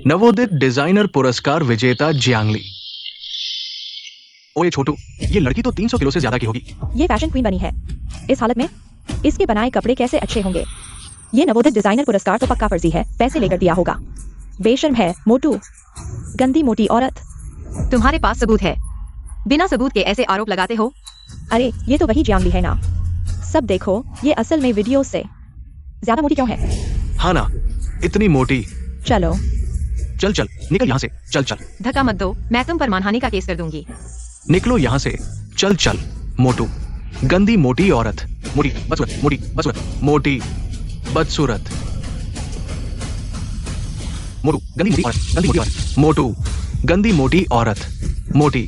नवोदित डिजाइनर पुरस्कार विजेता जियांगली। ओए छोटू, ये लड़की तो 300 किलो से ज्यादा की होगी। ये फैशन क्वीन बनी है। इस हालत में इसके बनाए कपड़े कैसे अच्छे होंगे। ये नवोदित डिजाइनर पुरस्कार तो पक्का फर्जी है, पैसे लेकर दिया होगा। बेशर्म है, मोटू, गंदी मोटी औरत। तुम्हारे पास सबूत है, बिना सबूत के ऐसे आरोप लगाते हो। अरे ये तो वही जियांगली है ना। सब देखो, ये असल में वीडियो से ज्यादा मोटी क्यों है। हाँ ना, इतनी मोटी। चलो चल चल निकल यहाँ से, चल चल। धक्का मत दो, मैं तुम पर मानहानि का केस कर दूंगी। निकलो यहाँ से, चल चल। मोटू, गंदी मोटी औरत। मोटी बदसूरत, मोटी बदसूरत, मोटी बदसूरत। मोटू गंदी मोटी औरत, गंदी मोटी औरत। मोटू गंदी मोटी औरत, मोटी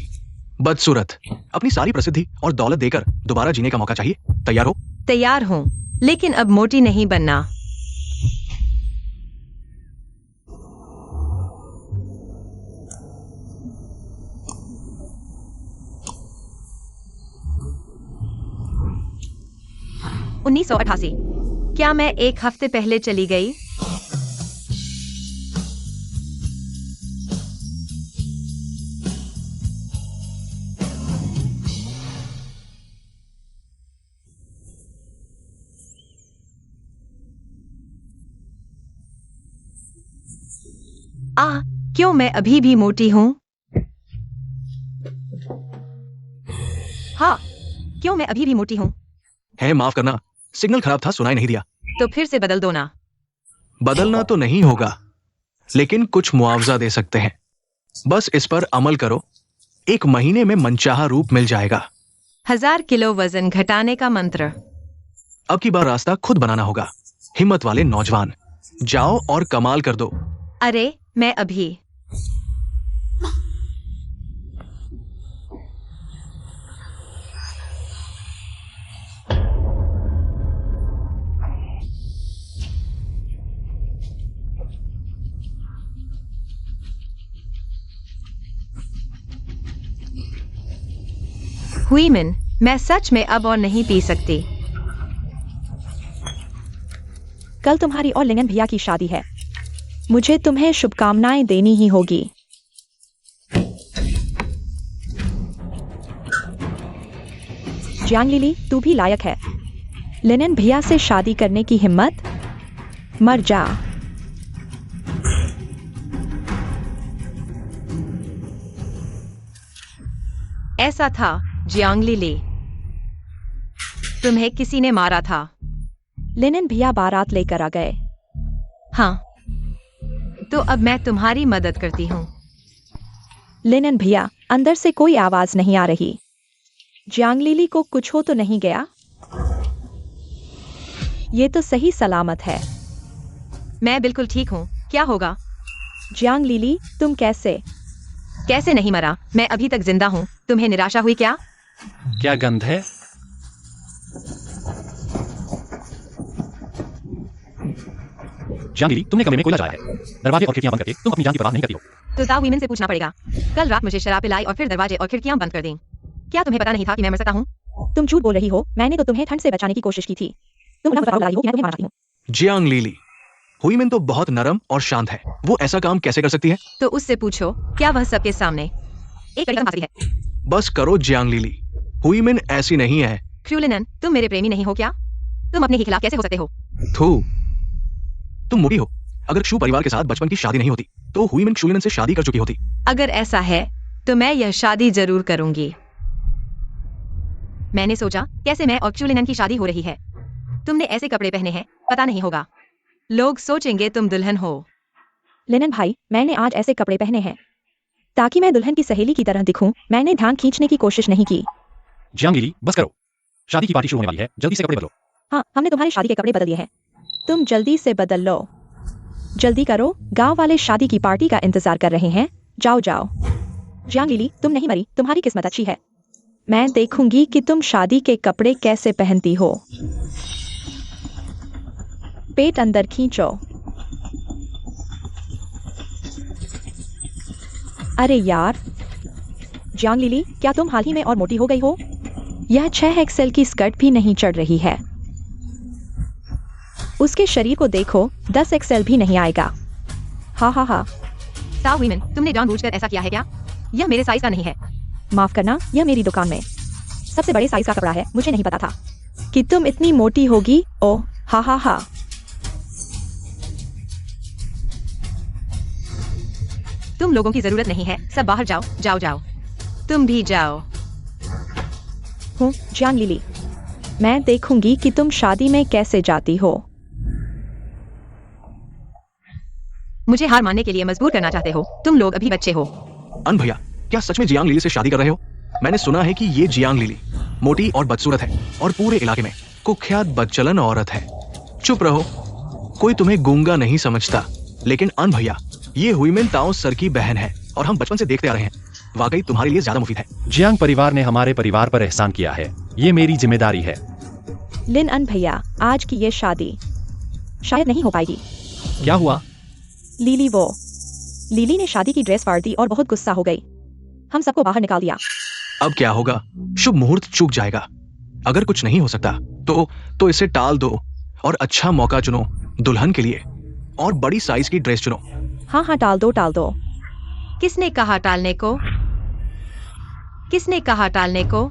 बदसूरत। अपनी सारी प्रसिद्धि और दौलत देकर दोबारा जीने का मौका चाहिए। तैयार हो? तैयार हूँ, लेकिन अब मोटी नहीं बनना। उन्नीस 1988। क्या मैं एक हफ्ते पहले चली गई? क्यों मैं अभी भी मोटी हूँ? हाँ, क्यों मैं अभी भी मोटी हूँ? है, माफ करना, सिग्नल खराब था, सुनाई नहीं दिया। तो फिर से बदल दो ना। बदलना तो नहीं होगा, लेकिन कुछ मुआवजा दे सकते हैं। बस इस पर अमल करो, 1 महीने में मनचाहा रूप मिल जाएगा। 1000 किलो वजन घटाने का मंत्र। अब की बार रास्ता खुद बनाना होगा। हिम्मत वाले नौजवान, जाओ और कमाल कर दो। अरे मैं अभी हुईमिन, मैं सच में अब और नहीं पी सकती। कल तुम्हारी और लिंगन भैया की शादी है, मुझे तुम्हें शुभकामनाएं देनी ही होगी। जियांगली, तू भी लायक है। लिनन भैया से शादी करने की हिम्मत, मर जा। ऐसा था जियांगली, तुम्हें किसी ने मारा था। लिनन भैया बारात लेकर आ गए। हाँ, तो अब मैं तुम्हारी मदद करती हूँ। लिनन भैया, अंदर से कोई आवाज नहीं आ रही। जियांगली को कुछ हो तो नहीं गया? ये तो सही सलामत है। मैं बिल्कुल ठीक हूँ, क्या होगा? जियांगली, तुम कैसे नहीं मरा, मैं अभी तक जिंदा हूँ। तुम्हें निराशा हुई क्या? क्या गंध है? जियांगली, तुमने कमरे में कोयला जलाया है। दरवाजे और खिड़कियां बंद करके तुम अपनी जान की परवाह नहीं करती हो। तो ताऊ वीमेन से पूछना पड़ेगा। कल रात मुझे शराब पिलाई और फिर दरवाजे और खिड़कियां बंद कर दी। क्या तुम्हें पता नहीं था कि मैं मर सकता हूँ? तुम झूठ बोल रही हो। मैंने तो तुम्हें ठंड से बचाने की कोशिश की थी। तुम मुझे बताओ कि मैं तुम्हें मार सकती हूँ। जियांगली, हुईमिन तो बहुत नरम और शांत है, वो ऐसा काम कैसे कर सकती है? तो उससे पूछो, क्या वह सबके सामने एक कड़ी कसम है? बस करो जियांगली, हुईमिन ऐसी नहीं है। क्रूलिनन, तुम मेरे प्रेमी नहीं हो क्या? तुम अपने ही खिलाफ कैसे हो सकते हो? थू, तुम मोटी हो। अगर क्षु परिवार के साथ बचपन की शादी नहीं होती तो हुईमिन क्षुलिनन से शादी कर चुकी होती। अगर ऐसा है तो मैं यह शादी जरूर करूंगी। मैंने सोचा, कैसे मैं और क्षुलिनन की शादी हो रही है। तुमने ऐसे कपड़े पहने हैं, पता नहीं होगा, लोग सोचेंगे तुम दुल्हन हो। लिनन भाई, मैंने आज ऐसे कपड़े पहने हैं ताकि मैं दुल्हन की सहेली की तरह दिखूं। मैंने ध्यान खींचने की कोशिश नहीं की। जियांगली, बस करो, शादी की पार्टी शुरू होने वाली है, जल्दी से कपड़े बदलो। हाँ, हमने तुम्हारी शादी के कपड़े बदल दिए हैं। तुम जल्दी से बदल लो, जल्दी करो। गांव वाले शादी की पार्टी का इंतजार कर रहे हैं। जाओ जाओ। जियांगली, तुम नहीं मरी, तुम्हारी किस्मत अच्छी है। मैं देखूंगी कि तुम शादी के कपड़े कैसे पहनती हो। पेट अंदर खींचो। अरे यार जियांगली, क्या तुम हाल ही में और मोटी हो गई हो? यह 6 XL की स्कर्ट भी नहीं चढ़ रही है। उसके शरीर को देखो, 10 XL भी नहीं आएगा। हा हा हा, ताओ हुईमिन, तुमने जानबूझकर ऐसा किया है क्या? यह मेरे साइज का नहीं है। माफ करना, यह मेरी दुकान में सबसे बड़े साइज का कपड़ा है। मुझे नहीं पता था कि तुम इतनी मोटी होगी। ओह हा हा हा। तुम लोगों की जरूरत नहीं है, सब बाहर जाओ, जाओ जाओ। तुम भी जाओ। हूँ जियांग लिली, मैं देखूंगी कि तुम शादी में कैसे जाती हो। मुझे हार मानने के लिए मजबूर करना चाहते हो? तुम लोग अभी बच्चे हो। अन भैया, क्या सच में जियांग लिली से शादी कर रहे हो? मैंने सुना है कि ये जियांग लिली मोटी और बदसूरत है और पूरे इलाके में कुख्यात बदचलन औरत है। चुप रहो, कोई तुम्हें गूंगा नहीं समझता। लेकिन अन भैया, ये हुईमिन ताओ सर की बहन है और हम बचपन से देखते आ रहे हैं। वाकई तुम्हारे लिए ज्यादा मुफीद है। जियांग परिवार ने हमारे परिवार पर एहसान किया है, ये मेरी जिम्मेदारी है। लिन अन भैया, आज की ये शादी शायद नहीं हो पाएगी। क्या हुआ? लीली ने शादी की ड्रेस फाड़ दी और बहुत गुस्सा हो गई। हम सबको बाहर निकाल दिया। अब क्या होगा? शुभ मुहूर्त चूक जाएगा। अगर कुछ नहीं हो सकता तो इसे टाल दो और अच्छा मौका चुनो दुल्हन के लिए और बड़ी साइज की ड्रेस चुनो। हाँ हाँ, टाल दो टाल दो। किसने कहा टालने को? किसने कहा टालने को?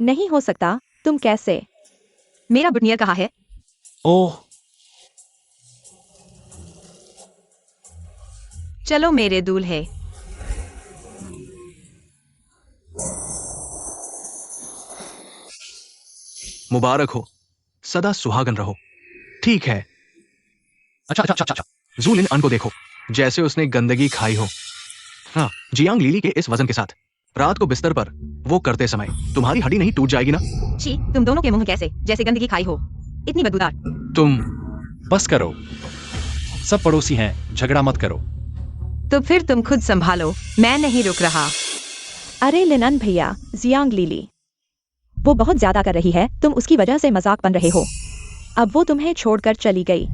नहीं हो सकता। तुम कैसे? मेरा बुटनियर कहाँ है? ओह, चलो मेरे दूल्हे। मुबारक हो, सदा सुहागन रहो। ठीक है, अच्छा अच्छा अच्छा अच्छा। जू लिन अन को देखो, जैसे उसने गंदगी खाई हो। हाँ, जियांग लिली के इस वजन के साथ रात को बिस्तर पर वो करते समय तुम्हारी हड्डी नहीं टूट जाएगी ना? छी, तुम दोनों के मुंह कैसे जैसे गंदगी खाई हो, इतनी बदबूदार। तुम बस करो, सब पड़ोसी हैं, झगड़ा मत करो। तो फिर तुम खुद संभालो, मैं नहीं रुक रहा। अरे लिनन भैया, जियांग लिली वो बहुत ज्यादा कर रही है। तुम उसकी वजह से मजाक बन रहे हो। अब वो तुम्हें छोड़कर चली गई।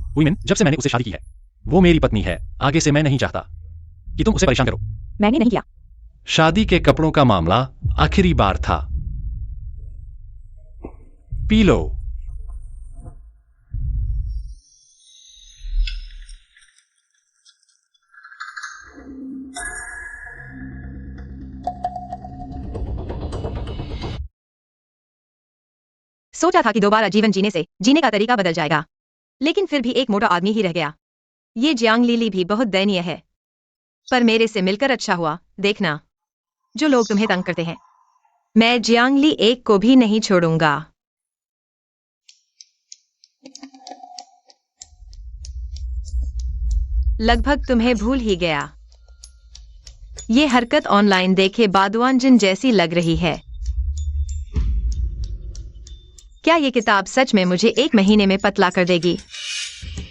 हुईमिन, जब से मैंने उसे शादी की है, वो मेरी पत्नी है। आगे से मैं नहीं चाहता कि तुम उसे परेशान करो। मैंने नहीं किया। शादी के कपड़ों का मामला आखिरी बार था। P low. सोचा था कि दोबारा जीवन जीने से जीने का तरीका बदल जाएगा, लेकिन फिर भी एक मोटा आदमी ही रह गया। ये जियांग लिली भी बहुत दयनीय है। पर मेरे से मिलकर अच्छा हुआ। देखना, जो लोग तुम्हें तंग करते हैं, मैं जियांग ली एक को भी नहीं छोड़ूंगा। लगभग तुम्हें भूल ही गया। ये हरकत ऑनलाइन देखे बादुआनजिन जैसी लग रही है। क्या ये किताब सच में मुझे 1 महीने में पतला कर देगी?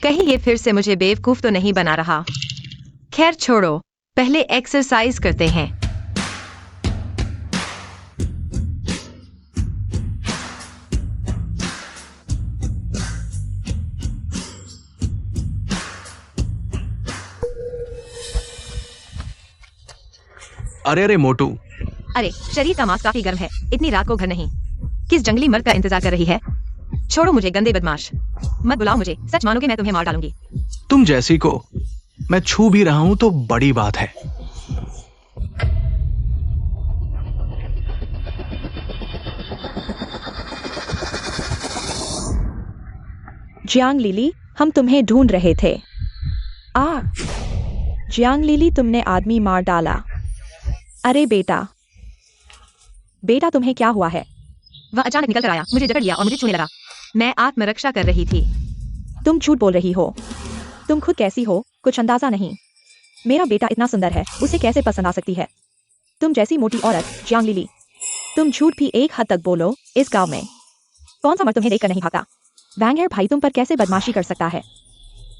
कहीं ये फिर से मुझे बेवकूफ तो नहीं बना रहा? खैर छोड़ो, पहले एक्सरसाइज करते हैं। अरे अरे मोटू, अरे, शरीर का मांस काफी गर्म है। इतनी रात को घर नहीं, किस जंगली मर्द का इंतजार कर रही है? छोड़ो मुझे, गंदे बदमाश। मत बुलाओ मुझे, सच मानोगे मैं तुम्हें मार डालूंगी। तुम जैसी को मैं छू भी रहा हूं तो बड़ी बात है। जियांग लिली, हम तुम्हें ढूंढ रहे थे। जियांग लिली, तुमने आदमी मार डाला। अरे बेटा तुम्हें क्या हुआ है? वह अचानक निकल कर आया, मुझे जकड़ लिया और मुझे छूने लगा। मैं आत्मरक्षा कर रही थी। तुम झूठ बोल रही हो। तुम खुद कैसी हो, कुछ अंदाजा नहीं। मेरा बेटा इतना सुंदर है, उसे कैसे पसंद आ सकती है? तुम जैसी मोटी औरत, जियांग लिली। तुम झूठ भी एक हद तक बोलो। इस गांव में कौन सा मर्द तुम्हें देखकर नहीं भागता? वैंगर भाई तुम पर कैसे बदमाशी कर सकता है?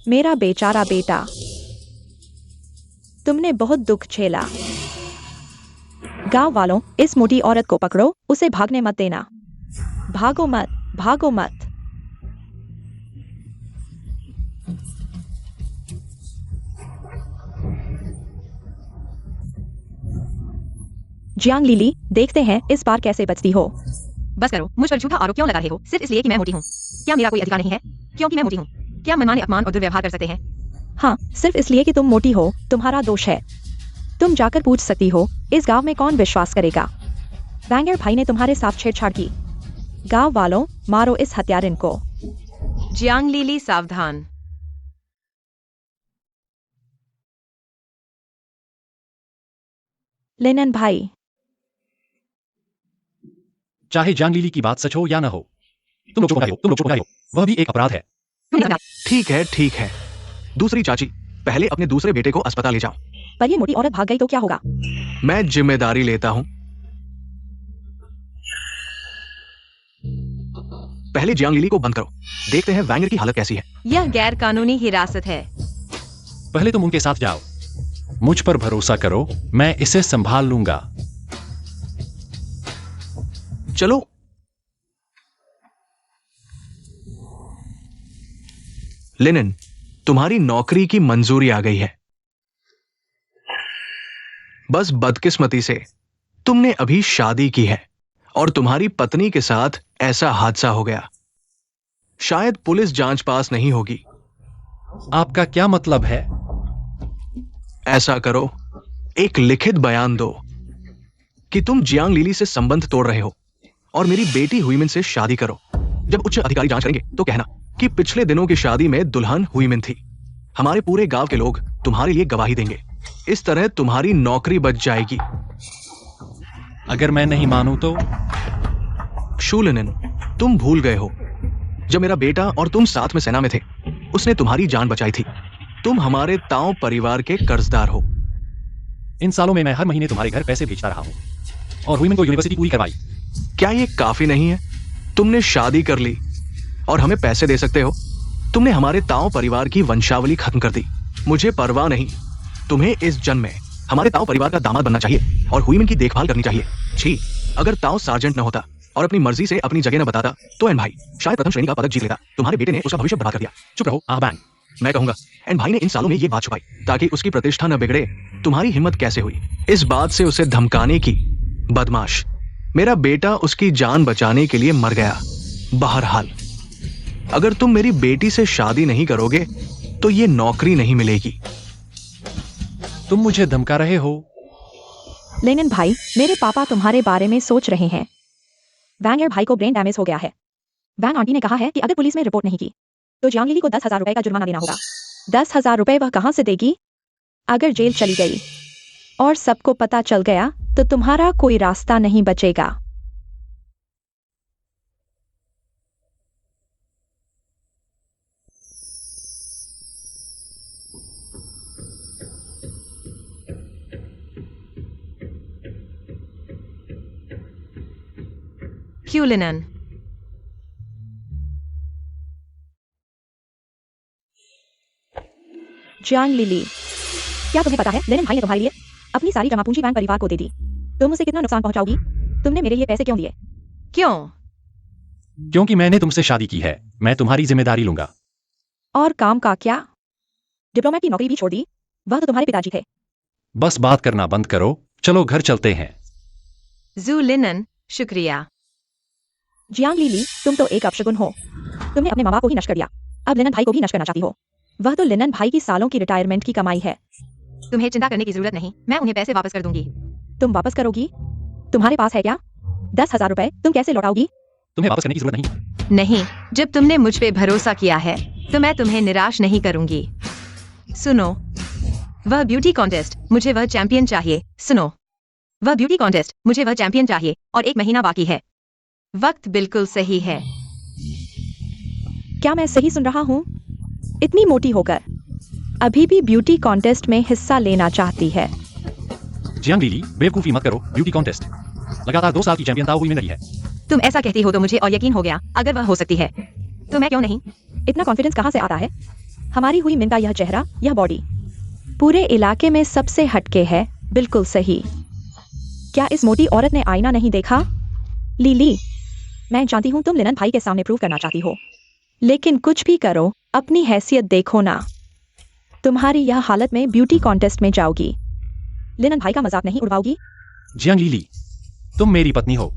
मेरा बेचारा बेटा, तुमने बहुत दुख झेला। गांव वालों, इस मोटी औरत को पकड़ो, उसे भागने मत देना। भागो मत, भागो मत। जियांग लीली, देखते हैं इस बार कैसे बचती हो। बस करो, मुझ पर झूठा आरोप क्यों लगा रहे हो? सिर्फ इसलिए कि मैं मोटी हूँ। क्या मेरा कोई अधिकार नहीं है क्योंकि मैं मोटी हूँ? क्या मनमाने अपमान और दुर्व्यवहार कर सकते हैं? हाँ, सिर्फ इसलिए कि तुम मोटी हो, तुम्हारा दोष है। तुम जाकर पूछ सकती हो, इस गांव में कौन विश्वास करेगा? वैंगर भाई ने तुम्हारे साथ छेड़छाड़ की। गांव वालों, मारो इस हत्यारिन को। जियांग लीली सावधान। लिनन भाई, चाहे जियांग लीली की बात सच हो या न हो, तुम लोग चुप हो गए हो, वह भी एक अपराध है। ठीक है। दूसरी चाची, पहले अपने दूसरे बेटे को अस्पताल ले जाओ। पर ये मोटी औरत भाग गई तो क्या होगा? मैं जिम्मेदारी लेता हूँ। पहले जियांग लीली को बंद करो, देखते हैं वैंगर की हालत कैसी है। यह गैर कानूनी हिरासत है। पहले तुम उनके साथ जाओ, मुझ पर भरोसा करो, मैं इसे संभाल लूंगा। चलो। लिनन, तुम्हारी नौकरी की मंजूरी आ गई है। बस बदकिस्मती से तुमने अभी शादी की है और तुम्हारी पत्नी के साथ ऐसा हादसा हो गया। शायद पुलिस जांच पास नहीं होगी। आपका क्या मतलब है? ऐसा करो, एक लिखित बयान दो कि तुम जियांग लीली से संबंध तोड़ रहे हो और मेरी बेटी हुईमिन से शादी करो। जब उच्च अधिकारी जांच करेंगे तो कहना कि पिछले दिनों की शादी में दुल्हन हुईमिन थी। हमारे पूरे गांव के लोग तुम्हारे लिए गवाही देंगे। इस तरह तुम्हारी नौकरी बच जाएगी। अगर मैं नहीं मानूं तो? शू लिनन, तुम भूल गए हो, जब मेरा बेटा और तुम साथ में सेना में थे, उसने तुम्हारी जान बचाई थी। तुम हमारे ताऊ परिवार के कर्जदार हो। इन सालों में मैं हर महीने तुम्हारे घर पैसे भेजता रहा हूं और हुईमिन को यूनिवर्सिटी पूरी करवाई। क्या ये काफी नहीं है? तुमने शादी कर ली और हमें पैसे दे सकते हो? तुमने हमारे ताऊ परिवार की वंशावली खत्म कर दी। मुझे परवाह नहीं, तुम्हें इस जन्म में हमारे ताऊ परिवार का दामाद बनना चाहिए और हुईमिन की देखभाल करनी चाहिए। छी, अगर ताऊ सार्जेंट न होता और अपनी मर्जी से अपनी जगह न बताता तो एन भाई शायद प्रथम श्रेणी का पदक जीत लेता। तुम्हारे बेटे ने उसका भविष्य बर्बाद कर दिया। चुप रहो आबैंग। मैं कहूंगा एन भाई ने इन सालों में ये बात छुपाई ताकि उसकी प्रतिष्ठा न बिगड़े। तुम्हारी हिम्मत कैसे हुई इस बात से उसे धमकाने की? बदमाश, मेरा बेटा उसकी जान बचाने के लिए मर गया। बहरहाल, अगर तुम मेरी बेटी से शादी नहीं करोगे तो ये नौकरी नहीं मिलेगी। तुम मुझे धमका रहे हो? लेनिन भाई, मेरे पापा तुम्हारे बारे में सोच रहे हैं। वैंगर भाई को ब्रेन डैमेज हो गया है। वैंग आंटी ने कहा है कि अगर पुलिस में रिपोर्ट नहीं की तो जियांग लीली को 10,000 रुपए का जुर्माना देना होगा। 10,000 रुपए वह कहां से देगी? अगर जेल चली गई और सबको पता चल गया तो तुम्हारा कोई रास्ता नहीं बचेगा। क्यों लिनन? जियांग लीली, क्या तुम्हें पता है लेनिन भाई ने तुम्हारे लिए अपनी सारी जमा पूंजी वैंग परिवार को दे दी। तुम उसे कितना नुकसान पहुंचाओगी? तुमने मेरे लिए पैसे क्यों दिए? क्यों? क्योंकि मैंने तुमसे शादी की है, मैं तुम्हारी जिम्मेदारी लूंगा। और काम का क्या? डिप्लोमेट की नौकरी भी छोड़ दी। वह तो तुम्हारे पिताजी थे। बस बात करना बंद करो, चलो घर चलते हैं। जू लिनन, शुक्रिया। जियांग लीली, तुम तो एक अपशगुन हो। तुमने अपने माँ बाप को ही नष्ट कर दिया, अब लिनन भाई को भी नष्ट करना चाहती हो। वह तो लिनन भाई की सालों की रिटायरमेंट की कमाई है। तुम्हें चिंता करने की जरूरत नहीं, मैं उन्हें पैसे वापस कर दूंगी। तुम वापस करोगी? तुम्हारे पास है क्या 10,000 रुपए? तुम कैसे लौटाओगी? तुम्हें वापस करने की जरूरत नहीं। नहीं, जब तुमने मुझ पे भरोसा किया है तो मैं तुम्हें निराश नहीं करूंगी। सुनो, वह ब्यूटी कॉन्टेस्ट, मुझे वह चैंपियन चाहिए। सुनो, वह ब्यूटी कॉन्टेस्ट, मुझे वह चैंपियन चाहिए और 1 महीना बाकी है। वक्त बिल्कुल सही है। क्या मैं सही सुन रहा हूँ? इतनी मोटी होकर अभी भी ब्यूटी कॉन्टेस्ट में हिस्सा लेना चाहती है। जियांग लीली, बेवकूफी मत करो। ब्यूटी कॉन्टेस्ट लगातार 2 साल की चैंपियन ताऊ हुईमिन रही है। तुम ऐसा कहती हो तो मुझे और यकीन हो गया। अगर वह हो सकती है तो मैं क्यों नहीं? इतना कॉन्फिडेंस कहाँ से आता है? हमारी हुईमिन का यह चेहरा, यह बॉडी पूरे इलाके में सबसे हटके है। बिल्कुल सही। क्या इस मोटी औरत ने आईना नहीं देखा? लीली, मैं जानती हूँ तुम लिनन भाई के सामने प्रूव करना चाहती हो, लेकिन कुछ भी करो, अपनी हैसियत देखो ना। तुम्हारी यह हालत में ब्यूटी कॉन्टेस्ट में जाओगी, लिनन भाई का मजाक नहीं उड़वाओगी? जियांग लीली, तुम मेरी पत्नी हो,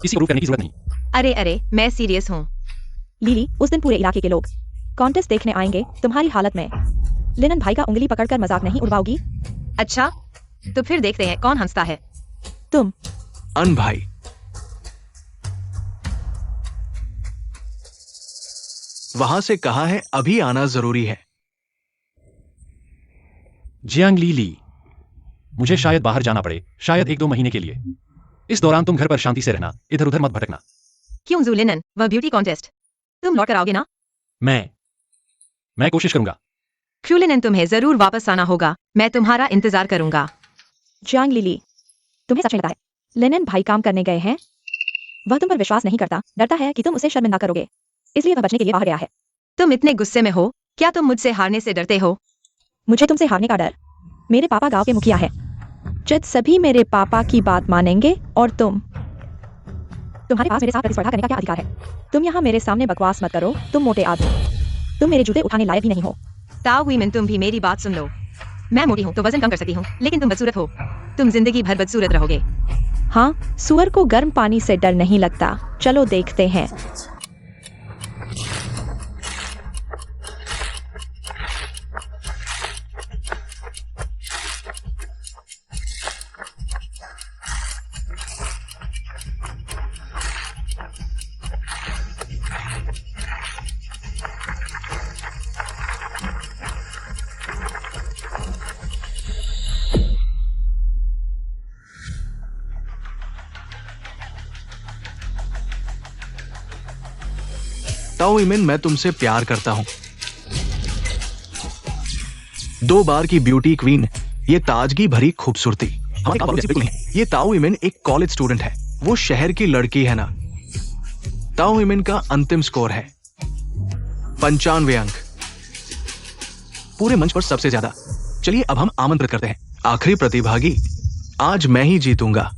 किसी को प्रूव करने की जरूरत नहीं। अरे अरे, मैं सीरियस हूँ। लीली, उस दिन पूरे इलाके के लोग कॉन्टेस्ट देखने आएंगे तुम्हारी हालत में। लिनन भाई का उंगली पकड़कर मजाक नहीं उड़वाओगी? अच्छा, तो फिर देखते हैं कौन हंसता है। तुम। अन भाई, वहां से कहा है अभी आना जरूरी है। जियांग लीली, मुझे शायद बाहर जाना पड़े, शायद 1-2 महीने के लिए। इस दौरान तुम घर पर शांति से रहना, इधर उधर मत भटकना। क्यों जू लिनन, वह ब्यूटी कॉन्टेस्ट तुम लौट कर आओगे ना? मैं कोशिश करूंगा। क्रू लिनन, तुम्हें जरूर वापस आना होगा, मैं तुम्हारा इंतजार करूंगा। जियांग लीली, तुम्हें सच में लगता है लिनन भाई काम करने गए हैं? वह तुम पर विश्वास नहीं करता, डरता है कि तुम उसे शर्मिंदा करोगे, इसलिए वह बचने के लिए बाहर गया है। तुम इतने गुस्से में हो? क्या तुम मुझसे हारने से डरते हो? मुझे तुमसे हारने का डर? मेरे पापा गांव के मुखिया है, जज सभी मेरे पापा की बात मानेंगे और तुम्हारे पास मेरे साथ प्रतिस्पर्धा करने का क्या अधिकार है? तुम यहाँ मेरे सामने बकवास मत करो, तुम मोटे आदमी, तुम मेरे जूते उठाने लायक भी नहीं हो। ताओ हुईमिन, तुम भी मेरी बात सुन लो। मैं मोटी हूँ तो वजन कम कर सकती हूँ, लेकिन तुम बदसूरत हो, तुम जिंदगी भर बदसूरत रहोगे। हाँ, सुअर को गर्म पानी से डर नहीं लगता, चलो देखते हैं। ताओ इमिन, मैं तुमसे प्यार करता हूं। 2 बार की ब्यूटी क्वीन, ये ताजगी भरी खूबसूरती हमारे गांव वालों जैसी बिल्कुल नहीं है। ये ताओ इमिन एक कॉलेज स्टूडेंट है, वो शहर की लड़की है ना। ताओ इमिन का अंतिम स्कोर है 95 अंक, पूरे मंच पर सबसे ज्यादा। चलिए अब हम आमंत्रित करते हैं आखिरी प्रतिभागी। आज मैं ही जीतूंगा।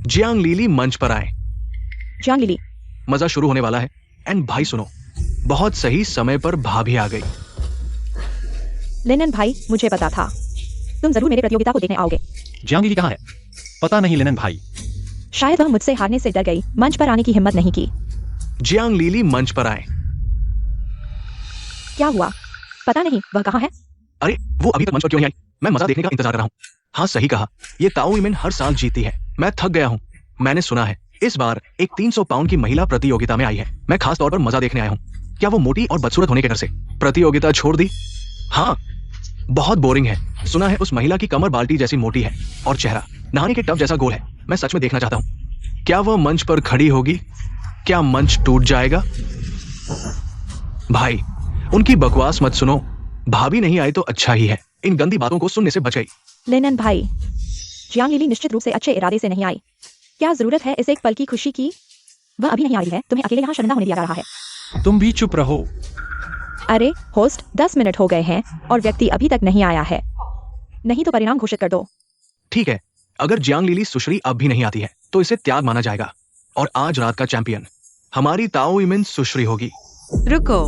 जियांग लीली मंच पर आए। जियांग लीली, मजा शुरू होने वाला है। एंड भाई सुनो, बहुत सही समय पर भाभी आ गई। लिनन भाई, मुझे पता था तुम जरूर मेरे प्रतियोगिता को देखने आओगे। जियांग लीली कहाँ है? पता नहीं लिनन भाई। शायद वह मुझसे हारने से डर गई, मंच पर आने की हिम्मत नहीं की। जियांग लीली मंच पर आए। क्या हुआ? पता नहीं वह कहाँ है। अरे वो अभी तक मंच पर क्यों नहीं आई? मैं मजा देखने का इंतजार कर रहा हूँ। हाँ सही कहा, ये ताओ इमिन हर साल जीतती है। मैं थक गया हूँ। मैंने सुना है इस बार एक 300 पाउंड की महिला प्रतियोगिता में आई है। मैं खास तौर पर मजा देखने आया हूँ। क्या वो मोटी और बदसूरत होने के डर से प्रतियोगिता छोड़ दी? हाँ, बहुत बोरिंग है। सुना है उस महिला की कमर बाल्टी जैसी मोटी है और चेहरा नहाने के टब जैसा गोल है। मैं सच में देखना चाहता हूँ। क्या वह मंच पर खड़ी होगी? क्या मंच टूट जाएगा? भाई, उनकी बकवास मत सुनो। भाभी नहीं आई तो अच्छा ही है। इन गंदी बातों को सुनने से बच गई। लिनन भाई, जियांग लीली निश्चित रूप से अच्छे इरादे से नहीं आई। क्या जरूरत है इसे एक पल की खुशी की? वह अभी नहीं आई है, तुम्हें अकेले यहाँ शर्मिंदा होने दिया जा रहा है। तुम भी चुप रहो। अरे होस्ट, 10 मिनट हो गए हैं और व्यक्ति अभी तक नहीं आया है। नहीं तो परिणाम घोषित कर दो। ठीक है, अगर जियांग लीली सुश्री अब भी नहीं आती है तो इसे त्याग माना जाएगा और आज रात का चैंपियन हमारी ताओ इमिन सुश्री होगी। रुको,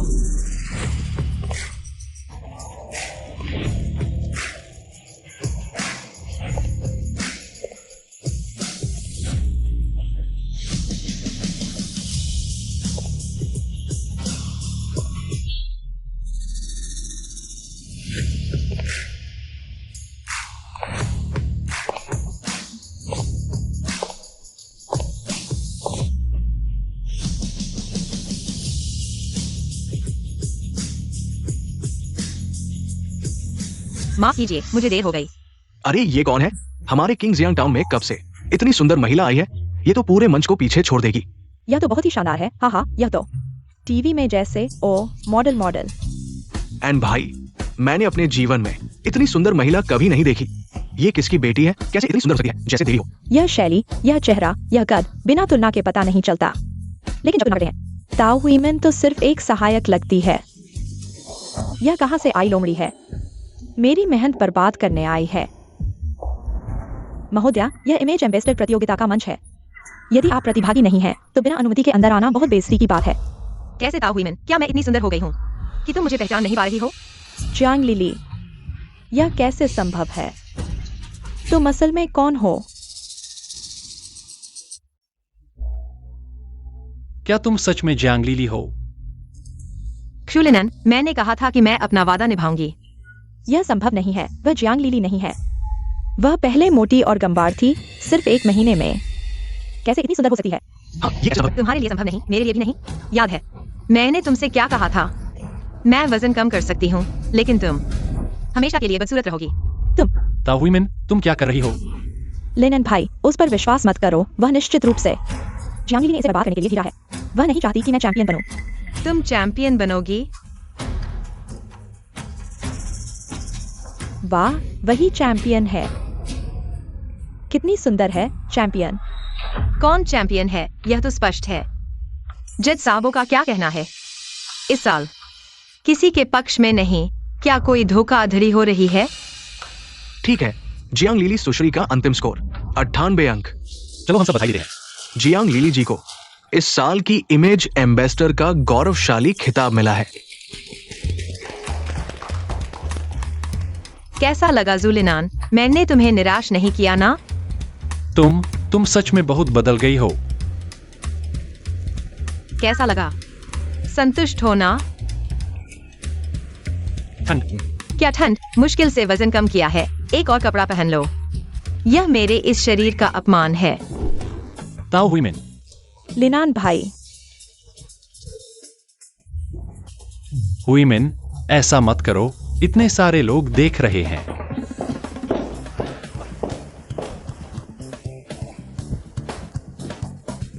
माफ कीजिए, मुझे देर हो गई। अरे ये कौन है? हमारे किंग जियांग टाउन में कब से इतनी सुंदर महिला आई है? ये तो पूरे मंच को पीछे छोड़ देगी। यह तो बहुत ही शानदार है। हाँ हाँ, यह तो टीवी में जैसे ओ मॉडल। एंड भाई, मैंने अपने जीवन में इतनी सुंदर महिला कभी नहीं देखी। ये किसकी बेटी है? कैसे इतनी सुंदर हो सकती है? जैसे देवी हो। यह शैली, यह चेहरा, यह कद, बिना तुलना के पता नहीं चलता। लेकिन जब तुम करते हैं, ताओ हुईमिन तो सिर्फ एक सहायक लगती है। यह कहाँ से आई लोमड़ी है? मेरी मेहनत बर्बाद करने आई है। महोदया, यह इमेज एम्बेसडर प्रतियोगिता का मंच है। यदि आप प्रतिभागी नहीं हैं, तो बिना अनुमति के अंदर आना बहुत बेइज्जती की बात है। कैसे ताओ हुईमिन, क्या मैं इतनी सुंदर हो गई हूँ कि तुम मुझे पहचान नहीं पा रही हो? जियांग लीली, यह कैसे संभव है? तुम असल में कौन हो? क्या तुम सच में जियांग लीली हो? क्षुलिनन, मैंने कहा था कि मैं अपना वादा निभाऊंगी। यह संभव नहीं है। वह जियांग लीली नहीं है। वह पहले मोटी और गंबार थी, सिर्फ 1 महीने में। कैसे इतनी सुंदर हो सकती है? हाँ, ये कैसे संभव? तुम्हारे लिए संभव नहीं, मेरे लिए भी नहीं। याद है, मैंने तुमसे क्या कहा था? मैं वजन कम कर सकती हूँ, लेकिन तुम हमेशा के लिए बदसूरत रहोगी। ताओ हुईमिन, तुम क्या कर रही हो? लेनन भाई, उस पर विश्वास मत करो। वह निश्चित रूप से जियांग लीली ने इसे बर्बाद करने के लिए गिरा है। वह नहीं चाहती कि मैं चैंपियन बनूं। तुम चैंपियन बनोगी? वाह, वही चैंपियन है। कितनी सुंदर है चैंपियन। कौन चैंपियन है, यह तो स्पष्ट है। जज साहबों का क्या कहना है? इस साल किसी के पक्ष में नहीं। क्या कोई धोखाधड़ी हो रही है? ठीक है, जियांग लीली सुश्री का अंतिम स्कोर 98 अंक। चलो हम सब बधाई देते हैं। जियांग लीली जी को इस साल की इमेज एम्बेसडर का गौरवशाली खिताब मिला है। कैसा लगा जुलिनान? मैंने तुम्हें निराश नहीं किया ना? तुम सच में बहुत बदल गई हो। कैसा लगा? संतुष्ट हो ना? ठंड। क्या ठंड? मुश्किल से वजन कम किया है। एक और कपड़ा पहन लो। यह मेरे इस शरीर का अपमान है। ताओ हुईमिन, लिनान भाई, हुईमिन, ऐसा मत करो। इतने सारे लोग देख रहे हैं।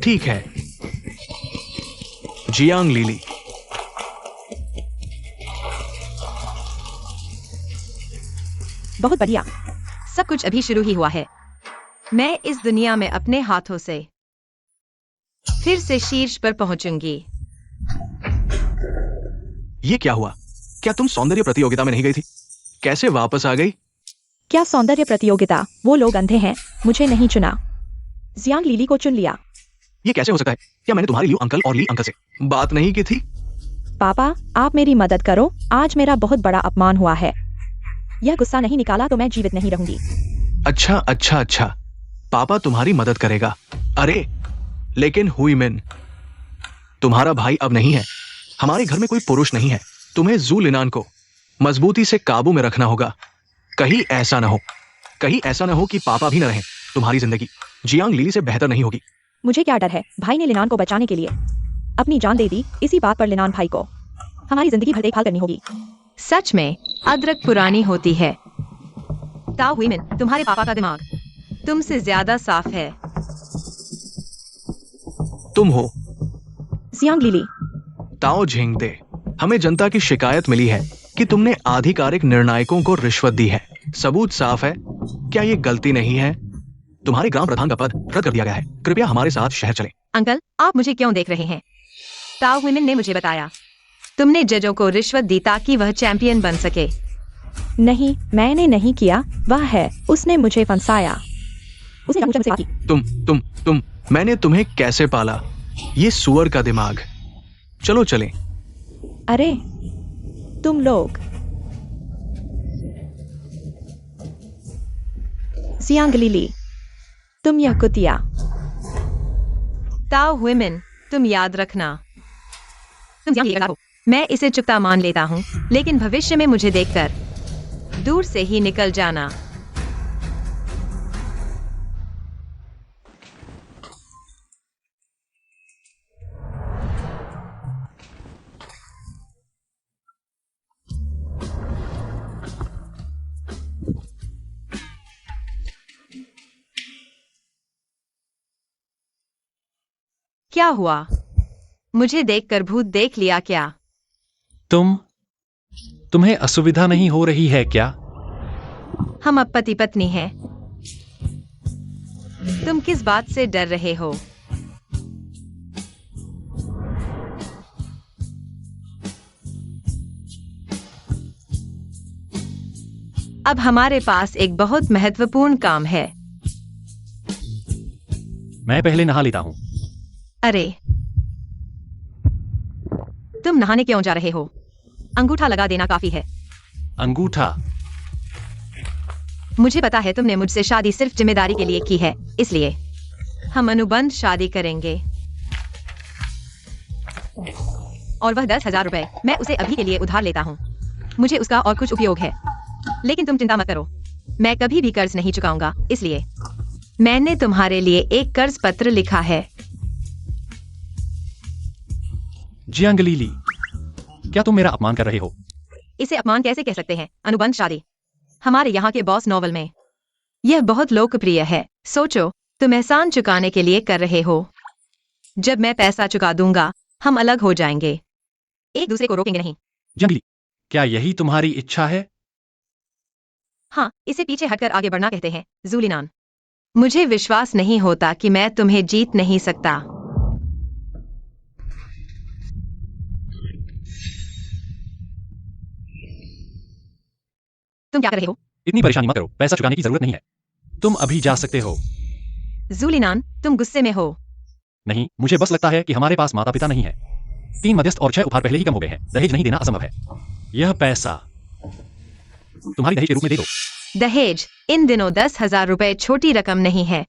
ठीक है, जियांग लीली, बहुत बढ़िया। सब कुछ अभी शुरू ही हुआ है। मैं इस दुनिया में अपने हाथों से फिर से शीर्ष पर पहुंचूंगी। ये क्या हुआ? क्या तुम सौंदर्य प्रतियोगिता में नहीं गई थी? कैसे वापस आ गई? क्या सौंदर्य प्रतियोगिता? वो लोग अंधे हैं। मुझे नहीं चुना, जियांग लीली को चुन लिया। ये कैसे हो सकता है? क्या मैंने तुम्हारे लियो अंकल और ली अंकल से बात नहीं की थी? पापा, आप मेरी मदद करो। आज मेरा बहुत बड़ा अपमान हुआ है। यह गुस्सा नहीं निकाला तो मैं जीवित नहीं रहूंगी। अच्छा अच्छा अच्छा, पापा तुम्हारी मदद करेगा। अरे लेकिन हुईमिन, तुम्हारा भाई अब नहीं है। हमारे घर में कोई पुरुष नहीं है। तुम्हें जू लिनान को मजबूती से काबू में रखना होगा। कहीं ऐसा ना हो कि पापा भी न रहें। तुम्हारी जिंदगी जियांग लीली से बेहतर नहीं होगी। मुझे क्या डर है? भाई ने लिनान को बचाने के लिए अपनी जान दे दी। इसी बात पर लिनान भाई को हमारी जिंदगी भर देखभाल करनी होगी। सच में अदरक पुरानी होती है। ताओ हुईमिन, तुम्हारे पापा का दिमाग तुमसे ज्यादा साफ है। तुम हो जियांग लीली, ताओ झेंगते। हमें जनता की शिकायत मिली है कि तुमने आधिकारिक निर्णायकों को रिश्वत दी है। सबूत साफ है। क्या ये गलती नहीं है? तुम्हारे ग्राम प्रधान का पद रद्द कर दिया गया है। कृपया हमारे साथ शहर चलें। अंकल, आप मुझे क्यों देख रहे हैं? ताओ हुईमिन ने मुझे बताया तुमने जजों को रिश्वत दी ताकि वह चैंपियन बन सके। नहीं, मैंने नहीं किया। वह है, उसने मुझे फंसाया। उसने जानबूझकर मुझसे बात की। तुम मैंने तुम्हें कैसे पाला? ये सुअर का दिमाग। चलो चलें। अरे तुम लोग, जियांग लीली, तुम यह कुतिया। ताओ हुईमिन, तुम याद रखना, तुम जियांग लीली का हो। मैं इसे चुकता मान लेता हूँ, लेकिन भविष्य में मुझे देखकर दूर से ही निकल जाना। क्या हुआ? मुझे देखकर भूत देख लिया क्या? तुम्हें असुविधा नहीं हो रही है क्या? हम अब पति पत्नी हैं। तुम किस बात से डर रहे हो? अब हमारे पास एक बहुत महत्वपूर्ण काम है। मैं पहले नहा लेता हूँ। अरे, तुम नहाने क्यों जा रहे हो? अंगूठा लगा देना काफी है। अंगूठा? मुझे पता है तुमने मुझसे शादी सिर्फ जिम्मेदारी के लिए की है, इसलिए हम अनुबंध शादी करेंगे। और वह 10,000 रुपए मैं उसे अभी के लिए उधार लेता हूँ। मुझे उसका और कुछ उपयोग है, लेकिन तुम चिंता मत करो, मैं कभी भी कर्ज नहीं चुकाऊंगा। इसलिए मैंने तुम्हारे लिए एक कर्ज पत्र लिखा है। जियांग लीली, क्या तुम मेरा अपमान कर रहे हो? इसे अपमान कैसे कह सकते हैं? अनुबंध शादी हमारे यहाँ के बॉस नॉवल में यह बहुत लोकप्रिय है। सोचो, तुम एहसान चुकाने के लिए कर रहे हो। जब मैं पैसा चुका दूंगा हम अलग हो जाएंगे, एक दूसरे को रोकेंगे नहीं। जियांग लीली, क्या यही तुम्हारी इच्छा है? हाँ, इसे पीछे हटकर आगे बढ़ना कहते हैं। जूलिनान, मुझे विश्वास नहीं होता कि मैं तुम्हें जीत नहीं सकता। तुम क्या कर रहे हो? इतनी परेशानी मत करो, पैसा चुकाने की जरूरत नहीं है, तुम अभी जा सकते हो। जूलिनान, तुम गुस्से में हो। नहीं, मुझे बस लगता है कि हमारे पास माता पिता नहीं है। 3 मध्यस्थ और 6 उपहार पहले ही कम हो गए हैं। दहेज नहीं देना असंभव है। यह पैसा तुम्हारी दहेज के रूप में दे दो। दहेज इन दिनों 10,000 रुपए छोटी रकम नहीं है।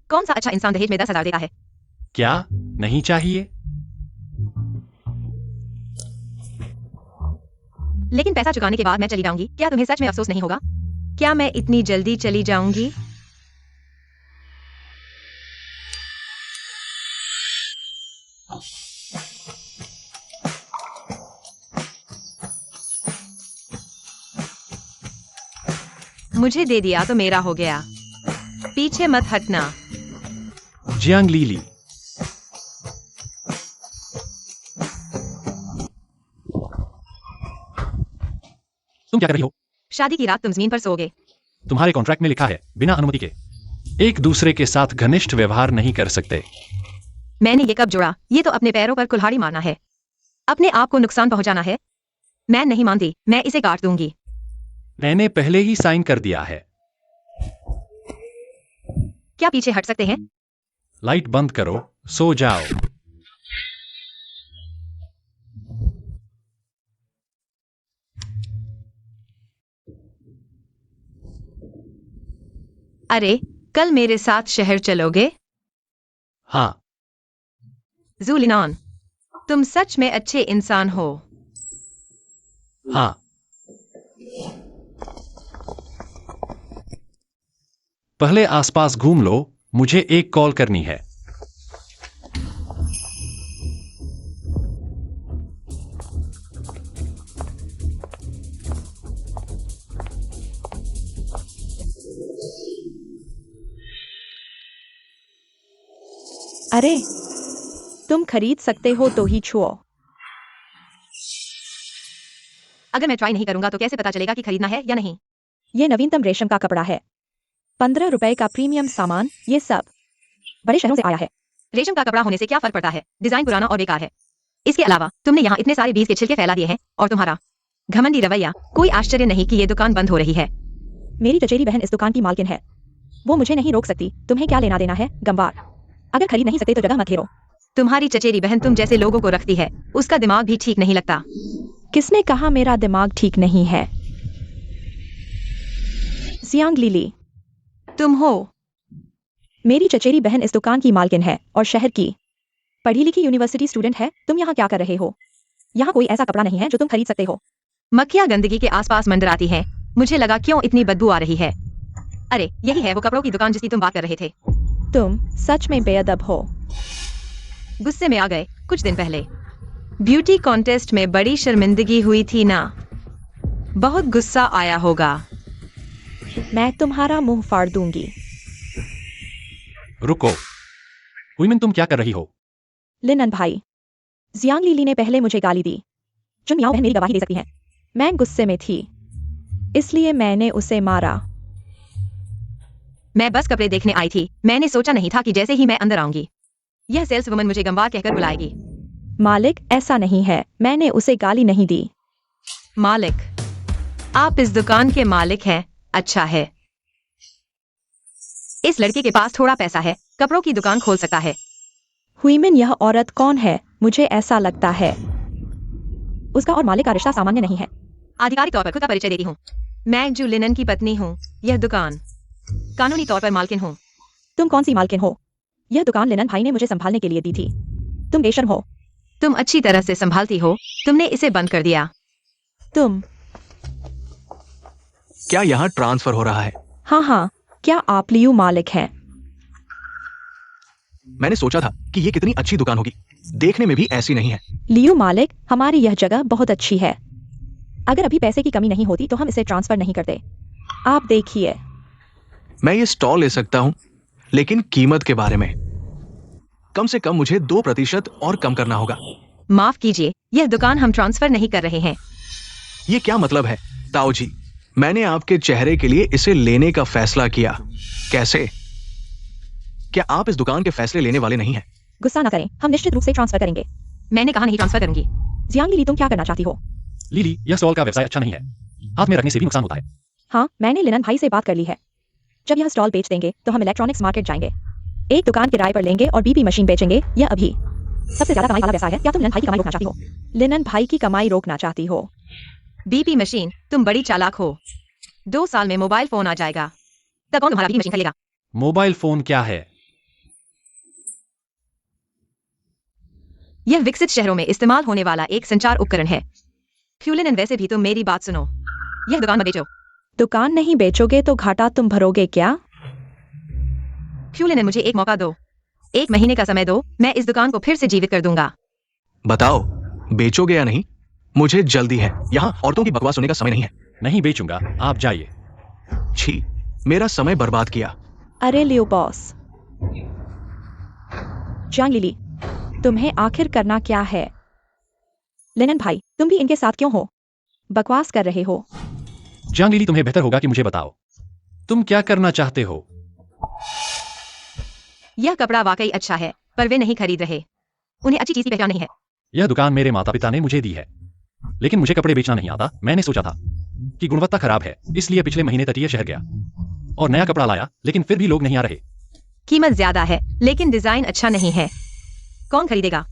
कौन सा अच्छा इंसान दहेज में 10,000 देता है? क्या नहीं चाहिए? लेकिन पैसा चुकाने के बाद मैं चली जाऊंगी, क्या तुम्हें सच में अफसोस नहीं होगा? क्या मैं इतनी जल्दी चली जाऊंगी? मुझे दे दिया तो मेरा हो गया, पीछे मत हटना। जियांग लीली, तुम क्या कर रही हो? शादी की रात तुम जमीन पर सोओगे। तुम्हारे कॉन्ट्रैक्ट में लिखा है, बिना अनुमति के एक दूसरे के साथ घनिष्ठ व्यवहार नहीं कर सकते। मैंने ये कब जोड़ा? ये तो अपने पैरों पर कुल्हाड़ी मारना है, अपने आप को नुकसान पहुंचाना है। मैं नहीं मानती, मैं इसे काट दूंगी। मैंने पहले ही साइन कर दिया है। क्या पीछे हट सकते हैं? लाइट बंद करो, सो जाओ। अरे, कल मेरे साथ शहर चलोगे? हाँ। जूलिनान, तुम सच में अच्छे इंसान हो। हाँ। पहले आसपास घूम लो, मुझे एक कॉल करनी है। अरे, तुम खरीद सकते हो तो ही छुओ। अगर मैं ट्राई नहीं करूंगा तो कैसे पता चलेगा कि खरीदना है या नहीं? ये नवीनतम रेशम का कपड़ा है, 15 रुपए का प्रीमियम सामान, ये सब बड़े शहरों से आया है। रेशम का कपड़ा होने से क्या फर्क पड़ता है? डिजाइन पुराना और बेकार है। इसके अलावा तुमने यहाँ इतने सारे बीज के छिलके फैला दिए हैं, और तुम्हारा घमंडी रवैया, कोई आश्चर्य नहीं कि ये दुकान बंद हो रही है। मेरी चचेरी बहन इस दुकान की मालकिन है, वो मुझे नहीं रोक सकती। तुम्हें क्या लेना देना है, गंवार? अगर खरीद नहीं सकते तो जगह मत घेरो। तुम्हारी चचेरी बहन तुम जैसे लोगों को रखती है, उसका दिमाग भी ठीक नहीं लगता। किसने कहा मेरा दिमाग ठीक नहीं है? जियांग लीली, तुम हो। मेरी चचेरी बहन इस दुकान की मालकिन है और शहर की पढ़ी लिखी यूनिवर्सिटी स्टूडेंट है। तुम यहाँ क्या कर रहे हो? यहाँ कोई ऐसा कपड़ा नहीं है जो तुम खरीद सकते हो। मक्खियाँ गंदगी के आसपास मंडराती हैं। मुझे लगा क्यों इतनी बदबू आ रही है। अरे, यही है वो कपड़ों की दुकान जिसकी तुम बात कर रहे थे। तुम सच में बेअदब हो। गुस्से में आ गए। कुछ दिन पहले ब्यूटी कॉन्टेस्ट में बड़ी शर्मिंदगी हुई थी ना, बहुत गुस्सा आया होगा। मैं तुम्हारा मुंह फाड़ दूंगी। रुको, हुईमिन, तुम क्या कर रही हो? लिनन भाई, जियांग लीली ने पहले मुझे गाली दी। जुन याओ बहन मेरी गवाही दे सकती है। मैं गुस्से में थी, इसलिए मैंने उसे मारा। मैं बस कपड़े देखने आई थी, मैंने सोचा नहीं था कि जैसे ही मैं अंदर आऊंगी यह सेल्स वुमन मुझे गंवार कहकर बुलाएगी। मालिक, ऐसा नहीं है, मैंने उसे गाली नहीं दी। मालिक? आप इस दुकान के मालिक हैं? अच्छा है, इस लड़के के पास थोड़ा पैसा है, कपड़ों की दुकान खोल सकता है। हुईमिन, यह औरत कौन है? मुझे ऐसा लगता है उसका और मालिक का रिश्ता सामान्य नहीं है। आधिकारिक तौर पर खुद का परिचय देती हूँ। मैं जू लिनन की पत्नी हूँ। यह दुकान कानूनी तौर पर मालकिन हूँ। तुम कौन सी मालकिन हो? यह दुकान लिनन भाई ने मुझे संभालने के लिए दी थी। तुम बेशर्म हो। तुम अच्छी तरह से संभालती हो, तुमने इसे बंद कर दिया। तुम। क्या यहाँ ट्रांसफर हो रहा है? हाँ हाँ, क्या आप लियू मालिक हैं? मैंने सोचा था कि ये कितनी अच्छी दुकान होगी, देखने में भी ऐसी नहीं है। लियू मालिक, हमारी यह जगह बहुत अच्छी है। अगर अभी पैसे की कमी नहीं होती तो हम इसे ट्रांसफर नहीं करते। आप देखिए। मैं ये स्टॉल ले सकता हूँ, लेकिन कीमत के बारे में कम से कम मुझे 2% और कम करना होगा। माफ कीजिए, यह दुकान हम ट्रांसफर नहीं कर रहे हैं। ये क्या मतलब है ताऊ जी? मैंने आपके चेहरे के लिए इसे लेने का फैसला किया। कैसे? क्या आप इस दुकान के फैसले लेने वाले नहीं हैं? गुस्सा न करें, हम निश्चित रूप से ट्रांसफर करेंगे। मैंने कहा नहीं ट्रांसफर करूंगी। जियांग लिली, तुम क्या करना चाहती हो? लिली, यह स्टॉल का व्यवसाय अच्छा नहीं है। हाथ में रखने से भी नुकसान होता है। हाँ, मैंने लिनन भाई से बात कर ली है। जब यह स्टॉल बेच देंगे तो हम इलेक्ट्रॉनिक्स मार्केट जाएंगे, एक दुकान किराए पर लेंगे और बीपी मशीन बेचेंगे। यह अभी सबसे ज्यादा कमाई वाला व्यवसाय है। क्या तुम लिनन भाई की कमाई रोकना चाहती हो? लिनन भाई की कमाई रोकना चाहती हो? बीपी मशीन, तुम बड़ी चालाक हो। 2 साल में मोबाइल फोन आ जाएगा, तब कौन तुम्हारा बीपी मशीन खरीदेगा? मोबाइल फोन क्या है? यह विकसित शहरों में इस्तेमाल होने वाला एक संचार उपकरण है। फ्यूलिन, वैसे भी तुम मेरी बात सुनो, यह दुकान मत बेचो। दुकान नहीं बेचोगे तो घाटा तुम भरोगे क्या? फ्यूलिन, मुझे एक मौका दो, 1 महीने का समय दो, मैं इस दुकान को फिर से जीवित कर दूंगा। बताओ, बेचोगे या नहीं? मुझे जल्दी है, यहाँ औरतों की बकवास सुनने का समय नहीं है। नहीं बेचूंगा, आप जाइए। छी, मेरा समय बर्बाद किया। अरे लियो बॉस। जियांग लिली, तुम्हें आखिर करना क्या है? लिनन भाई, तुम भी इनके साथ क्यों हो? बकवास कर रहे हो। जियांग लिली, तुम्हें बेहतर होगा कि मुझे बताओ, तुम क्या करना चाहते हो? यह कपड़ा वाकई अच्छा है, पर वे नहीं खरीद रहे। उन्हें अच्छी चीज की पहचान नहीं है। यह दुकान मेरे माता पिता ने मुझे दी है, लेकिन मुझे कपड़े बेचना नहीं आता। मैंने सोचा था कि गुणवत्ता खराब है, इसलिए पिछले महीने तटीय शहर गया और नया कपड़ा लाया, लेकिन फिर भी लोग नहीं आ रहे। कीमत ज्यादा है, लेकिन डिजाइन अच्छा नहीं है। कौन खरीदेगा?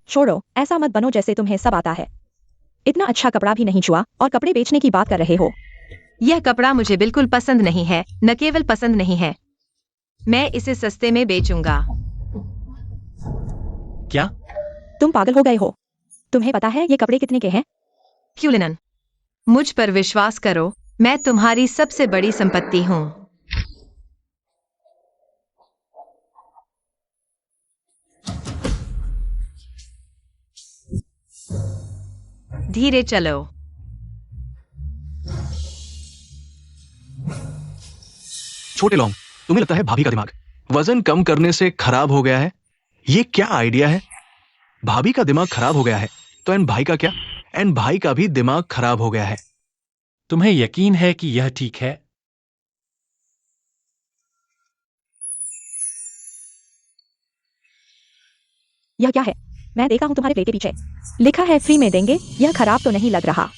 छोड़ो, ऐसा मत बनो जैसे तुम्हें सब आता है। इतना अच्छा कपड़ा भी नहीं छुआ और कपड़े बेचने की बात कर रहे हो। यह कपड़ा मुझे बिल्कुल पसंद नहीं है, न केवल पसंद नहीं है, मैं इसे सस्ते में बेचूंगा। क्या? तुम पागल हो गए हो? तुम्हें पता है ये कपड़े कितने के हैं? फ्यूलिन, मुझ पर विश्वास करो, मैं तुम्हारी सबसे बड़ी संपत्ति हूँ। धीरे चलो। छोटे लौंग, तुम्हें लगता है भाभी का दिमाग वजन कम करने से खराब हो गया है? ये क्या आइडिया है? भाभी का दिमाग खराब हो गया है तो एन भाई का क्या? एन भाई का भी दिमाग खराब हो गया है। तुम्हें यकीन है कि यह ठीक है? यह क्या है? मैं देखा हूँ तुम्हारे प्लेट के पीछे लिखा है फ्री में देंगे। यह खराब तो नहीं लग रहा।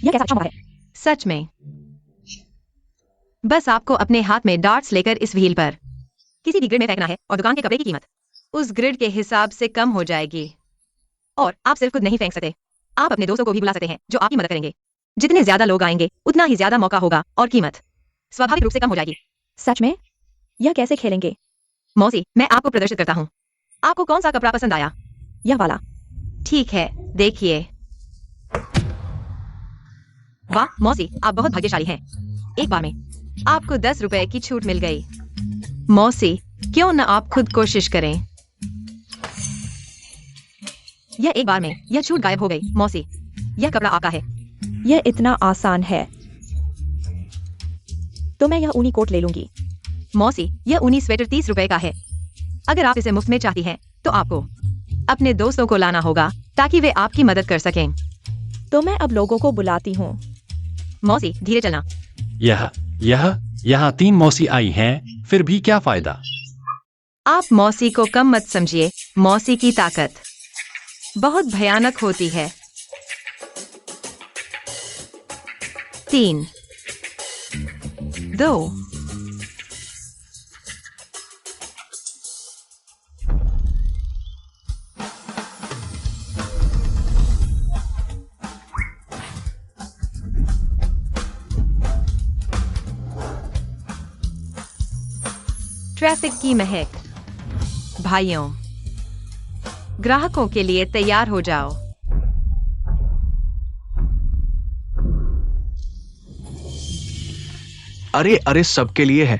यह कैसा अच्छा हुआ है? सच में। बस आपको अपने हाथ में डार्ट्स लेकर इस व्हील पर किसी भी ग्रिड में फेंकना है और दुकान के कपड़े की कीमत उस ग्रिड के हिसाब से कम हो जाएगी। और आप सिर्फ खुद नहीं फेंक सकते, आप अपने दोस्तों को भी बुला सकते हैं जो आपकी मदद करेंगे। जितने ज्यादा लोग आएंगे उतना ही ज्यादा मौका होगा और कीमत स्वाभाविक रूप से कम हो जाएगी। सच में? यह कैसे खेलेंगे? मौसी, मैं आपको प्रदर्शित करता हूँ। आपको कौन सा कपड़ा पसंद आया? यह वाला। ठीक है, देखिए। वाह मौसी, आप बहुत भाग्यशाली हैं। एक बार में आपको 10 रुपए की छूट मिल गई। मौसी, क्यों न आप खुद कोशिश करें? यह एक बार में यह छूट गायब हो गई। मौसी, यह कपड़ा आपका है। यह इतना आसान है। तो मैं यह ऊनी कोट ले लूंगी। मौसी, यह ऊनी स्वेटर 30 रुपए का है। अगर आप इसे मुफ्त में चाहती हैं, तो आपको अपने दोस्तों को लाना होगा ताकि वे आपकी मदद कर सकें। तो मैं अब लोगों को बुलाती हूँ। मौसी, धीरे चलना। यहाँ 3 मौसी आई हैं, फिर भी क्या फायदा? आप मौसी को कम मत समझिए। मौसी की ताकत बहुत भयानक होती है। 3, 2, ट्रैफिक की महक। भाइयों, ग्राहकों के लिए तैयार हो जाओ। अरे अरे, सबके लिए है।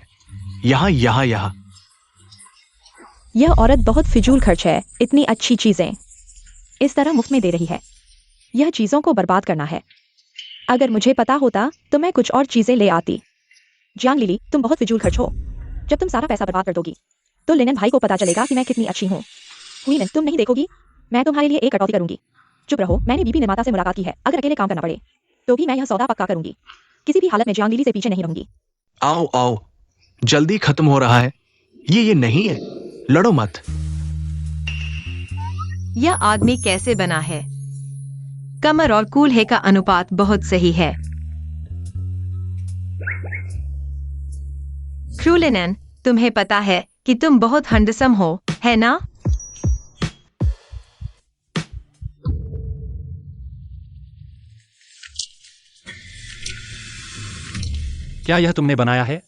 यहाँ यहाँ यहाँ। यह औरत बहुत फिजूल खर्च है, इतनी अच्छी चीजें इस तरह मुफ्त में दे रही है। यह चीजों को बर्बाद करना है। अगर मुझे पता होता तो मैं कुछ और चीजें ले आती। जियांग लिली, तुम बहुत फिजूल खर्च हो। जब तुम सारा पैसा बर्बाद कर दोगी तो लिनन भाई को पता चलेगा कि मैं कितनी अच्छी हूँ। हुईन, तुम नहीं देखोगी, मैं तुम्हारे लिए एक कटौती करूंगी। चुप रहो, मैंने बीबी निर्माता से मुलाकात की है। अगर अकेले काम करना पड़े तो भी मैं यह सौदा पक्का करूंगी। किसी भी हालत में जियांग लिली से पीछे नहीं रहूंगी। आओ आओ, जल्दी खत्म हो रहा है। ये नहीं है, लड़ो मत। यह आदमी कैसे बना है? कमर और कूल्हे का अनुपात बहुत सही है। क्रूलिनन, तुम्हें पता है कि तुम बहुत हैंडसम हो, है ना? क्या यह तुमने बनाया है?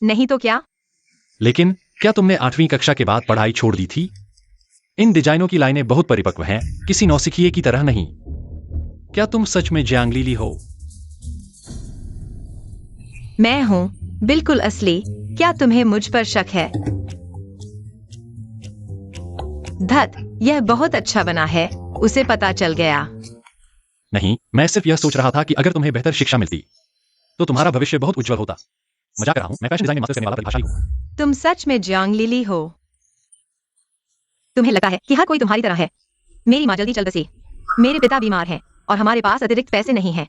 नहीं तो क्या? लेकिन क्या तुमने 8वीं कक्षा के बाद पढ़ाई छोड़ दी थी? इन डिजाइनों की लाइनें बहुत परिपक्व हैं, किसी नौसिखिए की तरह नहीं। क्या तुम सच में जियांग लिली हो? मैं हूँ, बिल्कुल असली। क्या तुम्हें मुझ पर शक है? धत, यह बहुत अच्छा बना है, उसे पता चल गया। नहीं, मैं सिर्फ यह सोच रहा था कि अगर तुम्हें बेहतर शिक्षा मिलती तो तुम्हारा भविष्य बहुत उज्जवल होता। मजाक कर रहा हूं, मैं फैशन डिजाइन में मास्टर्स करने वाला प्रतिभाशाली हूं। तुम सच में जियांग लिली हो? तुम्हें लगता है कि हर कोई तुम्हारी तरह है? मेरी माँ जल्दी चल बसी। मेरे पिता बीमार हैं और हमारे पास अतिरिक्त पैसे नहीं हैं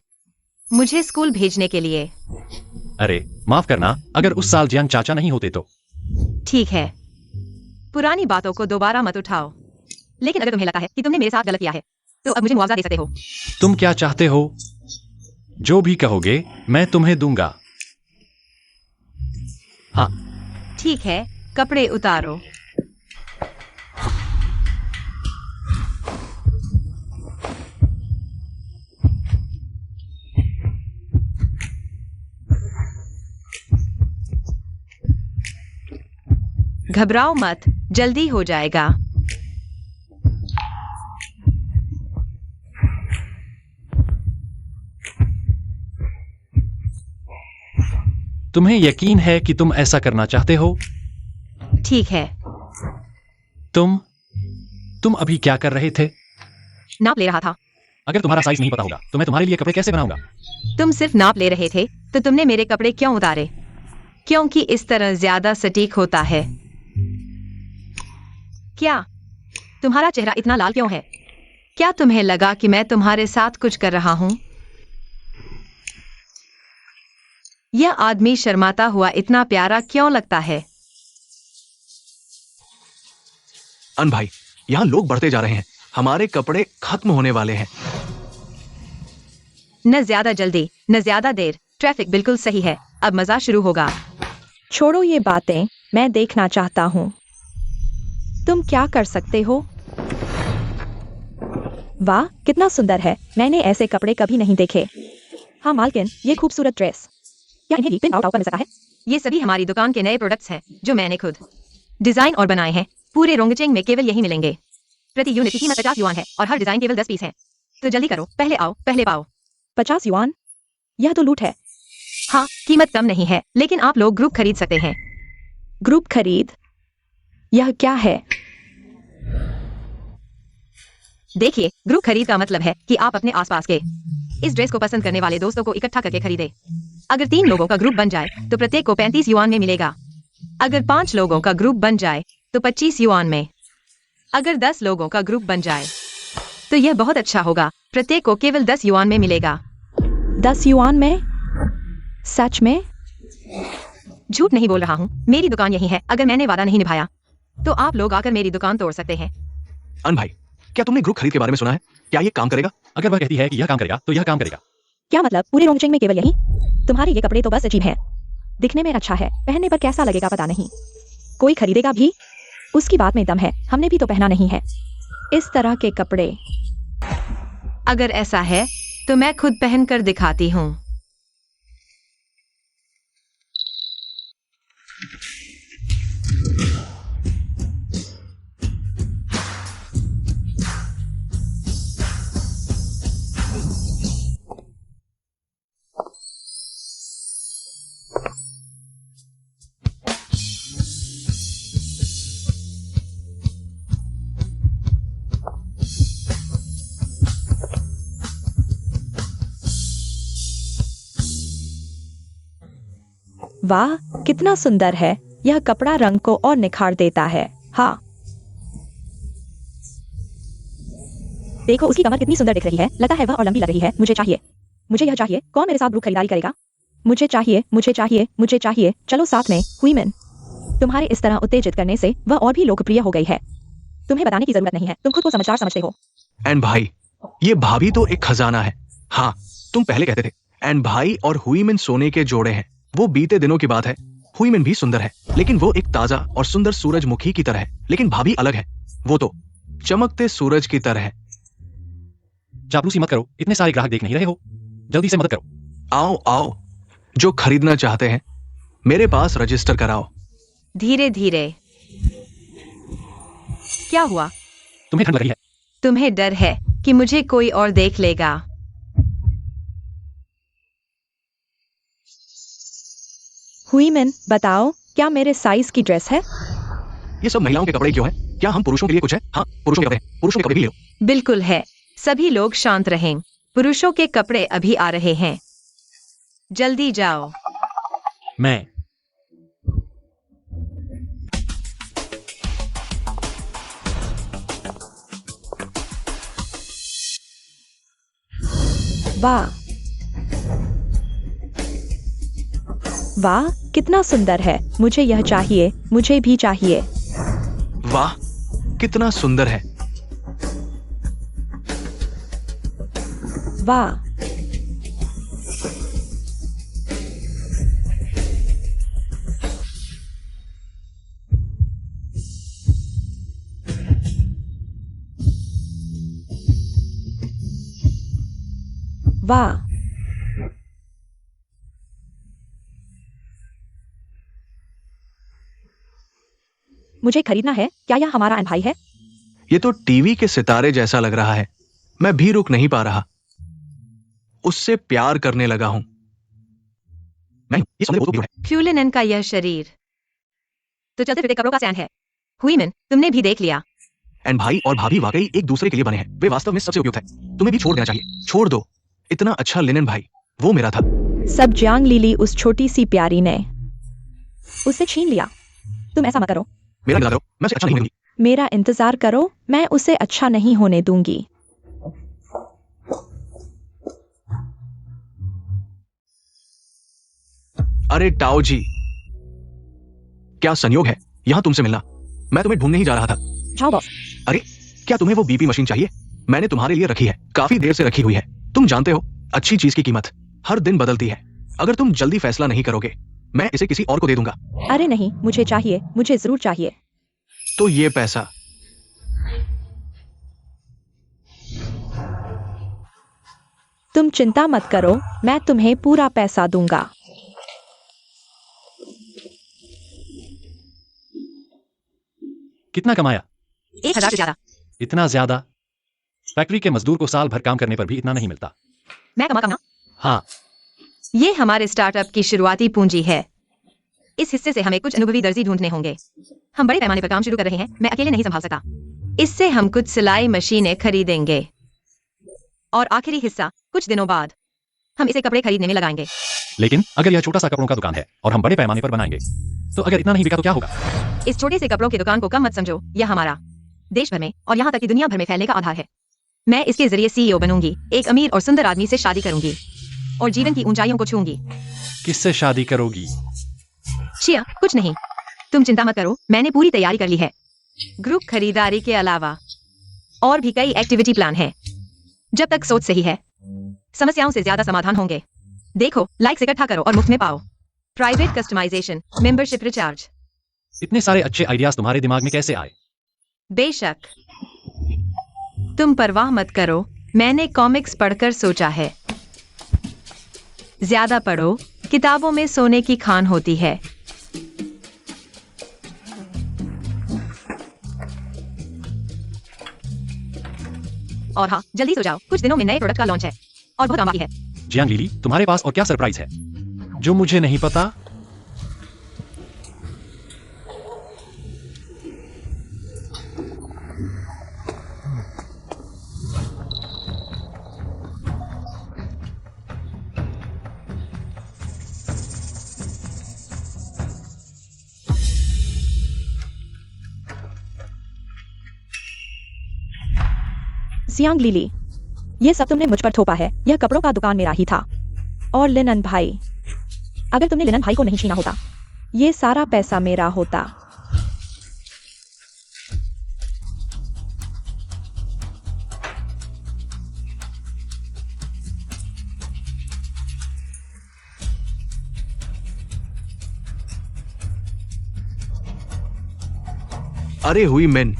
मुझे स्कूल भेजने के लिए। अरे माफ करना, अगर उस साल जियांग चाचा नहीं होते तो। ठीक है, पुरानी बातों को दोबारा मत उठाओ। लेकिन अगर तुम्हें लगता है कि तुमने मेरे साथ गलत किया है तो अब मुझे मुआवजा दे सकते हो। तुम क्या चाहते हो? जो भी कहोगे मैं तुम्हें दूंगा। हाँ, ठीक है, कपड़े उतारो। घबराओ मत, जल्दी हो जाएगा। तुम्हें यकीन है कि तुम ऐसा करना चाहते हो? ठीक है। तुम अभी क्या कर रहे थे? नाप ले रहा था। अगर तुम्हारा साइज नहीं पता होगा तो मैं तुम्हारे लिए कपड़े कैसे बनाऊंगा? तुम सिर्फ नाप ले रहे थे तो तुमने मेरे कपड़े क्यों उतारे? क्योंकि इस तरह ज्यादा सटीक होता है। क्या तुम्हारा चेहरा इतना लाल क्यों है? क्या तुम्हें लगा कि मैं तुम्हारे साथ कुछ कर रहा हूं? यह आदमी शर्माता हुआ इतना प्यारा क्यों लगता है? अन भाई, यहाँ लोग बढ़ते जा रहे हैं। हमारे कपड़े खत्म होने वाले हैं। न ज्यादा जल्दी न ज्यादा देर। ट्रैफिक बिल्कुल सही है, अब मजा शुरू होगा। छोड़ो ये बातें, मैं देखना चाहता हूँ तुम क्या कर सकते हो। वाह, कितना सुंदर है। मैंने ऐसे कपड़े कभी नहीं देखे। हाँ मालकिन, ये खूबसूरत ड्रेस। क्या इन्हें भी प्रिंट आउट पर मिल सकता है? ये सभी हमारी दुकान के नए प्रोडक्ट्स हैं जो मैंने खुद डिजाइन और बनाए हैं। पूरे रोंगचेंग में केवल यही मिलेंगे। प्रति यूनिट की कीमत 50 युआन है और हर डिजाइन केवल 10 पीस है। तो जल्दी करो, पहले आओ पहले पाओ। 50 युआन? यह तो लूट है। हाँ, कीमत कम नहीं है, लेकिन आप लोग ग्रुप खरीद सकते हैं। ग्रुप खरीद? यह क्या है? देखिए, ग्रुप खरीद का मतलब है कि आप अपने आसपास के इस ड्रेस को पसंद करने वाले दोस्तों को इकट्ठा करके खरीदे। अगर 3 लोगों का ग्रुप बन जाए तो प्रत्येक को 35 युआन में मिलेगा। अगर 5 लोगों का ग्रुप बन जाए तो 25 युआन में। अगर 10 लोगों का ग्रुप बन जाए तो यह बहुत अच्छा होगा, प्रत्येक को केवल 10 युआन में मिलेगा। 10 युआन में? सच में? झूठ नहीं बोल रहा हूँ, मेरी दुकान यही है। अगर मैंने वादा नहीं निभाया तो आप लोग आकर मेरी दुकान तोड़ सकते हैं। अन भाई, क्या तुमने ग्रुप खरीद के बारे में सुना है? क्या ये काम करेगा? अगर वह कहती है कि यह काम करेगा तो यह काम करेगा। क्या मतलब, पूरे रोंगचेंग में केवल यही? तुम्हारे ये कपड़े तो बस अजीब हैं। दिखने में अच्छा है, पहनने पर कैसा लगेगा पता नहीं। कोई खरीदेगा भी? उसकी बात में दम है, हमने भी तो पहना नहीं है इस तरह के कपड़े। अगर ऐसा है तो मैं खुद पहन कर दिखाती हूँ। वाह, कितना सुंदर है। यह कपड़ा रंग को और निखार देता है। हाँ, देखो उसकी कमर कितनी सुंदर दिख रही है। लगता है वह और लंबी लग रही है। मुझे चाहिए, मुझे यह चाहिए। कौन मेरे साथ ग्रुप खरीदारी करेगा? मुझे चाहिए, मुझे चाहिए, मुझे चाहिए। चलो साथ में। हुईमन, तुम्हारे इस तरह उत्तेजित करने से वह और भी लोकप्रिय हो गई है। तुम्हें बताने की जरूरत नहीं है, तुम खुद को समझदार समझते हो। एंड भाई, ये भाभी तो एक खजाना है। हाँ, तुम पहले कहते थे। एंड भाई और हुईमिन सोने के जोड़े हैं। वो बीते दिनों की बात है। हुईमिन भी सुंदर है, लेकिन वो एक ताजा और सुंदर सूरजमुखी की तरह है। लेकिन भाभी अलग है। वो तो चमकते सूरज की तरह है। चापलूसी मत करो, इतने सारे ग्राहक देख नहीं रहे हो? जल्दी से मदद करो। आओ आओ, जो खरीदना चाहते हैं मेरे पास रजिस्टर कराओ। धीरे धीरे। क्या हुआ? तुम्हें ठंड लग रही है? तुम्हें डर है कि मुझे कोई और देख लेगा? हुईमन, बताओ, क्या मेरे साइज की ड्रेस है? ये सब महिलाओं के कपड़े क्यों हैं? क्या हम पुरुषों के लिए कुछ है? हाँ, पुरुषों के कपड़े, पुरुषों के कपड़े भी ले लो। बिल्कुल है। सभी लोग शांत रहें। पुरुषों के कपड़े अभी आ रहे हैं। जल्दी जाओ। मैं वाह, वाह, कितना सुंदर है। मुझे यह चाहिए, मुझे भी चाहिए। वाह, कितना सुंदर है। वाह, वाह, मुझे खरीदना है। क्या यह हमारा एन भाई है? ये तो टीवी के सितारे जैसा लग रहा है। मैं भी रुक नहीं पा रहा। उससे प्यार करने लगा हूं। नहीं, ये सुंदर वो तो beautiful है। फ्यूलिन का यह शरीर तो चलते फिरते कपड़ों का स्टैंड है। हुईमन, तुमने भी देख लिया। एंड भाई और भाभी वाकई एक दूसरे के लिए बने हैं। वे वास्तव में सबसे उपयुक्त है। तुम्हें भी छोड़ देना चाहिए। छोड़ दो। इतना अच्छा लिनन भाई, वो मेरा था। सब जियांग लीली उस छोटी सी प्यारी ने उसे छीन लिया। तुम ऐसा मत करो। मेरा इंतजार करो, मैं उसे अच्छा नहीं होने दूंगी। मेरा इंतजार करो, मैं उसे अच्छा नहीं होने दूंगी। अरे टाओ जी, क्या संयोग है यहां तुमसे मिलना। मैं तुम्हें ढूंढने ही जा रहा था। जाओ बॉस। अरे, क्या तुम्हें वो बीपी मशीन चाहिए? मैंने तुम्हारे लिए रखी है। काफी देर से रखी हुई है। तुम जानते हो, अच्छी चीज की कीमत हर दिन बदलती है। अगर तुम जल्दी फैसला नहीं करोगे, मैं इसे किसी और को दे दूंगा। अरे नहीं, मुझे चाहिए, मुझे जरूर चाहिए। तो ये पैसा तुम चिंता मत करो, मैं तुम्हें पूरा पैसा दूंगा। कितना कमाया? 1000 से ज्यादा। इतना ज्यादा? फैक्ट्री के मजदूर को साल भर काम करने पर भी इतना नहीं मिलता। मैं कमाता हूं ना। हाँ, ये हमारे स्टार्टअप की शुरुआती पूंजी है। इस हिस्से से हमें कुछ अनुभवी दर्जी ढूंढने होंगे। हम बड़े पैमाने पर काम शुरू कर रहे हैं। मैं अकेले नहीं संभाल सकता। इससे हम कुछ सिलाई मशीनें खरीदेंगे और आखिरी हिस्सा कुछ दिनों बाद हम इसे कपड़े खरीदने में लगाएंगे। लेकिन अगर यह छोटा सा कपड़ों का दुकान है और हम बड़े पैमाने पर बनाएंगे, तो अगर इतना नहीं बिका तो क्या होगा? इस छोटे से कपड़ों की दुकान को कम मत समझो। यह हमारा देश भर में और यहाँ तक कि दुनिया भर में फैलने का आधार है। मैं इसके जरिए सीईओ बनूंगी, एक अमीर और सुंदर आदमी से शादी करूंगी और जीवन की ऊंचाइयों को छूंगी। किससे शादी करोगी? शिया, कुछ नहीं, तुम चिंता मत करो, मैंने पूरी तैयारी कर ली है। ग्रुप खरीदारी के अलावा और भी कई एक्टिविटी प्लान है। जब तक सोच सही है, समस्याओं से ज्यादा समाधान होंगे। देखो, लाइक्स इकट्ठा करो और मुफ्त में पाओ। Private customisation, membership recharge. इतने सारे अच्छे आइडियाज तुम्हारे दिमाग में कैसे आए? बेशक, तुम परवाह मत करो, मैंने कॉमिक्स पढ़कर सोचा है। ज्यादा पढ़ो, किताबों में सोने की खान होती है। और हाँ, जल्दी सो जाओ, कुछ दिनों में नए प्रोडक्ट का लॉन्च है और बहुत काम बाकी है। जियांग लीली, तुम्हारे पास और क्या सरप्राइज है जो मुझे नहीं पता? जियांग लिली, ये सब तुमने मुझ पर थोपा है। यह कपड़ों का दुकान मेरा ही था। और लिनन भाई, अगर तुमने लिनन भाई को नहीं छीना होता, ये सारा पैसा मेरा होता। अरे हुई मेन,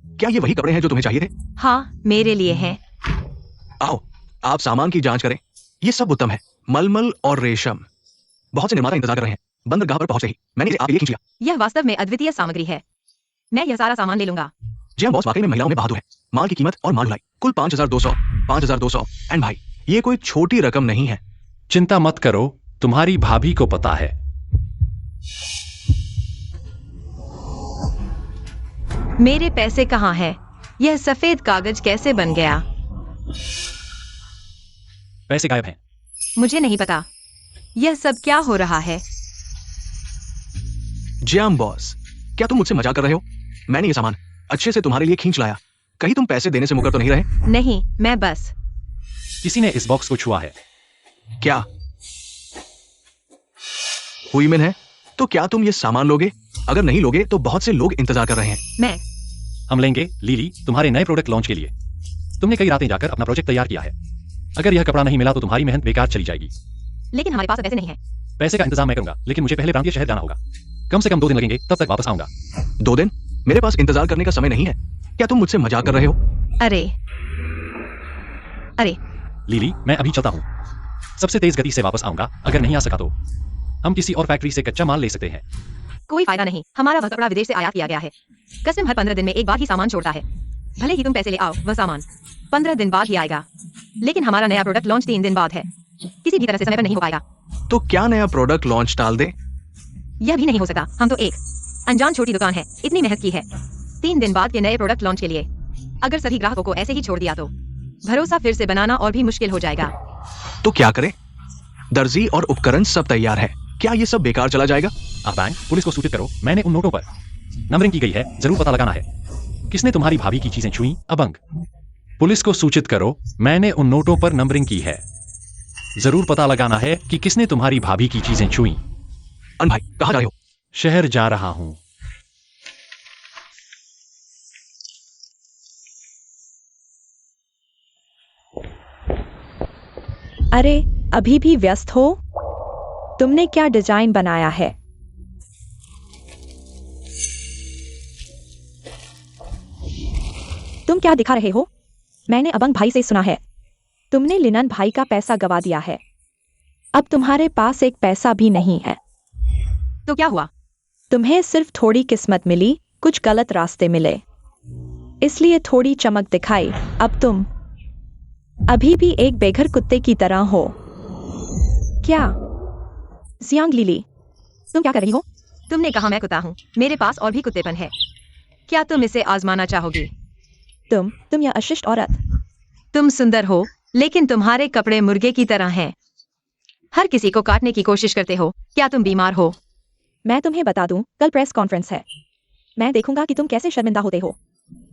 क्या ये वही कपड़े हैं जो तुम्हें चाहिए थे? हाँ, मेरे लिए हैं। आओ, आप सामान की जांच करें। ये सब उत्तम है, मलमल और रेशम। बहुत से निर्माता इंतजार कर रहे हैं। बंदरगाह पर पहुंचे ही मैंने इसे आपके लिए खींच लिया। यह वास्तव में अद्वितीय सामग्री है। मैं यह सारा सामान ले लूंगा। जी हाँ बॉस, वाकई में महिलाओं में बहादुर है। माल की कीमत और माल ढुलाई कुल 5200 एंड भाई, ये कोई छोटी रकम नहीं है। चिंता मत करो, तुम्हारी भाभी को पता है। मेरे पैसे कहाँ हैं? यह सफेद कागज कैसे बन गया? पैसे गायब हैं। मुझे नहीं पता। यह सब क्या हो रहा है? जैम बॉस, क्या तुम मुझसे मजाक कर रहे हो? मैंने ये सामान अच्छे से तुम्हारे लिए खींच लाया। कहीं तुम पैसे देने से मुकर तो नहीं रहे? नहीं, मैं बस। किसी ने इस बॉक्स को छुआ है। क्या हुईमेन है? तो क्या तुम ये सामान लोगे? अगर नहीं लोगे तो बहुत से लोग इंतजार कर रहे हैं। हम लेंगे लिली, तुम्हारे नए प्रोडक्ट लॉन्च के लिए। तुमने कई रातें जाकर अपना प्रोजेक्ट तैयार किया है। अगर यह कपड़ा नहीं मिला तो तुम्हारी मेहनत बेकार चली जाएगी। लेकिन हमारे पास पैसे नहीं है। पैसे का इंतजाम मैं करूंगा, लेकिन मुझे पहले प्रांतीय शहर जाना होगा। कम से कम 2 दिन लगेंगे, तब तक वापस आऊंगा। 2 दिन? मेरे पास इंतजार करने का समय नहीं है। क्या तुम मुझसे मजाक कर रहे हो? अरे लिली, मैं अभी चलता हूँ। सबसे तेज गति से वापस आऊंगा। अगर नहीं आ सका तो हम किसी और फैक्ट्री से कच्चा माल ले सकते हैं। कोई फायदा नहीं। हमारा वह कपड़ा विदेश से आयात किया गया है। कस्टम हर 15 दिन में एक बार ही सामान छोड़ता है। भले ही तुम पैसे ले आओ, वह सामान 15 दिन बाद ही आएगा। लेकिन हमारा नया प्रोडक्ट लॉन्च 3 दिन बाद है। किसी भी तरह से समय पर नहीं हो पाएगा। तो क्या नया प्रोडक्ट लॉन्च टाल दे? यह भी नहीं हो सकता। हम तो एक अनजान छोटी दुकान है, इतनी मेहनत की है 3 दिन बाद के नए प्रोडक्ट लॉन्च के लिए। अगर सभी ग्राहकों को ऐसे ही छोड़ दिया तो भरोसा फिर से बनाना और भी मुश्किल हो जाएगा। तो क्या करें? दर्जी और उपकरण सब तैयार है। क्या ये सब बेकार चला जाएगा? आप बैंक पुलिस को सूचित करो। मैंने उन नोटों पर नंबरिंग की गई है, जरूर पता लगाना है किसने तुम्हारी भाभी की चीजें छुई। अबंग, पुलिस को सूचित करो। मैंने उन नोटों पर नंबरिंग की है, जरूर पता लगाना है कि किसने तुम्हारी भाभी की चीजें छुई। अन भाई, कहाँ जा रहे हो? शहर जा रहा हूं। अरे, अभी भी व्यस्त हो? तुमने क्या डिजाइन बनाया है? तुम क्या दिखा रहे हो? मैंने अबंग भाई से सुना है तुमने लिनन भाई का पैसा गवा दिया है। अब तुम्हारे पास एक पैसा भी नहीं है। तो क्या हुआ? तुम्हें सिर्फ थोड़ी किस्मत मिली, कुछ गलत रास्ते मिले, इसलिए थोड़ी चमक दिखाई। अब तुम अभी भी एक बेघर कुत्ते की तरह हो। क्या जियांग लिली, तुम क्या कर रही हो? तुमने कहा मैं कुत्ता हूँ। मेरे पास और भी कुत्तेपन है। क्या तुम इसे आजमाना चाहोगी? तुम यह अशिष्ट औरत। तुम सुंदर हो, लेकिन तुम्हारे कपड़े मुर्गे की तरह हैं। हर किसी को काटने की कोशिश करते हो। क्या तुम बीमार हो? मैं तुम्हें बता दूं, कल प्रेस कॉन्फ्रेंस है। मैं देखूंगा कि तुम कैसे शर्मिंदा होते हो।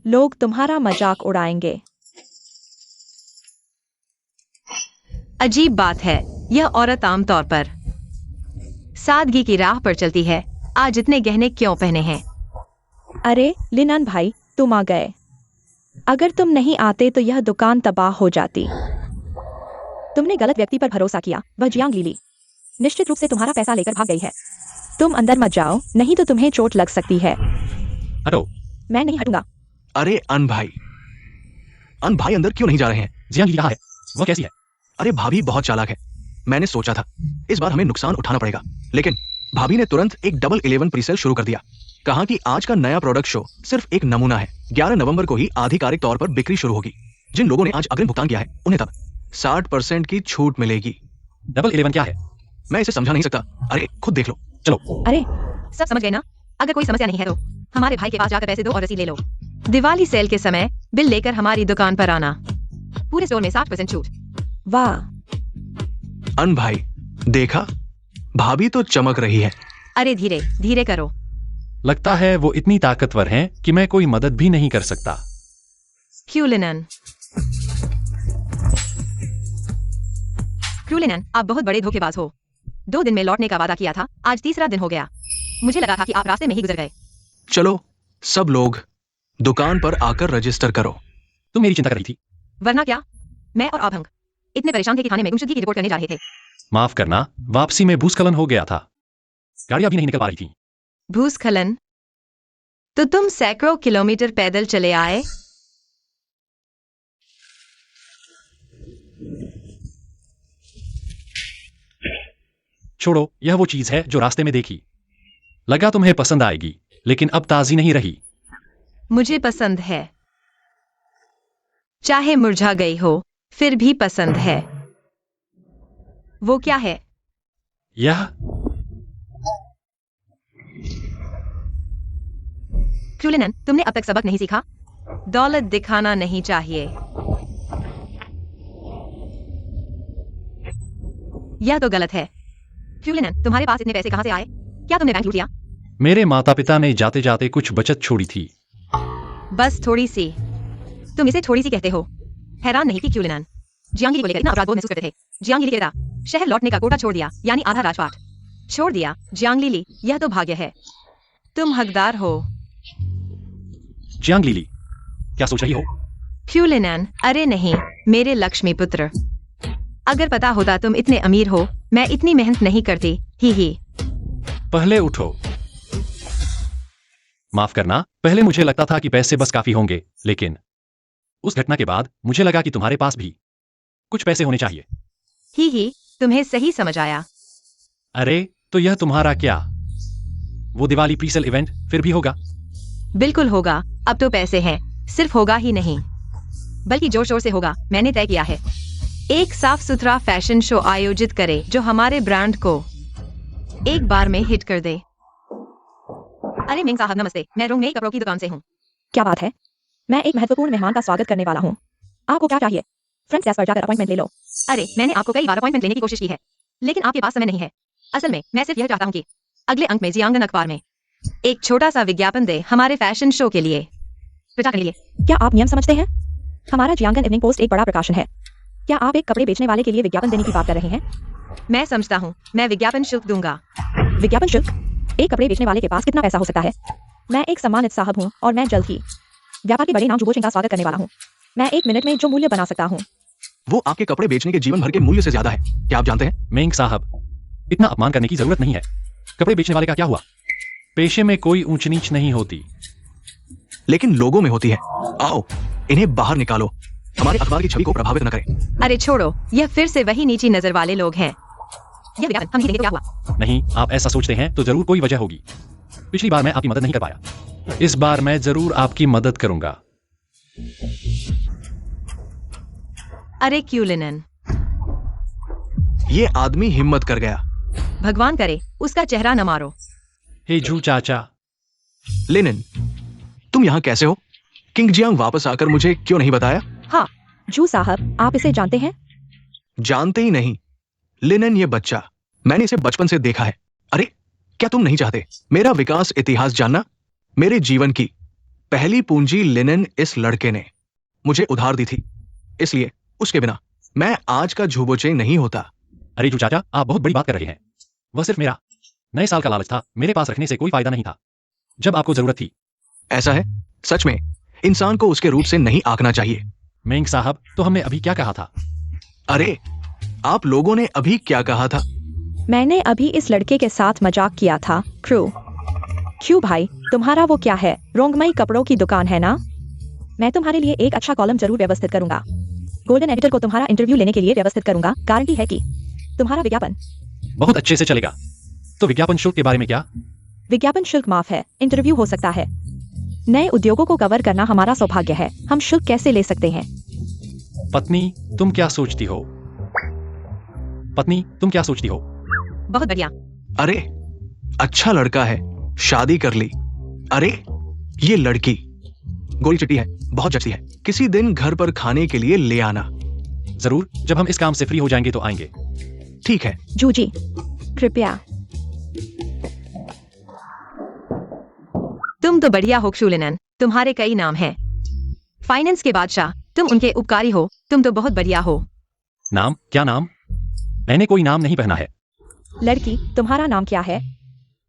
लोग तुम्हारा मजाक उड़ाएंगे। अजीब बात है, यह औरत आमतौर पर सादगी की राह पर चलती है। आज इतने गहने क्यों पहने हैं? अरे लिनन भाई, तुम आ गए। अगर तुम नहीं आते तो यह दुकान तबाह हो जाती। तुमने गलत व्यक्ति पर भरोसा किया, वह जियांग लिली निश्चित रूप से तुम्हारा पैसा लेकर भाग गई है। तुम अंदर मत जाओ, नहीं तो तुम्हें चोट लग सकती है। हटो। मैं नहीं हटूंगा। अरे अन भाई अंदर क्यों नहीं जा रहे हैं? जियांग लिली कहाँ है? वह कैसी है? अरे भाभी बहुत चालाक है। मैंने सोचा था इस बार हमें नुकसान उठाना पड़ेगा, लेकिन भाभी ने तुरंत एक डबल 11 प्रीसेल शुरू कर दिया। कहा कि आज का नया प्रोडक्ट शो सिर्फ एक नमूना है। 11 नवंबर को ही आधिकारिक तौर पर बिक्री शुरू होगी। जिन लोगों ने आज अग्रिम भुगतान किया है उन्हें तब 60% की छूट मिलेगी। डबल 11 क्या है? मैं इसे समझा नहीं सकता। अरे खुद देख लो। चलो। अरे सब समझ गए ना? अगर कोई समस्या नहीं है तो हमारे भाई के पास जाकर पैसे दो और रसीद ले लो। दिवाली सेल के समय बिल लेकर हमारी दुकान पर आना। पूरे स्टोर में 60% छूट। वाह, अन भाई देखा, भाभी तो चमक रही है। अरे धीरे धीरे करो। लगता है वो इतनी ताकतवर हैं कि मैं कोई मदद भी नहीं कर सकता। क्यूलिनन, क्यूलिनन, आप बहुत बड़े धोखेबाज हो। 2 दिन में लौटने का वादा किया था, आज तीसरा दिन हो गया। मुझे लगा था कि आप रास्ते में ही गुजर गए। चलो सब लोग दुकान पर आकर रजिस्टर करो। तुम मेरी चिंता कर रही थी। वरना क्या, मैं और अभंग इतने परेशान थे कि थाने में गुमशुदगी की रिपोर्ट करने जा रहे थे। माफ करना, वापसी में भूस्खलन हो गया था। गाड़ियां भी नहीं निकल पा रही थी। भूस्खलन? तो तुम सैकड़ों किलोमीटर पैदल चले आए? छोड़ो, यह वो चीज है जो रास्ते में देखी। लगा तुम्हें पसंद आएगी, लेकिन अब ताजी नहीं रही। मुझे पसंद है, चाहे मुरझा गई हो, फिर भी पसंद है। वो क्या है? यह क्यूलिनन, तुमने अब तक सबक नहीं सीखा? दौलत दिखाना नहीं चाहिए। यह तो गलत है। क्यूलिनन, तुम्हारे पास इतने पैसे कहां से आए? क्या तुमने बैंक लूट लिया? मेरे माता पिता ने जाते जाते कुछ बचत छोड़ी थी। बस थोड़ी सी? तुम इसे थोड़ी सी कहते हो? हैरान नहीं कि क्यूलिनन जियांग ली को लेकर इतना अपराध बोध महसूस करते थे। जियांग ली के पिता शहर लौटने का कोटा छोड़ दिया, यानी आधा राजपाट छोड़ दिया। जियांग ली, यह तो भाग्य है। तुम हकदार हो। जियांग लीली, क्या सोच रही हो? क्यूलिनन, अरे नहीं, मेरे लक्ष्मी पुत्र। अगर पता होता तुम इतने अमीर हो, मैं इतनी मेहनत नहीं करती। ही। पहले उठो। माफ करना, पहले मुझे लगता था कि पैसे बस काफी होंगे, लेकिन उस घटना के बाद मुझे लगा कि तुम्हारे पास भी कुछ पैसे होने चाहिए। ही, तुम्हें सही समझ आया। अरे, तो यह तुम्हारा क्या? वो दिवाली प्रीसेल इवेंट फिर भी होगा? बिल्कुल होगा। अब तो पैसे हैं, सिर्फ होगा ही नहीं बल्कि जोर शोर से होगा। मैंने तय किया है, एक साफ सुथरा फैशन शो आयोजित करे जो हमारे ब्रांड को एक बार में हिट कर दे। अरे मेंग साहब नमस्ते, मैं रोंग नई कपड़ों की दुकान से हूँ। क्या बात है, मैं एक महत्वपूर्ण मेहमान का स्वागत करने वाला हूँ। आपको क्या चाहिए? फ्रंट डेस्क पर जाकर अपॉइंटमेंट ले लो। अरे मैंने आपको कई बार अपॉइंटमेंट लेने की कोशिश की है, लेकिन आपके पास समय नहीं है। असल में मैं सिर्फ यह चाहता हूँ कि अगले अंक में जियांगन अखबार में एक छोटा सा विज्ञापन दे हमारे फैशन शो के लिए, प्रचार के लिए। क्या आप नियम समझते हैं? हमारा जियांगन इवनिंग पोस्ट एक बड़ा प्रकाशन है। क्या आप एक कपड़े बेचने वाले के लिए विज्ञापन देने की बात कर रहे हैं? मैं समझता हूँ, मैं विज्ञापन शुल्क दूंगा। विज्ञापन शुल्क? एक कपड़े बेचने वाले के पास कितना पैसा हो सकता है? मैं एक सम्मानित साहब हूँ और मैं जल्द ही व्यापार के बड़े नाम जुबोचिंग का स्वागत करने वाला हूँ। मैं 1 मिनट में जो मूल्य बना सकता हूँ वो आपके कपड़े बेचने के जीवन भर के मूल्य से ज्यादा है। क्या आप जानते हैं? मेंग साहब, इतना अपमान करने की जरूरत नहीं है। कपड़े बेचने वाले का क्या हुआ? पेशे में कोई ऊंच नीच नहीं होती, लेकिन लोगों में होती है। आओ, इन्हें बाहर निकालो, हमारे अखबार की छवि को प्रभावित न करें। अरे छोड़ो, यह फिर से वही नीची नजर वाले लोग हैं। यह विज्ञापन हम नहीं देंगे तो क्या हुआ? नहीं, आप ऐसा सोचते हैं तो जरूर कोई वजह होगी। पिछली बार मैं आपकी मदद नहीं कर पाया, इस बार मैं जरूर आपकी मदद करूंगा। अरे क्यूलिनन, ये आदमी हिम्मत कर गया। भगवान करे उसका चेहरा न मारो। हे जू चाचा, लेनिन, तुम यहाँ कैसे हो? किंग जियांग वापस आकर मुझे क्यों नहीं बताया? हाँ, जू साहब, आप इसे जानते हैं? जानते ही नहीं। लिनन ये बच्चा, मैंने इसे बचपन से देखा है। अरे क्या तुम नहीं चाहते मेरा विकास इतिहास जानना? मेरे जीवन की पहली पूंजी लिनन इस लड़के ने मुझे उधार दी थी, इसलिए उसके बिना मैं आज का झूबोचे नहीं होता। अरे जू चाचा, आप बहुत बड़ी बात कर रहे हैं। वह सिर्फ मेरा नए साल का लालच था, मेरे पास रखने से कोई फायदा नहीं था जब आपको जरूरत थी। ऐसा है? सच में इंसान को उसके रूप से नहीं आंकना चाहिए। मेंग साहब, तो हमने अभी क्या कहा था? अरे आप लोगों ने अभी क्या कहा था? मैंने अभी इस लड़के के साथ मजाक किया था। क्यों भाई, तुम्हारा वो क्या है? रोंगमई कपड़ों की दुकान है ना? मैं तुम्हारे लिए एक अच्छा कॉलम जरूर व्यवस्थित करूंगा। गोल्डन एडिटर को तुम्हारा इंटरव्यू लेने के लिए व्यवस्थित करूंगा। गारंटी है कि तुम्हारा विज्ञापन बहुत अच्छे से चलेगा। तो विज्ञापन शुल्क के बारे में क्या? विज्ञापन शुल्क माफ है, इंटरव्यू हो सकता है। नए उद्योगों को कवर करना हमारा सौभाग्य है। हम शुल्क कैसे ले सकते हैं? पत्नी, तुम क्या सोचती हो? पत्नी, तुम क्या सोचती हो? बहुत बढ़िया। अरे अच्छा लड़का है, शादी कर ली। अरे ये लड़की गोरी चिट्टी है, बहुत जचती है। किसी दिन घर पर खाने के लिए ले आना। जरूर, जब हम इस काम से फ्री हो जाएंगे तो आएंगे। ठीक है। जूजी, कृपया। तुम तो बढ़िया हो क्षुलिनन, तुम्हारे कई नाम हैं। फाइनेंस के बादशाह, तुम उनके उपकारी हो, तुम तो बहुत बढ़िया हो। नाम? क्या नाम? मैंने कोई नाम नहीं पहना है। लड़की, तुम्हारा नाम क्या है?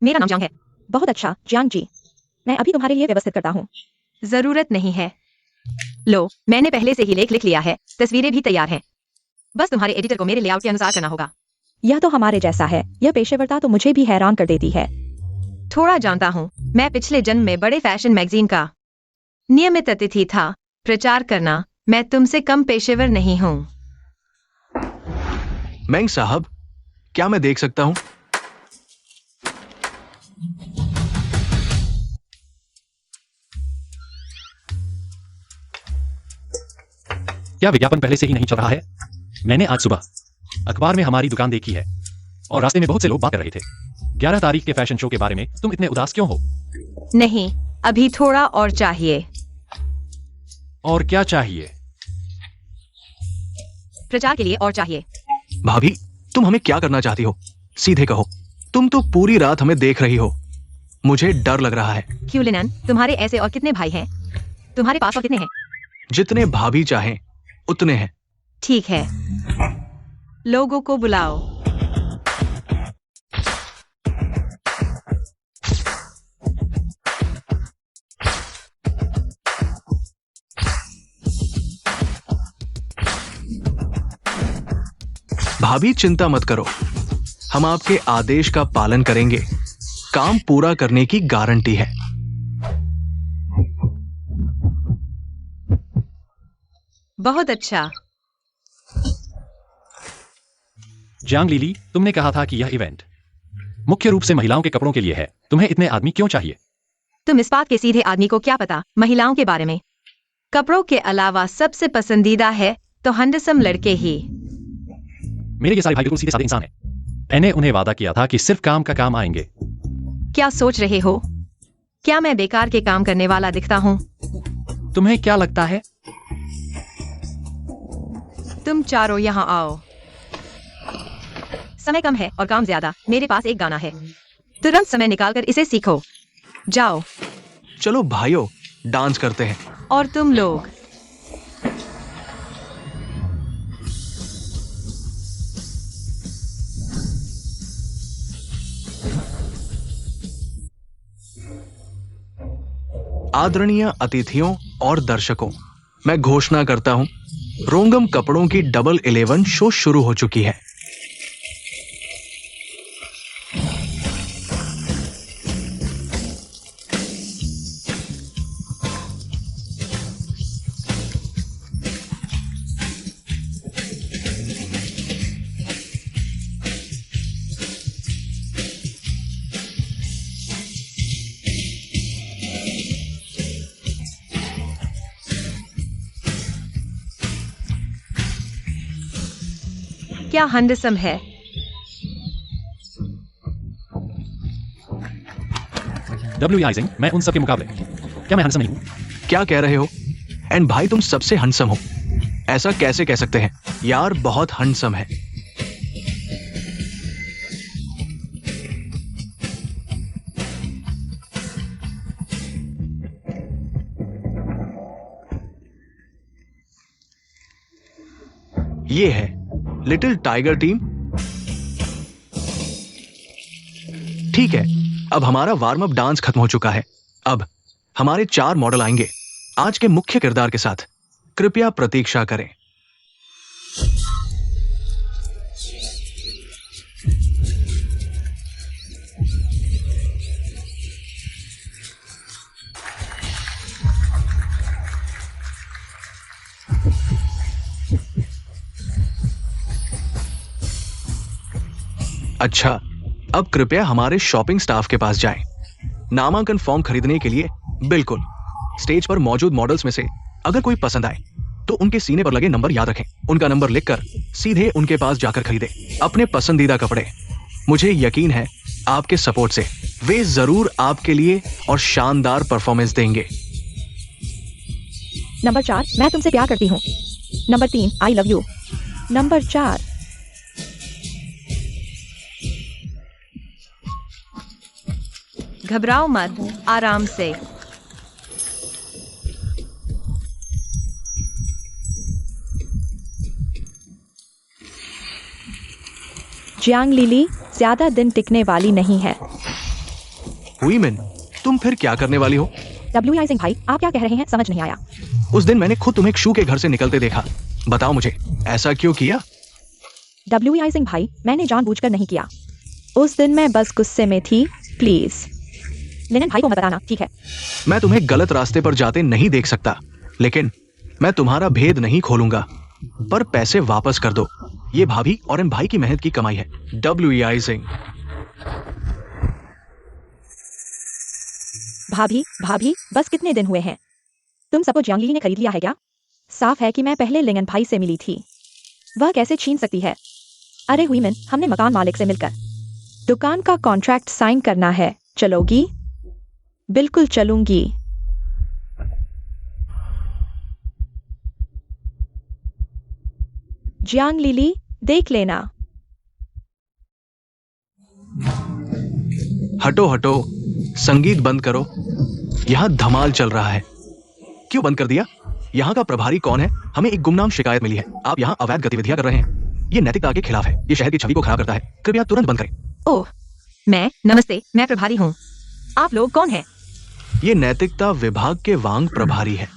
मेरा नाम जांग है। बहुत अच्छा, जियांग जी। मैं अभी तुम्हारे लिए व्यवस्थित करता हूँ। जरूरत नहीं है। लो, मैंने पहले से ही लेख लिख लिया है, तस्वीरें भी तैयार हैं। बस तुम्हारे एडिटर को मेरे लेआउट के अनुसार करना होगा। यह तो हमारे जैसा है। यह पेशेवरता तो मुझे भी हैरान कर देती है। थोड़ा जानता हूँ। मैं पिछले जन्म में बड़े फैशन मैगजीन का नियमित अतिथि था। प्रचार करना, मैं तुमसे कम पेशेवर नहीं हूँ। मेंग साहब, क्या मैं देख सकता हूं? क्या विज्ञापन पहले से ही नहीं चल रहा है? मैंने आज सुबह अखबार में हमारी दुकान देखी है और रास्ते में बहुत से लोग बात कर रहे थे। 11 तारीख के फैशन शो के बारे में। तुम इतने उदास क्यों हो? नहीं, अभी थोड़ा और चाहिए। और क्या चाहिए? प्रचार के लिए और चाहिए। भाभी, तुम हमें क्या करना चाहती हो? सीधे कहो। तुम तो पूरी रात हमें देख रही हो। मुझे डर लग रहा है। क्यूलिनन, तुम्हारे ऐसे और कितने भाई हैं? तुम्हारे पास और कितने हैं? जितने भाभी चाहें उतने हैं। ठीक है, लोगों को बुलाओ। भाभी, चिंता मत करो, हम आपके आदेश का पालन करेंगे। काम पूरा करने की गारंटी है। बहुत अच्छा। जियांग लीली, तुमने कहा था कि यह इवेंट मुख्य रूप से महिलाओं के कपड़ों के लिए है। तुम्हें इतने आदमी क्यों चाहिए? तुम इस बात के सीधे आदमी को क्या पता महिलाओं के बारे में। कपड़ों के अलावा सबसे पसंदीदा है तो हैंडसम लड़के ही। मेरे ये सारे भाई बिल्कुल सीधे साधे इंसान हैं। मैंने उन्हें वादा किया था कि सिर्फ काम का काम आएंगे। क्या सोच रहे हो? क्या मैं बेकार के काम करने वाला दिखता हूँ? तुम्हें क्या लगता है? तुम चारों यहाँ आओ। समय कम है और काम ज्यादा। मेरे पास एक गाना है, तुरंत समय निकालकर इसे सीखो। जाओ। चलो भाइयों, डांस करते हैं। और तुम लोग आदरणीय अतिथियों और दर्शकों, मैं घोषणा करता हूं, रोंगम कपड़ों की डबल 11 शो शुरू हो चुकी है। क्या हैंडसम है? आइजिंग, मैं उन सब के मुकाबले क्या मैं हैंडसम नहीं हूँ? क्या कह रहे हो? एंड भाई, तुम सबसे हंसम हो। ऐसा कैसे कह सकते हैं? यार, बहुत हंसम है। ये है लिटिल टाइगर टीम। ठीक है, अब हमारा वार्म अप डांस खत्म हो चुका है। अब हमारे 4 मॉडल आएंगे आज के मुख्य किरदार के साथ। कृपया प्रतीक्षा करें। अच्छा, अब कृपया हमारे शॉपिंग स्टाफ के पास जाएं। नामांकन फॉर्म खरीदने के लिए बिल्कुल स्टेज पर मौजूद मॉडल्स में से अगर कोई पसंद आए तो उनके सीने पर लगे नंबर याद रखें। उनका नंबर लिखकर सीधे उनके पास जाकर खरीदें अपने पसंदीदा कपड़े। मुझे यकीन है आपके सपोर्ट से वे जरूर आपके लिए और शानदार परफॉर्मेंस देंगे। नंबर 4, मैं तुमसे प्यार करती हूँ। Number 3, I love you. Number 4, घबराओ मत, आराम से। जियांग लिली ज्यादा दिन टिकने वाली नहीं है। हुई मिन, तुम फिर क्या करने वाली हो? डब्ल्यू आई सिंह भाई, आप क्या कह रहे हैं समझ नहीं आया। उस दिन मैंने खुद तुम्हें क्षु के घर से निकलते देखा। बताओ मुझे, ऐसा क्यों किया? डब्ल्यू आई सिंह भाई, मैंने जानबूझकर नहीं किया। उस दिन मैं बस गुस्से में थी। प्लीज लिनन भाई को मत बताना, ठीक है? मैं तुम्हें गलत रास्ते पर जाते नहीं देख सकता, लेकिन मैं तुम्हारा भेद नहीं खोलूंगा। पर पैसे वापस कर दो। ये भाभी और इन भाई की मेहनत की कमाई है। डब्ल्यू सिंह। भाभी भाभी, बस कितने दिन हुए हैं? तुम सबको जियांग लिली ने खरीद लिया है क्या? साफ है कि मैं पहले लिंगन भाई से मिली थी। वह कैसे छीन सकती है? अरे हुईमिन, हमने मकान मालिक से मिलकर दुकान का कॉन्ट्रैक्ट साइन करना है। चलोगी? बिल्कुल चलूंगी। जियांग लिली, देख लेना। हटो हटो, संगीत बंद करो। यहाँ धमाल चल रहा है। क्यों बंद कर दिया? यहाँ का प्रभारी कौन है? हमें एक गुमनाम शिकायत मिली है। आप यहाँ अवैध गतिविधियां कर रहे हैं। ये नैतिकता के खिलाफ है। ये शहर की छवि को खराब करता है। कृपया तुरंत बंद करें। ओह, नमस्ते, मैं प्रभारी हूँ। आप लोग कौन हैं? ये नैतिकता विभाग के वांग प्रभारी है।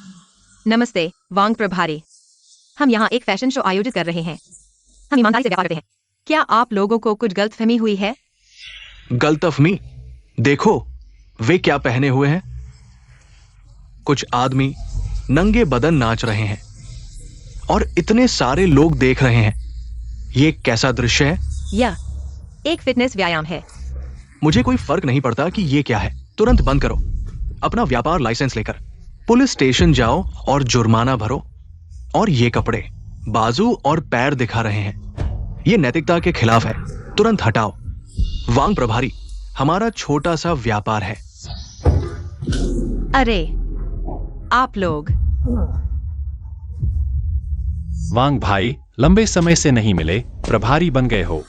नमस्ते, वांग प्रभारी। हम यहाँ एक फैशन शो आयोजित कर रहे हैं। हम ईमानदारी से व्यापार करते हैं। क्या आप लोगों को कुछ गलतफहमी हुई है? गलतफहमी? देखो, वे क्या पहने हुए हैं। कुछ आदमी नंगे बदन नाच रहे हैं और इतने सारे लोग देख रहे हैं। ये कैसा दृश्य है? यह एक फिटनेस व्यायाम है। मुझे कोई फर्क नहीं पड़ता कि ये क्या है। तुरंत बंद करो। अपना व्यापार लाइसेंस लेकर पुलिस स्टेशन जाओ और जुर्माना भरो। और ये कपड़े बाजू और पैर दिखा रहे हैं। ये नैतिकता के खिलाफ है। तुरंत हटाओ। वांग प्रभारी, हमारा छोटा सा व्यापार है। अरे, आप लोग। वांग भाई, लंबे समय से नहीं मिले, प्रभारी बन गए हो।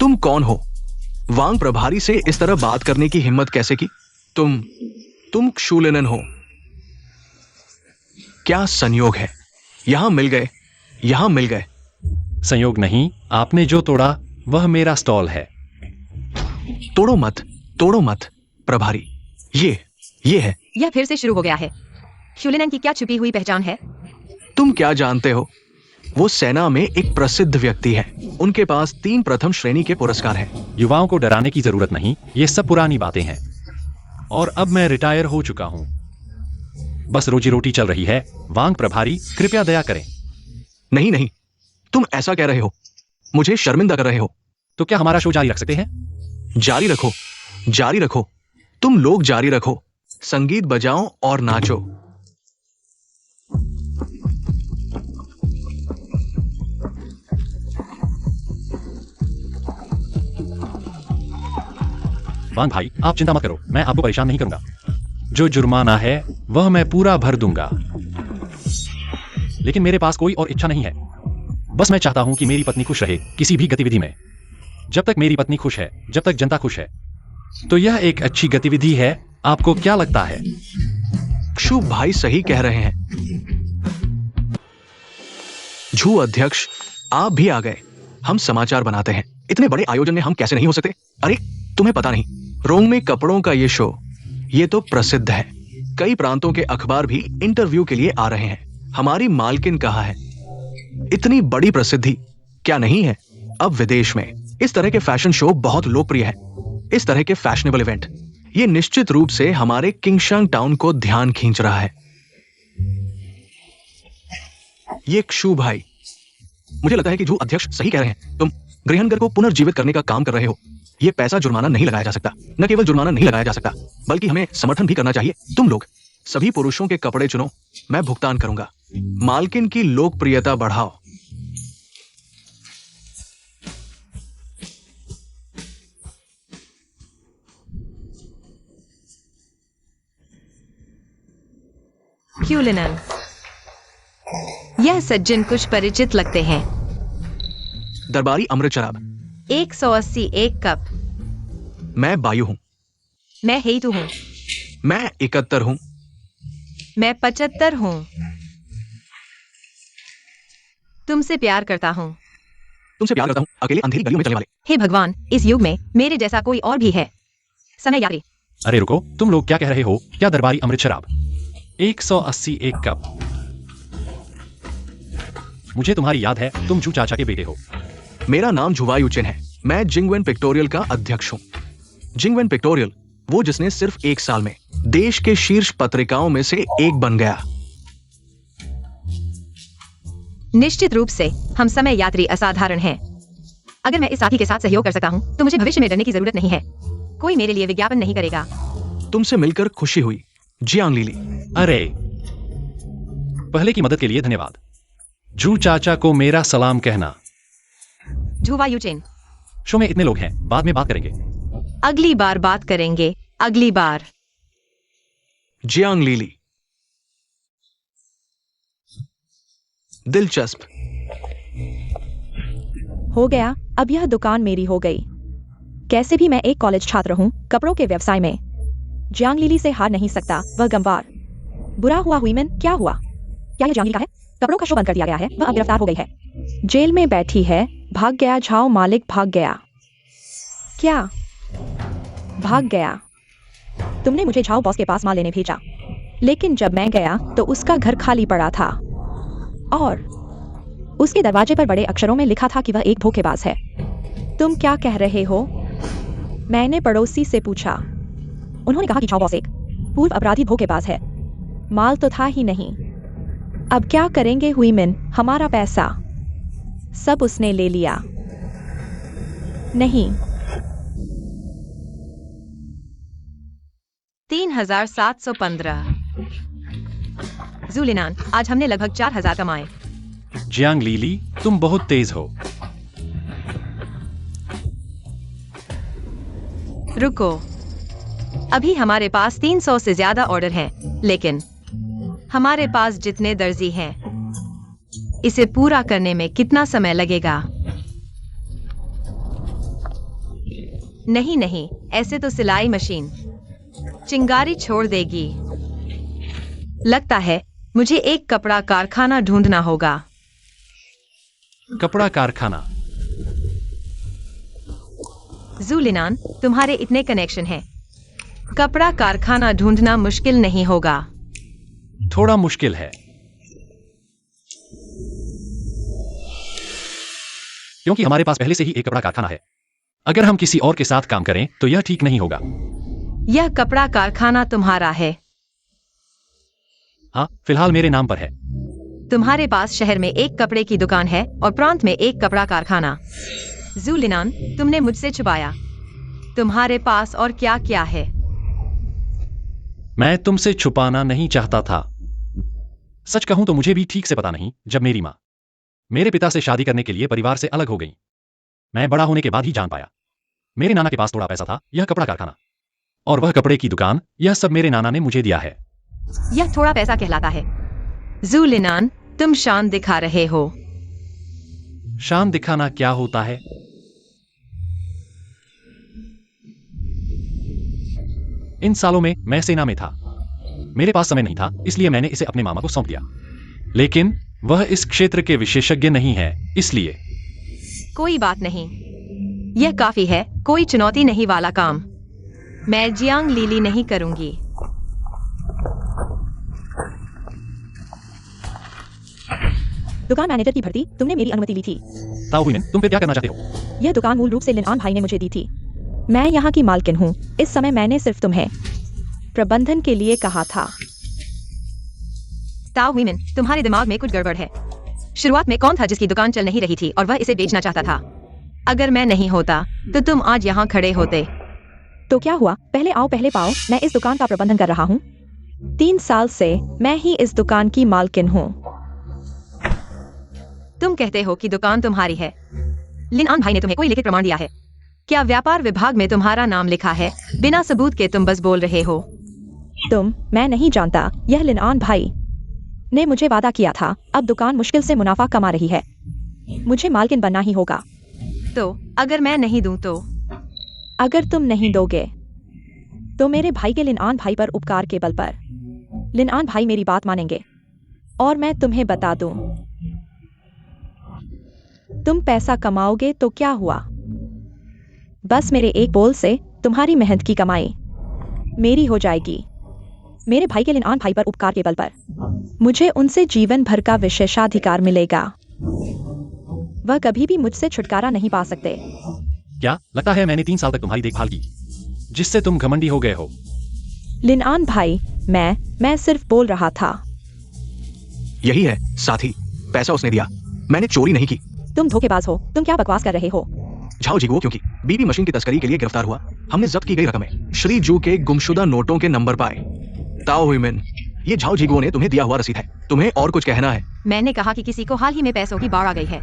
तुम कौन हो? वांग प्रभारी से इस तरह बात करने की हिम्मत कैसे की? तुम क्षु लिनन हो। क्या संयोग है? यहां मिल गए। संयोग नहीं, आपने जो तोड़ा वह मेरा स्टॉल है। तोड़ो मत प्रभारी। ये है। यह फिर से शुरू हो गया है। शुलिनन की क्या छुपी हुई पहचान है? तुम क्या जानते हो? वो सेना में एक प्रसिद्ध व्यक्ति है। उनके पास 3 प्रथम श्रेणी के पुरस्कार हैं। युवाओं को डराने की जरूरत नहीं, ये सब पुरानी बातें हैं। और अब मैं रिटायर हो चुका हूं। बस रोजी रोटी चल रही है। वांग प्रभारी, कृपया दया करें। नहीं, तुम ऐसा कह रहे हो। मुझे शर्मिंदा कर रहे हो। तो क्या हमारा शो जारी रख सकते हैं? जारी रखो। तुम लोग जारी रखो। संगीत बजाओ और नाचो। वांग भाई, आप चिंता मत करो, मैं आपको परेशान नहीं करूंगा। जो जुर्माना है वह मैं पूरा भर दूंगा। लेकिन मेरे पास कोई और इच्छा नहीं है। बस मैं चाहता हूं कि मेरी पत्नी खुश रहे किसी भी गतिविधि में। जब तक मेरी पत्नी खुश है, जब तक जनता खुश है, तो यह एक अच्छी गतिविधि है। आपको क्या लगता है? क्षु भाई सही कह रहे हैं। झू अध्यक्ष, आप भी आ गए। हम समाचार बनाते हैं। इतने बड़े आयोजन में हम कैसे नहीं हो सकते? अरे, तुम्हें पता नहीं, रोंग में कपड़ों का ये शो, ये तो प्रसिद्ध है। कई प्रांतों के अखबार भी इंटरव्यू के लिए आ रहे हैं। हमारी मालकिन कहाँ है? इतनी बड़ी प्रसिद्धि क्या नहीं है? अब विदेश में इस तरह के फैशन शो बहुत लोकप्रिय है। इस तरह के फैशनेबल इवेंट, ये निश्चित रूप से हमारे किंगशांग टाउन को ध्यान खींच रहा है। ये क्षु भाई, मुझे लगता है कि झू अध्यक्ष सही कह रहे हैं। तुम गृहनगर को पुनर्जीवित करने का काम कर रहे हो। ये पैसा जुर्माना नहीं लगाया जा सकता। न केवल जुर्माना नहीं लगाया जा सकता, बल्कि हमें समर्थन भी करना चाहिए। तुम लोग सभी पुरुषों के कपड़े चुनो, मैं भुगतान करूंगा। मालकिन की लोकप्रियता बढ़ाओ। क्यूलिनन, यह सज्जन कुछ परिचित लगते हैं। दरबारी अमृत शराब। 180 एक कप। मैं वायु हूं। मैं हेतु हूँ। मैं 71 हूं। मैं 75 हूँ। तुमसे प्यार करता हूँ। तुमसे प्यार करता हूं, अकेले अंधेरी गलियों में चलने वाले। हे भगवान, इस युग में मेरे जैसा कोई और भी है। समय यात्री। अरे रुको, तुम लोग क्या कह रहे हो? क्या दरबारी अमृत शराब? 180 एक कप। मुझे तुम्हारी याद है, तुम जू चाचा के बेटे हो। मेरा नाम झुवायु चिन है। मैं जिंगवेन पिक्टोरियल का अध्यक्ष हूं। जिंगवेन पिक्टोरियल, वो जिसने सिर्फ 1 साल में देश के शीर्ष पत्रिकाओं में से एक बन गया। निश्चित रूप से हम समय यात्री असाधारण हैं। अगर मैं इस साथी के साथ सहयोग कर सकता हूँ तो मुझे भविष्य में डरने की जरूरत नहीं है। कोई मेरे लिए विज्ञापन नहीं करेगा। तुमसे मिलकर खुशी हुई, जियांग लीली। अरे, पहले की मदद के लिए धन्यवाद। जू चाचा को मेरा सलाम कहना। झुवायु चिन। शो में इतने लोग हैं, बाद में बात करेंगे। अगली बार बात करेंगे, अगली बार। जियांग लीली। दिलचस्प। हो गया, अब यह दुकान मेरी हो गई। कैसे भी मैं एक कॉलेज छात्र हूँ कपड़ों के व्यवसाय में। जियांग लीली से हार नहीं सकता, वह गंवार। बुरा हुआ हुईमन, क्या हुआ? क्या यह जियांग लीली का है? कपड़ों का शो बंद कर दिया गया है, वह अब गिरफ्तार हो गई है। जेल में बैठी है, भाग गया झाओ मालिक, भाग गया। क्या? भाग गया। तुमने मुझे झाओ बॉस के पास माल लेने भेजा, लेकिन जब मैं गया तो उसका घर खाली पड़ा था और उसके दरवाजे पर बड़े अक्षरों में लिखा था कि वह एक धोखेबाज है। तुम क्या कह रहे हो? मैंने पड़ोसी से पूछा। उन्होंने कहा कि झाओ बॉस एक पूर्व अपराधी धोखेबाज है। माल तो था ही नहीं। अब क्या करेंगे हुईमिन? हमारा पैसा सब उसने ले लिया। नहीं। 3715। जूलिनान, आज हमने लगभग 4000 कमाए। जियांग लीली, तुम बहुत तेज हो। रुको, अभी हमारे पास 300 से ज्यादा ऑर्डर हैं, लेकिन हमारे पास जितने दर्जी हैं, इसे पूरा करने में कितना समय लगेगा? नहीं नहीं, ऐसे तो सिलाई मशीन चिंगारी छोड़ देगी। लगता है मुझे एक कपड़ा कारखाना ढूंढना होगा। कपड़ा कारखाना? जूलिनान, तुम्हारे इतने कनेक्शन हैं, कपड़ा कारखाना ढूंढना मुश्किल नहीं होगा। थोड़ा मुश्किल है, क्योंकि हमारे पास पहले से ही एक कपड़ा कारखाना है। अगर हम किसी और के साथ काम करें तो यह ठीक नहीं होगा। यह कपड़ा कारखाना तुम्हारा है? हाँ, फिलहाल मेरे नाम पर है। तुम्हारे पास शहर में एक कपड़े की दुकान है और प्रांत में एक कपड़ा कारखाना। जूलिनान, तुमने मुझसे छुपाया। तुम्हारे पास और क्या क्या है? मैं तुमसे छुपाना नहीं चाहता था। सच कहूं तो मुझे भी ठीक से पता नहीं। जब मेरी माँ मेरे पिता से शादी करने के लिए परिवार से अलग हो गई, मैं बड़ा होने के बाद ही जान पाया। मेरे नाना के पास थोड़ा पैसा था, यह कपड़ा कारखाना और वह कपड़े की दुकान, यह सब मेरे नाना ने मुझे दिया है। यह थोड़ा पैसा कहलाता है। जूलिनान, तुम शान दिखा रहे हो। शान दिखाना क्या होता है? इन सालों में मैं सेना में था। मेरे पास समय नहीं था, इसलिए मैंने इसे अपने मामा को सौंप दिया। लेकिन वह इस क्षेत्र के विशेषज्ञ नहीं है, इसलिए। कोई बात नहीं, यह काफी है। कोई चुनौती नहीं वाला काम। मैं जियांग लीली नहीं करूंगी। दुकान मैनेजर की भर्ती तुमने मेरी अनुमति ली थी। ताओ हुईमिन, तुम फिर क्या करना चाहते हो? यह दुकान मूल रूप से लिनआन भाई ने मुझे दी थी। मैं यहाँ की मालकिन हूँ। इस समय मैंने सिर्फ तुम्हें प्रबंधन के लिए कहा था। ताओ हुईमिन, तुम्हारे दिमाग में कुछ गड़बड़ है। शुरुआत में कौन था जिसकी दुकान चल नहीं रही थी और वह इसे बेचना चाहता था? अगर मैं नहीं होता तो तुम आज यहाँ खड़े होते। तो क्या हुआ? पहले आओ पहले पाओ। मैं इस दुकान का प्रबंधन कर रहा हूँ। 3 साल से मैं ही इस दुकान की मालकिन हूँ। तुम कहते हो कि दुकान तुम्हारी है। लिनआन भाई ने तुम्हें कोई लिखित प्रमाण दिया है? क्या व्यापार विभाग में तुम्हारा नाम लिखा है? बिना सबूत के तुम बस बोल रहे हो। मैं नहीं जानता। यह लिनआन भाई ने मुझे वादा किया था। अब दुकान मुश्किल से मुनाफा कमा रही है। मुझे मालकिन बनना ही होगा। तो अगर मैं नहीं दूं तो? अगर तुम नहीं दोगे तो मेरे भाई के लिनआन भाई पर उपकार के बल पर लिनआन भाई मेरी बात मानेंगे। और मैं तुम्हें बता दूं, तुम पैसा कमाओगे तो क्या हुआ, बस मेरे एक बोल से तुम्हारी मेहनत की कमाई मेरी हो जाएगी। मेरे भाई के लिनआन भाई पर उपकार के बल पर मुझे उनसे जीवन भर का विशेषाधिकार मिलेगा। वह कभी भी मुझसे छुटकारा नहीं पा सकते। क्या लगता है मैंने 3 साल तक तुम्हारी देखभाल की, जिससे तुम घमंडी हो गए हो? लिनआन भाई, मैं सिर्फ बोल रहा था। यही है साथी, पैसा उसने दिया, मैंने चोरी नहीं की। तुम धोखेबाज हो, तुम क्या बकवास कर रहे हो? झाओ जिगुओ क्योंकि बीबी मशीन की तस्करी के लिए गिरफ्तार हुआ। हमने जब्त की गई रकमें श्री जू के गुमशुदा नोटों के नंबर पाए। ताओ हुईमिन, ये झाओ जिगुओ ने तुम्हें दिया हुआ रसीद है। तुम्हें और कुछ कहना है? मैंने कहा कि किसी को हाल ही में पैसों की बाढ़ आ गई है।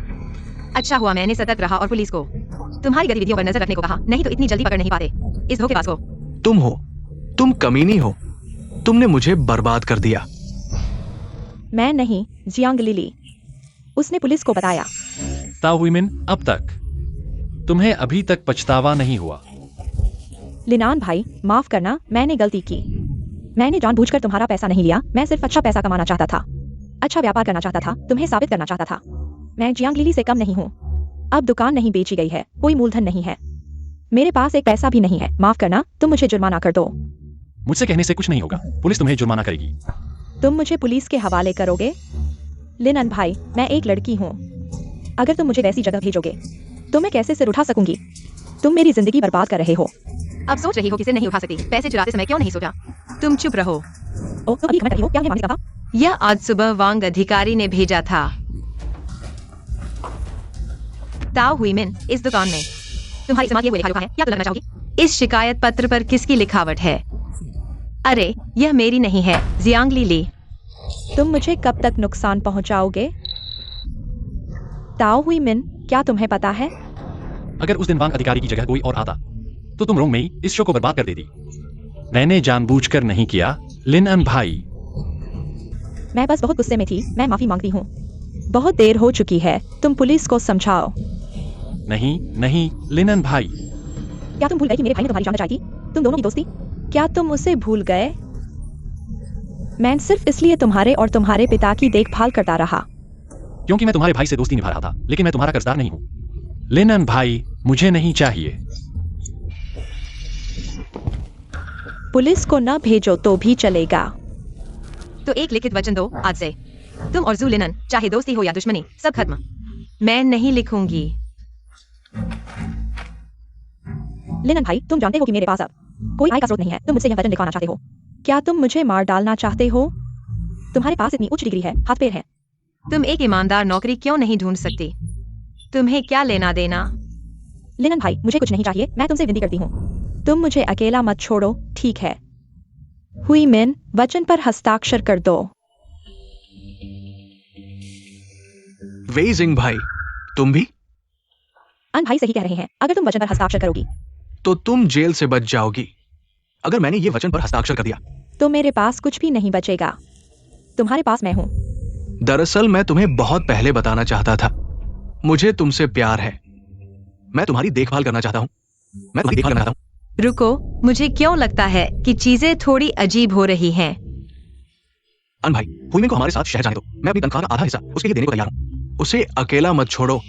अच्छा हुआ मैंने सतर्क रहा और पुलिस को तुम्हारी गतिविधियों पर नजर रखने को कहा, नहीं तो इतनी जल्दी पकड़ नहीं पाते इस धोखेबाज को। तुम हो, तुम कमीनी हो, तुमने मुझे बर्बाद कर दिया। मैं नहीं, जियांग लिली, उसने पुलिस को बताया। ताओ हुईमिन, अब तक तुम्हें अभी तक पछतावा नहीं हुआ? लिनान भाई, माफ करना, मैंने गलती की। मैंने जानबूझकर तुम्हारा पैसा नहीं लिया। मैं सिर्फ अच्छा पैसा कमाना चाहता था, अच्छा व्यापार करना चाहता था, तुम्हें साबित करना चाहता था। मैं जियांग लिली से कम नहीं हूँ। अब दुकान नहीं बेची गई है, कोई मूलधन नहीं है, मेरे पास एक पैसा भी नहीं है। माफ करना, तुम मुझे जुर्माना कर दो। मुझसे कहने से कुछ नहीं होगा, पुलिस तुम्हें जुर्माना करेगी। तुम मुझे पुलिस के हवाले करोगे? लिनन भाई, मैं एक लड़की हूँ। अगर तुम मुझे वैसी जगह भेजोगे तो मैं कैसे सिर उठा सकूंगी? तुम मेरी जिंदगी बर्बाद कर रहे हो। अब सोच रही हो किसे नहीं उठा सकती? पैसे चुराते समय क्यों नहीं सोचा? तुम चुप रहो। ओ, तुम अभी घमंड कर रही हो? क्या मुझे मारने का था? यह आज सुबह वांग अधिकारी ने भेजा था। ताओ हुईमिन, इस दुकान में तुम्हारी इस्तेमाल किए हुए लिखा है, क्या तुम लगना चाहोगी? इस शिकायत पत्र पर किसकी लिखावट है? अरे यह मेरी नहीं है, जियांग लिली। तुम मुझे कब तक नुकसान पहुंचाओगे? ताओ हुईमिन, क्या तुम्हें पता है? अगर उस दिन वांग अधिकारी की जगह कोई और आता तो तुम रोंग में ही इस शो को बर्बाद कर देती। मैंने जानबूझकर नहीं किया, लिनअन भाई। मैं बस बहुत गुस्से में थी, मैं माफी मांगती हूँ। बहुत देर हो चुकी है, तुम पुलिस को समझाओ। नहीं नहीं लिनअन भाई। क्या तुम भूल गए कि मेरे भाई ने तुम्हारी जान बचाई थी? तुम दोनों की दोस्ती, क्या तुम उसे भूल गए? मैं सिर्फ इसलिए तुम्हारे और तुम्हारे पिता की देखभाल करता रहा क्योंकि मैं तुम्हारे भाई से दोस्ती निभा रहा था, लेकिन मैं तुम्हारा कर्जदार नहीं हूँ। लिनअन भाई, मुझे नहीं चाहिए। पुलिस को न भेजो तो भी चलेगा। तो एक लिखित वचन दो, आज से तुम और जू लिनन, चाहे दोस्ती हो या दुश्मनी, सब खत्म। मैं नहीं लिखूंगी। लिनन भाई, तुम जानते हो कि मेरे पास अब कोई आय का स्रोत नहीं है। तुम मुझसे यह वचन लिखवाना चाहते हो? क्या तुम मुझे मार डालना चाहते हो? तुम्हारे पास इतनी उच्च डिग्री है, हाथ पैर है। तुम एक ईमानदार नौकरी क्यों नहीं ढूंढ सकती? तुम्हें क्या लेना देना? लिनन भाई, मुझे कुछ नहीं चाहिए, मैं तुमसे विनती करती हूँ, तुम मुझे अकेला मत छोड़ो, ठीक है? हुईमिन, वचन पर हस्ताक्षर कर दो। वेइजिंग भाई, तुम भी? अन भाई सही कह रहे हैं, अगर तुम वचन पर हस्ताक्षर करोगी तो तुम जेल से बच जाओगी। अगर मैंने ये वचन पर हस्ताक्षर कर दिया तो मेरे पास कुछ भी नहीं बचेगा। तुम्हारे पास मैं हूँ। दरअसल मैं तुम्हें बहुत पहले बताना चाहता था, मुझे तुमसे प्यार है। मैं तुम्हारी देखभाल करना चाहता हूँ, मैं तुम्हारी देखभाल करना चाहता हूँ। रुको, मुझे क्यों लगता है कि चीजें थोड़ी अजीब हो रही हैं। अन भाई, हुईमिन को हमारे साथ शहर जाने दो। मैं अपनी तनख्वाह का आधा हिस्सा उसके लिए देने को तैयार हूँ। उसे अकेला मत छोड़ो।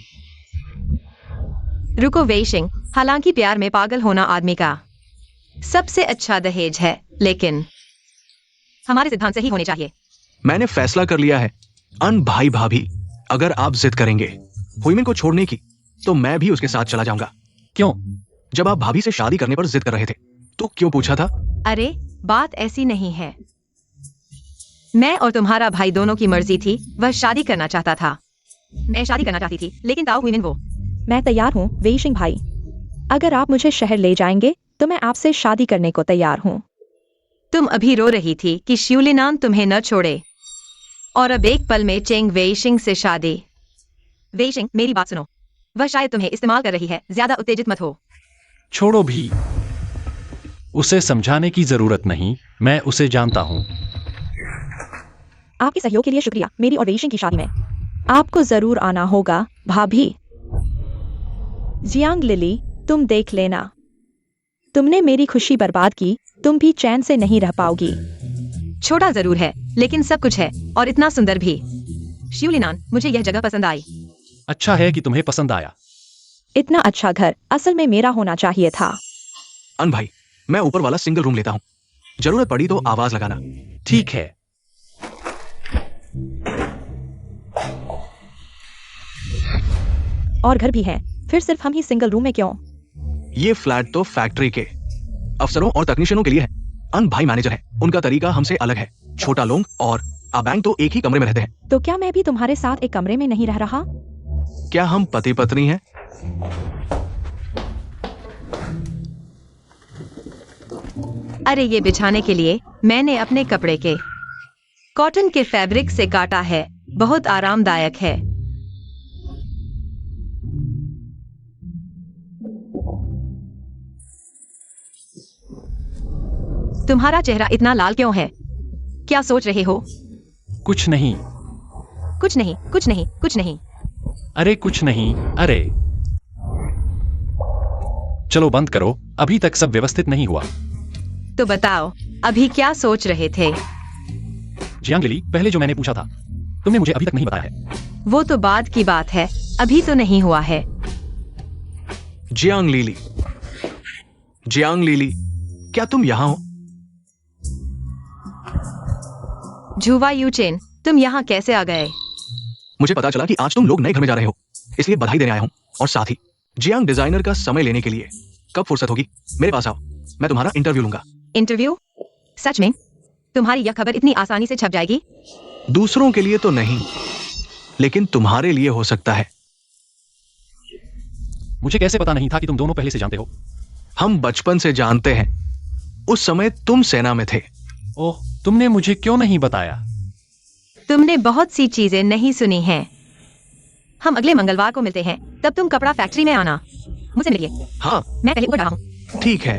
रुको वेइशिंग, हालांकि प्यार में पागल होना आदमी का सबसे अच्छा दहेज है, लेकिन हमारे सिद्धांत सही होने चाहिए। मैंने फैसला कर लिया है, अन भाई भाभी, अगर आप जिद करेंगे हुईमिन को छोड़ने की तो मैं भी उसके साथ चला जाऊंगा। क्यों? जब आप भाभी से शादी करने पर जिद कर रहे थे तो क्यों पूछा था? अरे बात ऐसी नहीं है। मैं और तुम्हारा भाई दोनों की मर्जी थी, वह शादी करना चाहता था, मैं शादी करना चाहती थी, लेकिन ताओ हुईमिन वो। मैं तैयार हूँ वेइशिंग भाई, अगर आप मुझे शहर ले जाएंगे तो मैं आपसे शादी करने को तैयार हूँ। तुम अभी रो रही थी कि श्यूलिनान तुम्हें न छोड़े, और अब एक पल में चेंग वेइशिंग से शादी। वेइशिंग, मेरी बात सुनो, वह शायद तुम्हें इस्तेमाल कर रही है, ज्यादा उत्तेजित मत हो। छोड़ो भी, उसे समझाने की जरूरत नहीं, मैं उसे जानता हूँ। आपके सहयोग के लिए शुक्रिया। मेरी और वेइशिंग की शादी में आपको जरूर आना होगा भाभी। जियांग लिली, तुम देख लेना। तुमने मेरी खुशी बर्बाद की, तुम भी चैन से नहीं रह पाओगी। छोटा जरूर है, लेकिन सब कुछ है, और इतना सुंदर भी। शिवलिनान, मुझे यह जगह पसंद आई। अच्छा है कि तुम्हें पसंद आया। इतना अच्छा घर असल में मेरा होना चाहिए था। अन भाई, मैं ऊपर वाला सिंगल रूम लेता हूँ। जरूरत पड़ी तो आवाज लगाना। ठीक है। और घर भी है, फिर सिर्फ हम ही सिंगल रूम में क्यों? ये फ्लैट तो फैक्ट्री के अफसरों और तकनीशियनों के लिए है। अन भाई मैनेजर है, उनका तरीका हमसे अलग है। छोटा लोग और अबैंग तो एक ही कमरे में रहते हैं। तो क्या मैं भी तुम्हारे साथ एक कमरे में नहीं रह रहा? क्या हम पति पत्नी हैं? अरे ये बिछाने के लिए मैंने अपने कपड़े के कॉटन के फैब्रिक से काटा है, बहुत आरामदायक है। तुम्हारा चेहरा इतना लाल क्यों है? क्या सोच रहे हो? कुछ नहीं। कुछ नहीं, कुछ नहीं, कुछ नहीं। अरे कुछ नहीं। अरे चलो बंद करो, अभी तक सब व्यवस्थित नहीं हुआ। तो बताओ, अभी क्या सोच रहे थे? जियांग लिली, पहले जो मैंने पूछा था, तुमने मुझे अभी तक नहीं बताया है। वो तो बाद की बात है, अभी तो नहीं हुआ है। जियांग लीली, जियांग लीली, क्या तुम यहाँ हो? झुवा यूचेन, तुम यहाँ कैसे आ गए? मुझे पता चला कि आज तुम लोग नए घर में जा रहे हो, इसलिए बधाई देने आया हूँ। और साथ ही जियांग डिजाइनर का समय लेने के लिए कब फुर्सत होगी? मेरे पास आओ, मैं तुम्हारा इंटरव्यू लूंगा। इंटरव्यू? सच में? तुम्हारी यह खबर इतनी आसानी से छप जाएगी? दूसरों के लिए तो नहीं, लेकिन तुम्हारे लिए हो सकता है। मुझे कैसे पता नहीं था कि तुम दोनों पहले से जानते हो? हम बचपन से जानते हैं। उस समय तुम सेना में थे। ओह, तुमने मुझे क्यों नहीं बताया? तुमने बहुत सी चीजें नहीं सुनी हैं। हम अगले मंगलवार को मिलते हैं, तब तुम कपड़ा फैक्ट्री में आना। मुझसे मिलिए। हाँ मैं पहले ऊपर रहा हूँ। ठीक है।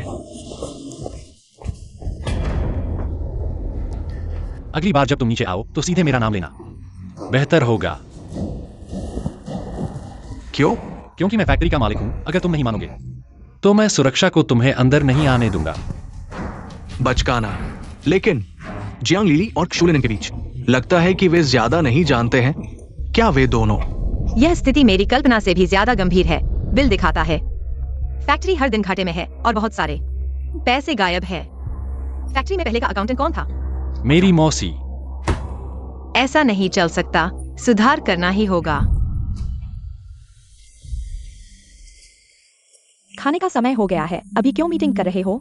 अगली बार जब तुम नीचे आओ तो सीधे मेरा नाम लेना, बेहतर होगा। क्यों? क्योंकि मैं फैक्ट्री का मालिक हूं। अगर तुम नहीं मानोगे तो मैं सुरक्षा को तुम्हें अंदर नहीं आने दूंगा। बचकाना। लेकिन जियांग लीली और क्षुलिन के बीच लगता है कि वे ज्यादा नहीं जानते हैं। क्या वे दोनों? यह स्थिति मेरी कल्पना से भी ज्यादा गंभीर है। बिल दिखाता है फैक्ट्री हर दिन घाटे में है और बहुत सारे पैसे गायब है। फैक्ट्री में पहले का अकाउंटेंट कौन था? मेरी मौसी। ऐसा नहीं चल सकता, सुधार करना ही होगा। खाने का समय हो गया है, अभी क्यों मीटिंग कर रहे हो?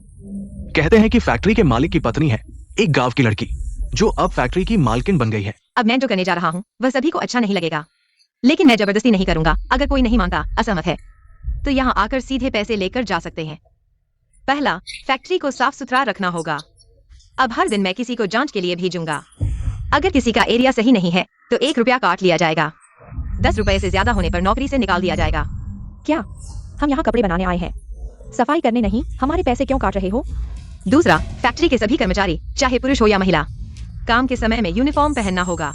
कहते हैं कि फैक्ट्री के मालिक की पत्नी है एक गांव की लड़की, जो अब फैक्ट्री की मालकिन बन गई है। अब मैं जो करने जा रहा हूँ वह सभी को अच्छा नहीं लगेगा, लेकिन मैं जबरदस्ती नहीं करूंगा। अगर कोई नहीं मानता, असहमत है, तो यहाँ आकर सीधे पैसे लेकर जा सकते हैं। पहला, फैक्ट्री को साफ सुथरा रखना होगा। अब हर दिन मैं किसी को जांच के लिए भेजूंगा। अगर किसी का एरिया सही नहीं है तो 1 रुपया काट लिया जाएगा। 10 रुपए से ज्यादा होने पर नौकरी से निकाल दिया जाएगा। क्या हम यहाँ कपड़े बनाने आए हैं, सफाई करने नहीं? हमारे पैसे क्यों काट रहे हो? दूसरा, फैक्ट्री के सभी कर्मचारी, चाहे पुरुष हो या महिला, काम के समय में यूनिफॉर्म पहनना होगा।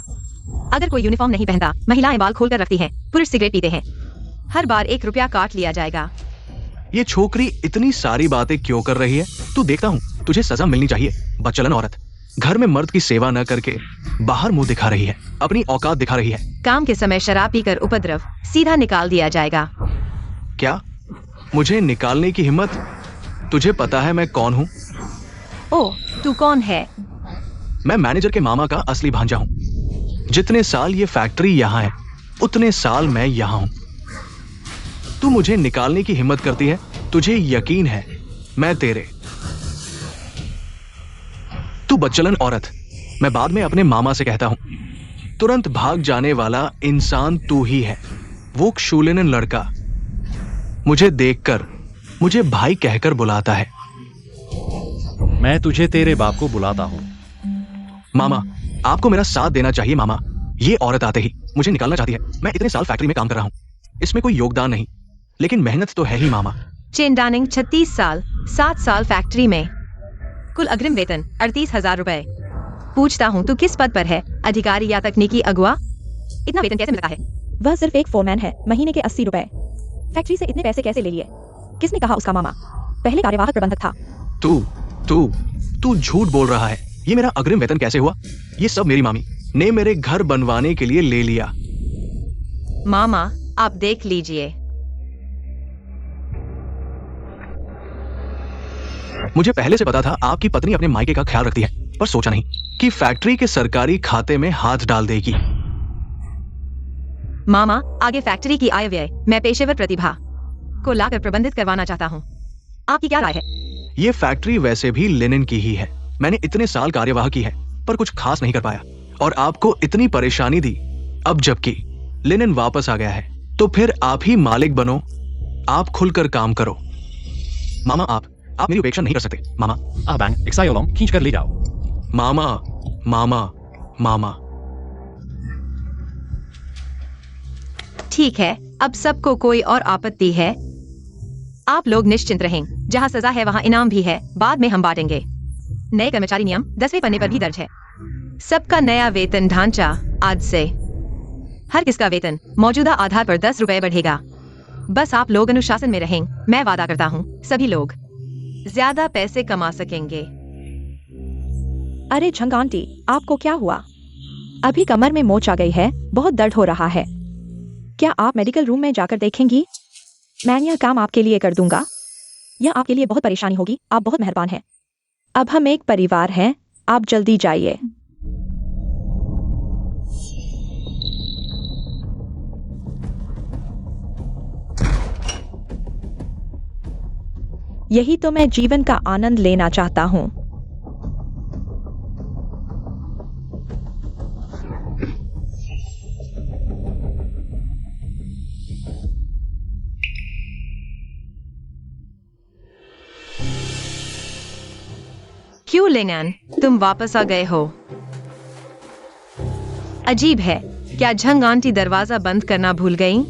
अगर कोई यूनिफॉर्म नहीं पहनता, महिलाएं बाल खोलकर रखती हैं, पुरुष सिगरेट पीते हैं, हर बार 1 रुपया काट लिया जाएगा। ये छोकरी इतनी सारी बातें क्यों कर रही है? तू देखता हूँ, तुझे सजा मिलनी चाहिए। बदचलन औरत, घर में मर्द की सेवा न करके बाहर मुंह दिखा रही है, अपनी औकात दिखा रही है। काम के समय शराब पीकर उपद्रव, सीधा निकाल दिया जाएगा। क्या मुझे निकालने की हिम्मत? तुझे पता है मैं कौन हूँ? ओह, तू कौन है? मैं मैनेजर के मामा का असली भांजा हूँ। जितने साल ये फैक्ट्री यहाँ है, उतने साल मैं यहाँ हूँ। तू मुझे निकालने की हिम्मत करती है? तुझे यकीन है मैं तेरे? तू बदचलन औरत, मैं बाद में अपने मामा से कहता हूँ। तुरंत भाग जाने वाला इंसान तू ही है, वो क्षुलिन लड़का। मुझे देखकर मुझे भाई कहकर बुलाता है। मैं तुझे तेरे बाप को बुलाता हूँ। मामा, आपको मेरा साथ देना चाहिए मामा। ये औरत आते ही मुझे निकालना चाहती है। मैं इतने साल फैक्ट्री में काम कर रहा हूँ, इसमें कोई योगदान नहीं, लेकिन मेहनत तो है ही मामा। चेन डानिंग 36 साल, 7 साल फैक्ट्री में, कुल अग्रिम वेतन 38,000 रुपए। पूछता हूँ, तू किस पद पर है? अधिकारी या तकनीकी अगुआ? इतना वेतन कैसे मिलता है? वह सिर्फ एक फोरमैन है, महीने के 80 रुपए। फैक्ट्री से इतने पैसे कैसे ले लिए? किसने कहा उसका मामा? पहले कार्यवाहक प्रबंधक था। तू तू तू झूठ बोल रहा है। ये मेरा अग्रिम वेतन कैसे हुआ? ये सब मेरी मामी ने मेरे घर बनवाने के लिए ले लिया। मामा, आप देख लीजिए। मुझे पहले से पता था आपकी पत्नी अपने मायके का ख्याल रखती है, पर सोचा नहीं कि फैक्ट्री के सरकारी खाते में हाथ डाल देगी। मामा, आगे फैक्ट्री की आय व्यय मैं पेशेवर प्रतिभा को लाकर प्रबंधित करवाना चाहता हूँ। आपकी क्या राय है? ये फैक्ट्री वैसे भी लिनन की ही है। मैंने इतने साल कार्यवाह की है, पर कुछ खास नहीं कर पाया और आपको इतनी परेशानी दी। अब जबकि लिनन वापस आ गया है, तो फिर आप ही मालिक बनो। आप खुलकर काम करो। मामा, आप मेरी उपेक्षा नहीं कर सकते। मामा, बैंग एक सायोलोंग खींच कर ले जाओ। मामा, मामा, मामा। ठीक है, अब सबको कोई और आपत्ति है? आप लोग निश्चिंत रहें। जहाँ सजा है वहाँ इनाम भी है। बाद में हम बांटेंगे। नए कर्मचारी नियम 10वें पन्ने पर भी दर्ज है। सबका नया वेतन ढांचा आज से हर किसका वेतन मौजूदा आधार पर 10 रुपए बढ़ेगा। बस आप लोग अनुशासन में रहें। मैं वादा करता हूँ सभी लोग ज्यादा पैसे कमा सकेंगे। अरे झंग आंटी, आपको क्या हुआ? अभी कमर में मोच आ गई है, बहुत दर्द हो रहा है। क्या आप मेडिकल रूम में जाकर देखेंगी? मैं यह काम आपके लिए कर दूंगा। यह आपके लिए बहुत परेशानी होगी। आप बहुत मेहरबान हैं। अब हम एक परिवार हैं। आप जल्दी जाइए। यही तो मैं जीवन का आनंद लेना चाहता हूँ। क्यों लिनन, तुम वापस आ गए हो? अजीब है, क्या झंग आंटी दरवाजा बंद करना भूल गई?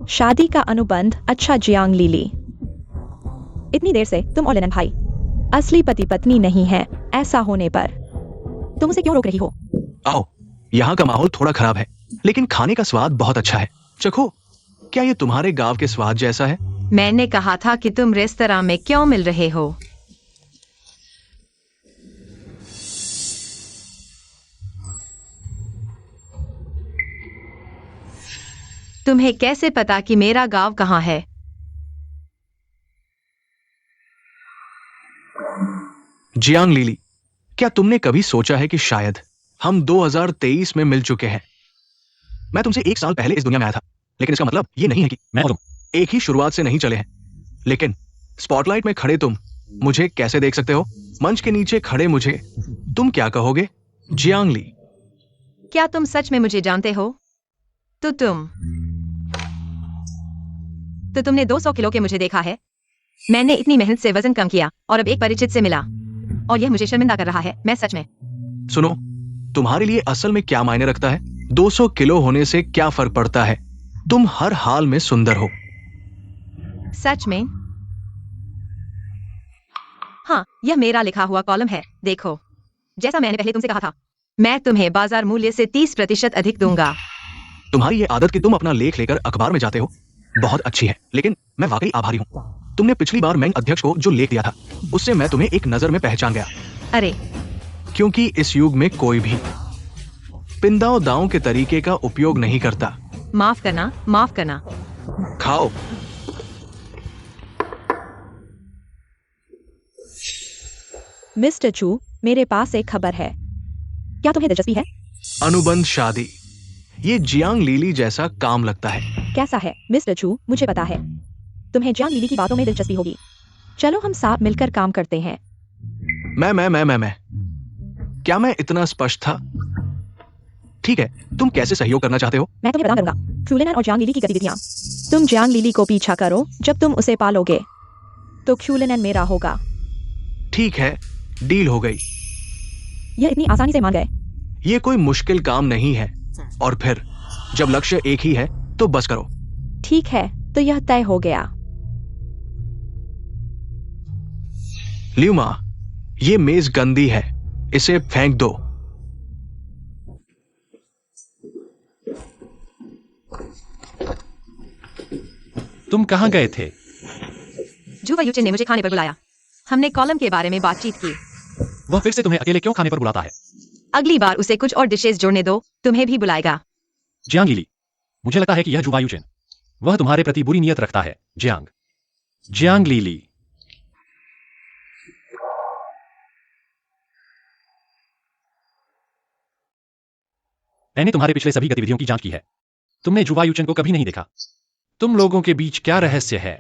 शादी का अनुबंध। अच्छा जियांग लीली, इतनी देर से तुम और लिनन भाई असली पति पत्नी नहीं है। ऐसा होने पर तुम उसे क्यों रोक रही हो? आओ, यहाँ का माहौल थोड़ा खराब है, लेकिन खाने का स्वाद बहुत अच्छा है। चखो। क्या ये तुम्हारे गांव के स्वाद जैसा है? मैंने कहा था कि तुम रेस्तरां में क्यों मिल रहे हो? तुम्हें कैसे पता कि मेरा गांव कहाँ है? जियांग लीली, क्या तुमने कभी सोचा है कि शायद हम 2023 में मिल चुके हैं? मैं तुमसे 1 साल पहले इस दुनिया में आया था, लेकिन इसका मतलब ये नहीं है कि मैं और तुम एक ही शुरुआत से नहीं चले हैं। लेकिन स्पॉटलाइट में खड़े तुम मुझे कैसे देख सकते हो? मंच के नीचे खड़े मुझे तुम क्या कहोगे? जियांग ली, क्या तुम सच में मुझे जानते हो? तो तुमने 200 किलो के मुझे देखा है। मैंने इतनी मेहनत से वजन कम किया और अब एक परिचित से मिला और यह मुझे शर्मिंदा कर रहा है। मैं सच में सुनो, तुम्हारे लिए असल में क्या मायने रखता है? 200 किलो होने से क्या फर्क पड़ता है? तुम हर हाल में सुंदर हो। सच में? हाँ, यह मेरा लिखा हुआ कॉलम है। देखो, जैसा मैंने पहले तुमसे कहा था, मैं तुम्हें बाजार मूल्य से 30% अधिक दूंगा। तुम्हारी ये आदत कि तुम अपना लेख लेकर अखबार में जाते हो बहुत अच्छी है, लेकिन मैं वाकई आभारी हूँ। तुमने पिछली बार बैंक अध्यक्ष को जो लेख दिया था, उससे मैं तुम्हें एक नजर में पहचान गया। अरे, क्योंकि इस युग में कोई भी पिंदाओ दांव के तरीके का उपयोग नहीं करता। माफ करना, माफ करना। खाओ। मिस्टर चू, मेरे पास एक खबर है। क्या तुम्हें दिलचस्पी है? अनुबंध शादी। ये जियांग लीली जैसा काम लगता है। कैसा है मिस्टर चू? मुझे पता है तुम्हें जियांग लीली की बातों में दिलचस्पी होगी। चलो हम साथ मिलकर काम करते हैं। मैं क्या मैं इतना स्पष्ट था? ठीक है, तुम कैसे सहयोग करना चाहते हो? मैं तुम्हें प्रदान करूंगा क्यूलिनन और जियांग लीली की गतिविधियां। तुम जियांग लीली को पीछा करो। जब तुम उसे पालोगे तो क्यूलिनन मेरा होगा। ठीक है, डील हो गई। यह इतनी आसानी से मान गए? ये कोई मुश्किल काम नहीं है। और फिर जब लक्ष्य एक ही है तो बस करो। ठीक है, तो यह तय हो गया। ल्यूमा, ये मेज गंदी है। इसे फेंक दो। तुम कहाँ गए थे? जुवा यूचेन ने मुझे खाने पर बुलाया। हमने कॉलम के बारे में बातचीत की। वह फिर से तुम्हें अकेले क्यों खाने पर बुलाता है? अगली बार उसे कुछ और डिशेस जोड़ने दो, तुम्हें भी बुलाएगा। जियांग लीली, मुझे लगता है कि यह जुवा यूचेन, वह तुम्हारे प्रति बुरी नीयत रखता है। जियांग लीली। मैंने तुम्हारे पिछले सभी गतिविधियों की जांच की है। तुमने जुवा यूचेन को कभी नहीं देखा। तुम लोगों के बीच क्या रहस्य है?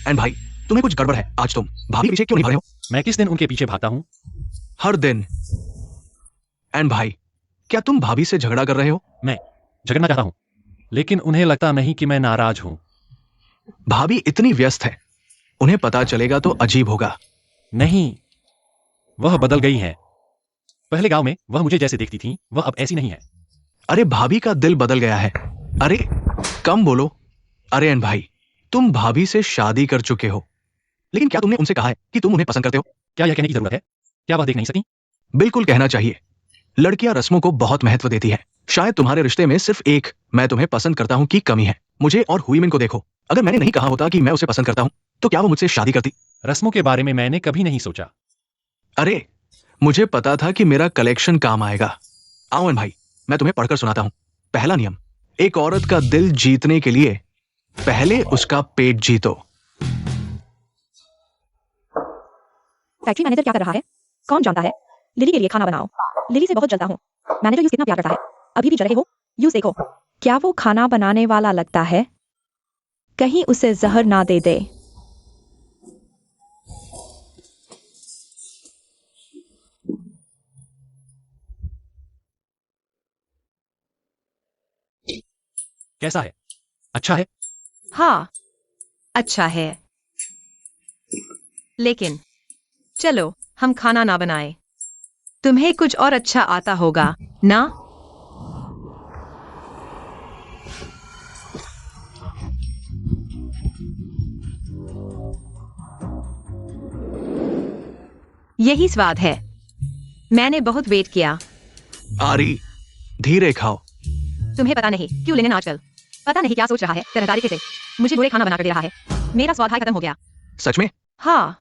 एंड भाई, तुम्हें कुछ गड़बड़ है। आज तुम भाभी के पीछे क्यों नहीं भाग रहे हो? मैं किस दिन उनके पीछे भागता हूं? हर दिन। एंड भाई, क्या तुम भाभी से झगड़ा कर रहे हो? मैं झगड़ना चाहता हूं, लेकिन उन्हें लगता नहीं कि मैं नाराज हूं। भाभी इतनी व्यस्त है, उन्हें पता चलेगा तो अजीब होगा। नहीं, वह बदल गई हैं। पहले गांव में वह मुझे जैसे देखती थी, वह अब ऐसी नहीं है। अरे भाभी का दिल बदल गया है। अरे कम बोलो। अरे एंड भाई, तुम भाभी से शादी कर चुके हो, लेकिन क्या तुमने उनसे कहा है कि तुम उन्हें पसंद करते हो? क्या यह कहने की जरूरत है? क्या वह देख नहीं सकी? बिल्कुल कहना चाहिए। लड़कियां रस्मों को बहुत महत्व देती हैं। शायद तुम्हारे रिश्ते में सिर्फ एक मैं तुम्हें पसंद करता हूं की कमी है। मुझे और हुईमिन को देखो। अगर मैंने नहीं कहा होता कि मैं उसे पसंद करता हूं, तो क्या वो मुझसे शादी करती? रस्मों के बारे में मैंने कभी नहीं सोचा। अरे मुझे पता था कि मेरा कलेक्शन काम आएगा। आओ एंड भाई, मैं तुम्हें पढ़कर सुनाता हूं। पहला नियम, एक औरत का दिल जीतने के लिए पहले उसका पेट जीतो। फैक्ट्री मैनेजर क्या कर रहा है? कौन जानता है? लिली के लिए खाना बनाओ। लिली से बहुत जलता हूँ। मैनेजर यूज कितना प्यार करता है। अभी भी जल रहे हो? यूज देखो। क्या वो खाना बनाने वाला लगता है? कहीं उसे जहर ना दे दे। कैसा है? अच्छा है? हाँ, अच्छा है। लेकिन चलो हम खाना ना बनाए। तुम्हें कुछ और अच्छा आता होगा ना? यही स्वाद है। मैंने बहुत वेट किया। आरी, धीरे खाओ। तुम्हें पता नहीं क्यों लेने आजकल पता नहीं क्या सोच रहा है तरह तरीके से मुझे बुरे खाना बनाकर दे रहा है। मेरा स्वाद हाय खत्म हो गया। सच में? हाँ,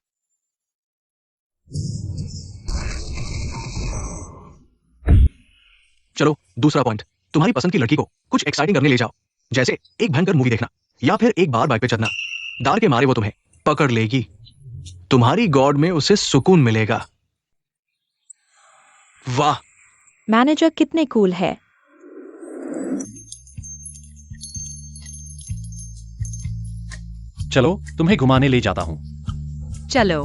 चलो दूसरा पॉइंट, तुम्हारी पसंद की लड़की को कुछ एक्साइटिंग करने ले जाओ, जैसे एक भयंकर मूवी देखना या फिर एक बार बाइक पे चढ़ना। डर के मारे वो तुम्हें पकड़ लेगी। तुम्हारी गॉड में उसे सुकून मिलेगा। वाह, मैनेजर कितने कूल है। चलो तुम्हें घुमाने ले जाता हूं। चलो।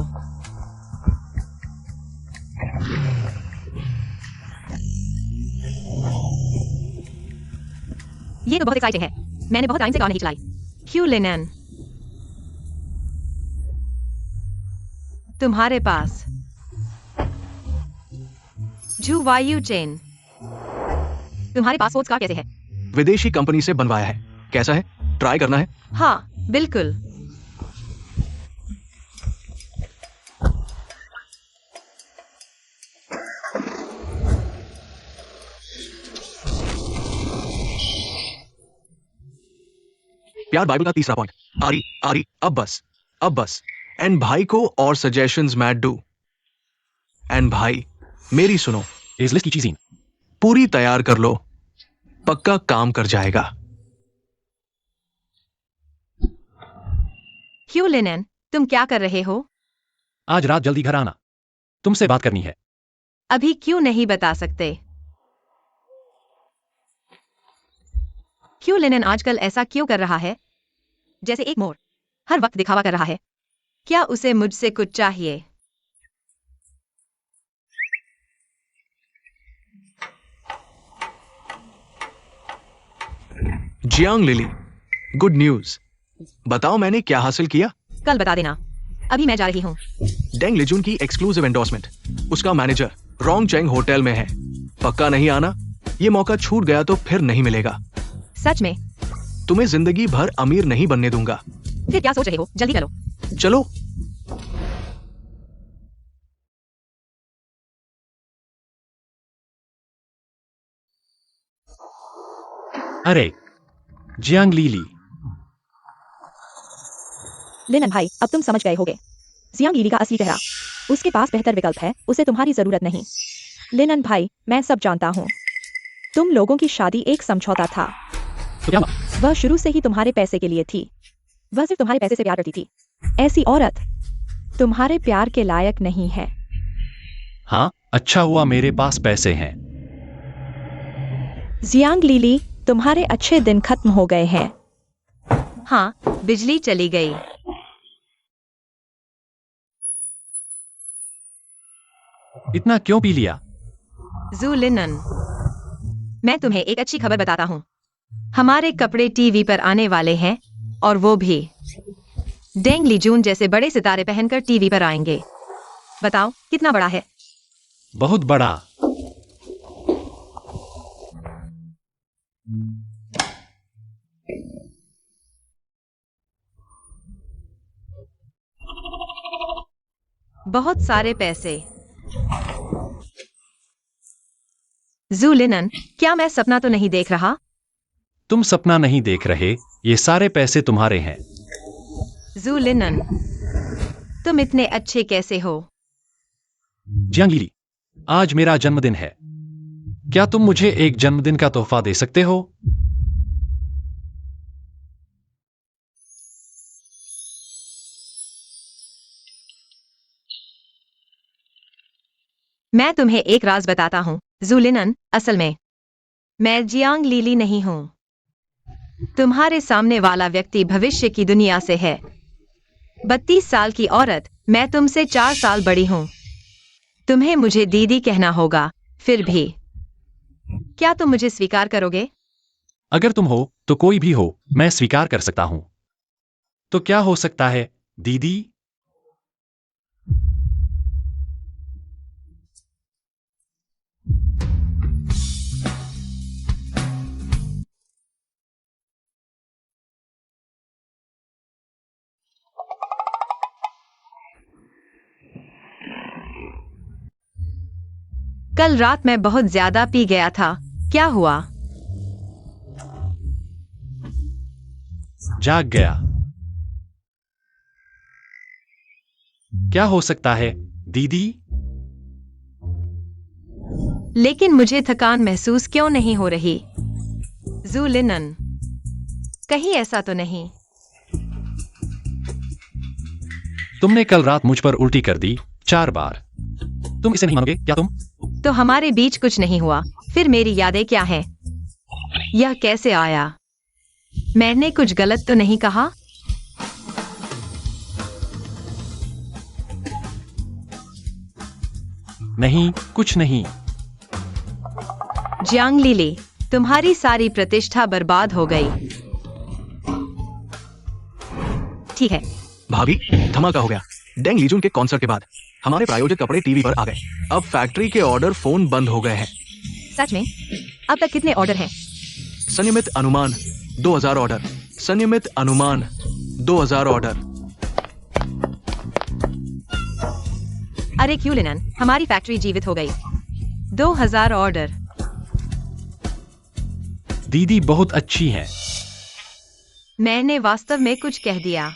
ये तो बहुत एक्साइटिंग है। मैंने बहुत टाइम से कार नहीं चलाई। क्यों लिनन? तुम्हारे पास जू वायु चेन। तुम्हारे पास स्पोर्ट्स कार कैसे है? विदेशी कंपनी से बनवाया है। कैसा है? ट्राई करना है? हाँ, बिल्कुल। प्यार बाइबल का तीसरा पॉइंट। आरी आरी, अब बस। एंड भाई को और सजेशंस मैट डू। एंड भाई, मेरी सुनो, इस लिस्ट की चीजें पूरी तैयार कर लो, पक्का काम कर जाएगा। क्यों लिनन, तुम क्या कर रहे हो? आज रात जल्दी घर आना, तुमसे बात करनी है। अभी क्यों नहीं बता सकते? क्यों लिनन आजकल ऐसा क्यों कर रहा है? जैसे एक मोर हर वक्त दिखावा कर रहा है। क्या उसे मुझसे कुछ चाहिए? Jiang lily, good news. बताओ मैंने क्या हासिल किया। कल बता देना। अभी मैं जा रही हूँ। डेंग लिजुन की एक्सक्लूसिव एंडोर्समेंट। उसका मैनेजर रोंग चेंग होटल में है। पक्का नहीं आना? ये मौका छूट गया तो फिर नहीं मिलेगा। सच में? तुम्हें जिंदगी भर अमीर नहीं बनने दूंगा। फिर क्या सोच रहे हो? जल्दी करो। चलो। अरे जियांग लीली, लिनन भाई, अब तुम समझ गए होगे। जियांग लीली का असली चेहरा। उसके पास बेहतर विकल्प है, उसे तुम्हारी जरूरत नहीं। लिनन भाई, मैं सब जानता हूँ। तुम लोगों की शादी एक समझौता था। तो क्या? वह शुरू से ही तुम्हारे पैसे के लिए थी। वह सिर्फ तुम्हारे पैसे से प्यार करती थी। ऐसी औरत तुम्हारे प्यार के लायक नहीं है। हाँ, अच्छा हुआ मेरे पास पैसे हैं। जियांग लीली, तुम्हारे अच्छे दिन खत्म हो गए हैं। हाँ, बिजली चली गई। इतना क्यों पी लिया? जू लिनन, मैं तुम्हें एक अच्छी खबर बताता हूँ। हमारे कपड़े टीवी पर आने वाले हैं, और वो भी डेंग लीजून जैसे बड़े सितारे पहनकर टीवी पर आएंगे। बताओ कितना बड़ा है? बहुत बड़ा। बहुत सारे पैसे। जू लिनन, क्या मैं सपना तो नहीं देख रहा? तुम सपना नहीं देख रहे, ये सारे पैसे तुम्हारे हैं। जू लिनन, तुम इतने अच्छे कैसे हो? जियांग लीली, आज मेरा जन्मदिन है। क्या तुम मुझे एक जन्मदिन का तोहफा दे सकते हो? मैं तुम्हें एक राज बताता हूँ जू लिनन, असल में मैं जियांग लीली नहीं हूँ। तुम्हारे सामने वाला व्यक्ति भविष्य की दुनिया से है। 32 साल की औरत, मैं तुमसे 4 साल बड़ी हूँ। तुम्हें मुझे दीदी कहना होगा, फिर भी क्या तुम मुझे स्वीकार करोगे? अगर तुम हो तो कोई भी हो, मैं स्वीकार कर सकता हूं। तो क्या हो सकता है, दीदी? कल रात मैं बहुत ज्यादा पी गया था। क्या हुआ? जाग गया। क्या हो सकता है, दीदी? लेकिन मुझे थकान महसूस क्यों नहीं हो रही? जू लिनन, कहीं ऐसा तो नहीं? तुमने कल रात मुझ पर उल्टी कर दी 4 बार। तुम इसे नहीं मानोगे क्या तुम? तो हमारे बीच कुछ नहीं हुआ। फिर मेरी यादें क्या हैं? यह कैसे आया? मैंने कुछ गलत तो नहीं कहा? नहीं, कुछ नहीं। जियांग लीली, तुम्हारी सारी प्रतिष्ठा बर्बाद हो गई। ठीक है। भाभी, धमाका हो गया। डेंग लीजुन के कॉन्सर्ट के बाद हमारे प्रायोजित कपड़े टीवी पर आ गए। अब फैक्ट्री के ऑर्डर फोन बंद हो गए हैं। सच में? अब तक कितने ऑर्डर हैं? संयमित अनुमान 2000 ऑर्डर। संयमित अनुमान 2000 ऑर्डर। अरे क्यों लिनन, हमारी फैक्ट्री जीवित हो गई। 2000 ऑर्डर। दीदी बहुत अच्छी है। मैंने वास्तव में कुछ कह दिया।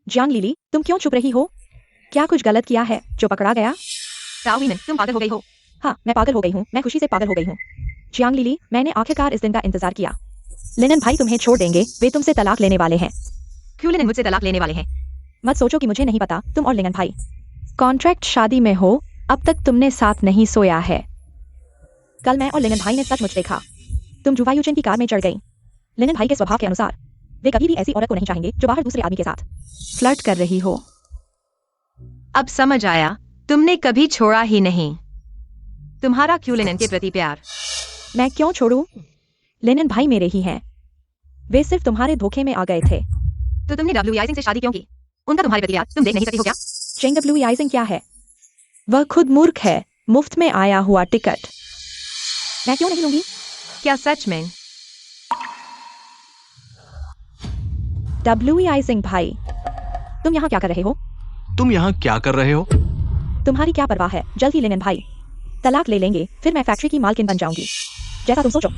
जियांग लीली, तुम क्यों चुप रही हो? क्या कुछ गलत किया है जो पकड़ा गया? ताओमिन, तुम पागल हो गई हो। हाँ, मैं पागल हो गई हूँ। मैं खुशी से पागल हो गई हूँ। जियांग लीली, मैंने आखिरकार इस दिन का इंतजार किया। लिनन भाई तुम्हें छोड़ देंगे, वे तुमसे तलाक लेने वाले हैं। क्यों लिनन मुझसे तलाक लेने वाले हैं? मत सोचो कि मुझे नहीं पता। तुम और लिनन भाई कॉन्ट्रैक्ट शादी में हो। अब तक तुमने साथ नहीं सोया है। कल मैं और लिनन भाई ने सचमुच देखा। तुम जुवायुचेन की कार में चढ़ गई। लिनन भाई के स्वभाव के अनुसार वे कभी भी ऐसी औरत को नहीं चाहेंगे जो बाहर दूसरे आदमी के साथ फ्लर्ट कर रही हो। अब समझ आया, तुमने कभी छोड़ा ही नहीं। तुम्हारा क्यों लिनन के प्रति प्यार? मैं क्यों छोड़ूं? लेनिन भाई मेरे ही हैं। वे सिर्फ तुम्हारे धोखे में आ गए थे। तो तुमने डब्ल्यू आइजिंग से शादी क्यों की? उनका तुम्हारी प्रतिक्रिया तुम देख नहीं सकती हो क्या? चेंग डब्ल्यू आइजिंग क्या है? वह खुद मूर्ख है। मुफ्त में आया हुआ टिकट मैं क्यों नहीं लूंगी? क्या सच में? डब्ल्यू आइजिंग भाई, तुम यहाँ क्या कर रहे हो? तुम यहाँ क्या कर रहे हो? तुम्हारी क्या परवाह है? जल्द ही लेनिन भाई तलाक ले लेंगे, फिर मैं फैक्ट्री की मालकिन बन जाऊंगी, जैसा तुम सोचो।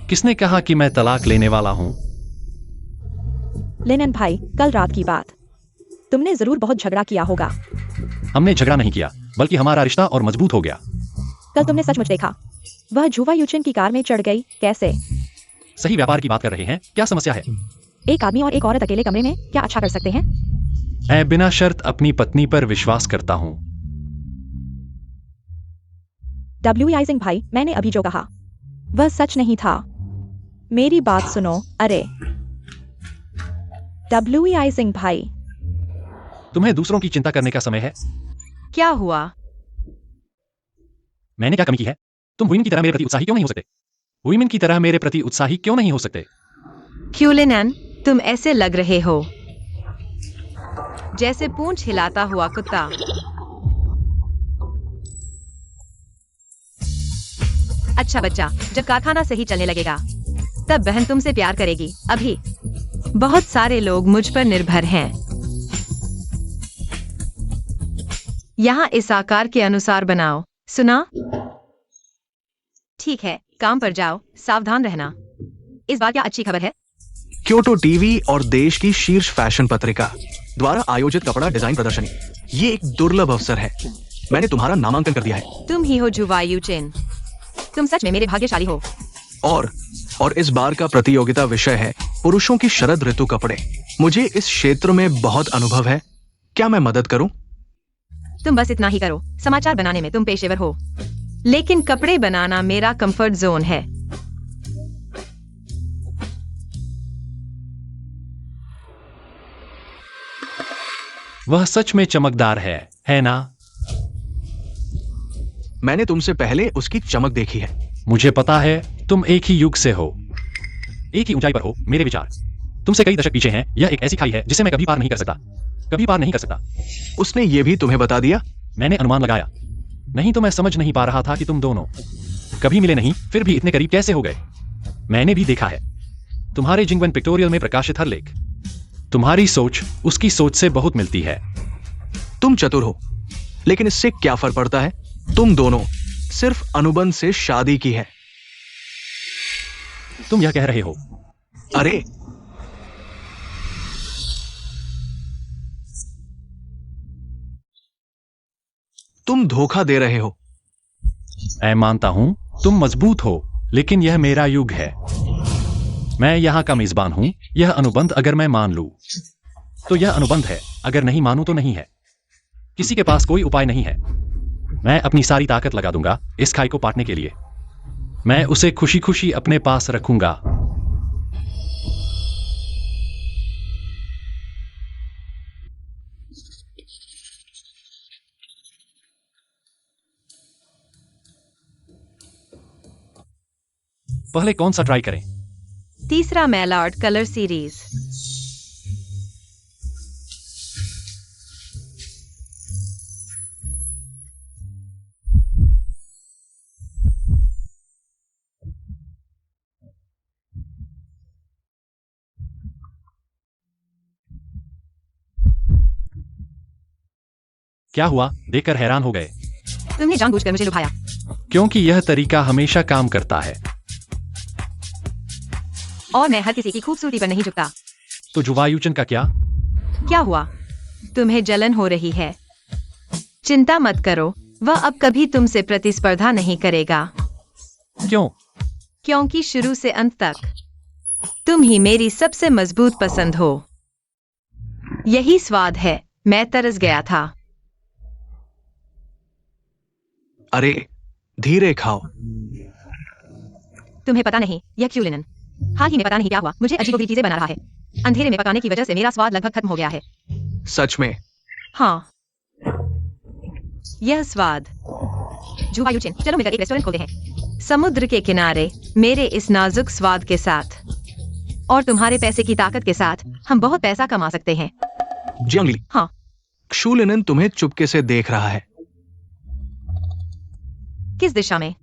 किसने कहा कि मैं तलाक लेने वाला हूँ? लेनिन भाई, कल रात की बात, तुमने जरूर बहुत झगड़ा किया होगा। हमने झगड़ा नहीं किया, बल्कि हमारा रिश्ता और मजबूत हो गया। कल तुमने सचमुच देखा, वह जुवा यूचिन की कार में चढ़ गई। कैसे? सही व्यापार की बात कर रहे हैं, क्या समस्या है? एक आदमी और एक औरत अकेले कमरे में क्या अच्छा कर सकते हैं? मैं बिना शर्त अपनी पत्नी पर विश्वास करता हूँ। डब्ल्यू आइजिंग भाई, मैंने अभी जो कहा वह सच नहीं था। मेरी बात सुनो। अरे डब्ल्यू आइजिंग भाई, तुम्हें दूसरों की चिंता करने का समय है। क्या हुआ? मैंने क्या कमी की है? तुम हुईमिन की तरह मेरे प्रति उत्साही क्यों नहीं हो सकते? हुईमिन की तरह मेरे प्रति उत्साही क्यों नहीं हो सकते? क्यों लेनिन, तुम ऐसे लग रहे हो जैसे पूंछ हिलाता हुआ कुत्ता। अच्छा बच्चा, जब कारखाना सही चलने लगेगा तब बहन तुमसे प्यार करेगी। अभी बहुत सारे लोग मुझ पर निर्भर हैं। यहाँ इस आकार के अनुसार बनाओ। सुना? ठीक है, काम पर जाओ, सावधान रहना। इस बार क्या अच्छी खबर है? क्योटो टीवी और देश की शीर्ष फैशन पत्रिका द्वारा आयोजित कपड़ा डिजाइन प्रदर्शनी, ये एक दुर्लभ अवसर है। मैंने तुम्हारा नामांकन कर दिया है। तुम ही हो जुवा यूचिन। तुम सच में मेरे भाग्यशाली हो। और इस बार का प्रतियोगिता विषय है पुरुषों की शरद ऋतु कपड़े। मुझे इस क्षेत्र में बहुत अनुभव है। क्या मैं मदद करूं? तुम बस इतना ही करो। समाचार बनाने में तुम पेशेवर हो, लेकिन कपड़े बनाना मेरा कंफर्ट जोन है। वह सच में चमकदार है ना? मैंने तुमसे पहले उसकी चमक देखी है। मुझे पता है, तुम एक ही युग से हो, एक ही ऊंचाई पर हो। मेरे विचार तुमसे कई दशक पीछे हैं। यह एक ऐसी खाई है जिसे मैं कभी पार नहीं कर सकता, कभी पार नहीं कर सकता। उसने ये भी तुम्हें बता दिया? मैंने अनुमान लगाया, नहीं तो मैं समझ नहीं पा रहा था कि तुम दोनों कभी मिले नहीं, फिर भी इतने करीब कैसे हो गए। मैंने भी देखा है तुम्हारे जिंगवन पिक्टोरियल में प्रकाशित हर लेख। तुम्हारी सोच उसकी सोच से बहुत मिलती है। तुम चतुर हो, लेकिन इससे क्या फर्क पड़ता है? तुम दोनों सिर्फ अनुबंध से शादी की है। तुम यह कह रहे हो? अरे तुम धोखा दे रहे हो। मैं मानता हूं तुम मजबूत हो, लेकिन यह मेरा युग है। मैं यहां का मेजबान हूं। यह अनुबंध अगर मैं मान लूं तो यह अनुबंध है, अगर नहीं मानूं तो नहीं है। किसी के पास कोई उपाय नहीं है। मैं अपनी सारी ताकत लगा दूंगा इस खाई को पाटने के लिए। मैं उसे खुशी खुशी अपने पास रखूंगा। पहले कौन सा ट्राई करें? तीसरा मैलार्ड कलर सीरीज। क्या हुआ? देखकर हैरान हो गए। तुमने जानबूझकर मुझे लुभाया। क्योंकि यह तरीका हमेशा काम करता है। और मैं हर किसी की खूबसूरती पर नहीं झुकता। तो जुवायुचन का क्या? क्या हुआ? तुम्हें जलन हो रही है? चिंता मत करो, वह अब कभी तुमसे प्रतिस्पर्धा नहीं करेगा। क्यों? क्योंकि शुरू से अंत तक तुम ही मेरी सबसे मजबूत पसंद हो। यही स्वाद है। मैं तरस गया था। अरे धीरे खाओ। तुम्हें पता नहीं यह क्यों लिनन? हाल ही में पता नहीं क्या हुआ, मुझे अजीबोगरीब चीजें बना रहा है। अंधेरे में पकाने की वजह से मेरा स्वाद लगभग खत्म हो गया है। सच में? हाँ, यह स्वाद। जुवायुचिन, चलो मिलकर एक रेस्टोरेंट खोलते हैं। समुद्र के किनारे मेरे इस नाजुक स्वाद के साथ और तुम्हारे पैसे की ताकत के साथ हम बहुत पैसा कमा सकते हैं। जियांग लिली, हाँ, क्षु लिनन तुम्हें चुपके से देख रहा है। किस दिशा में?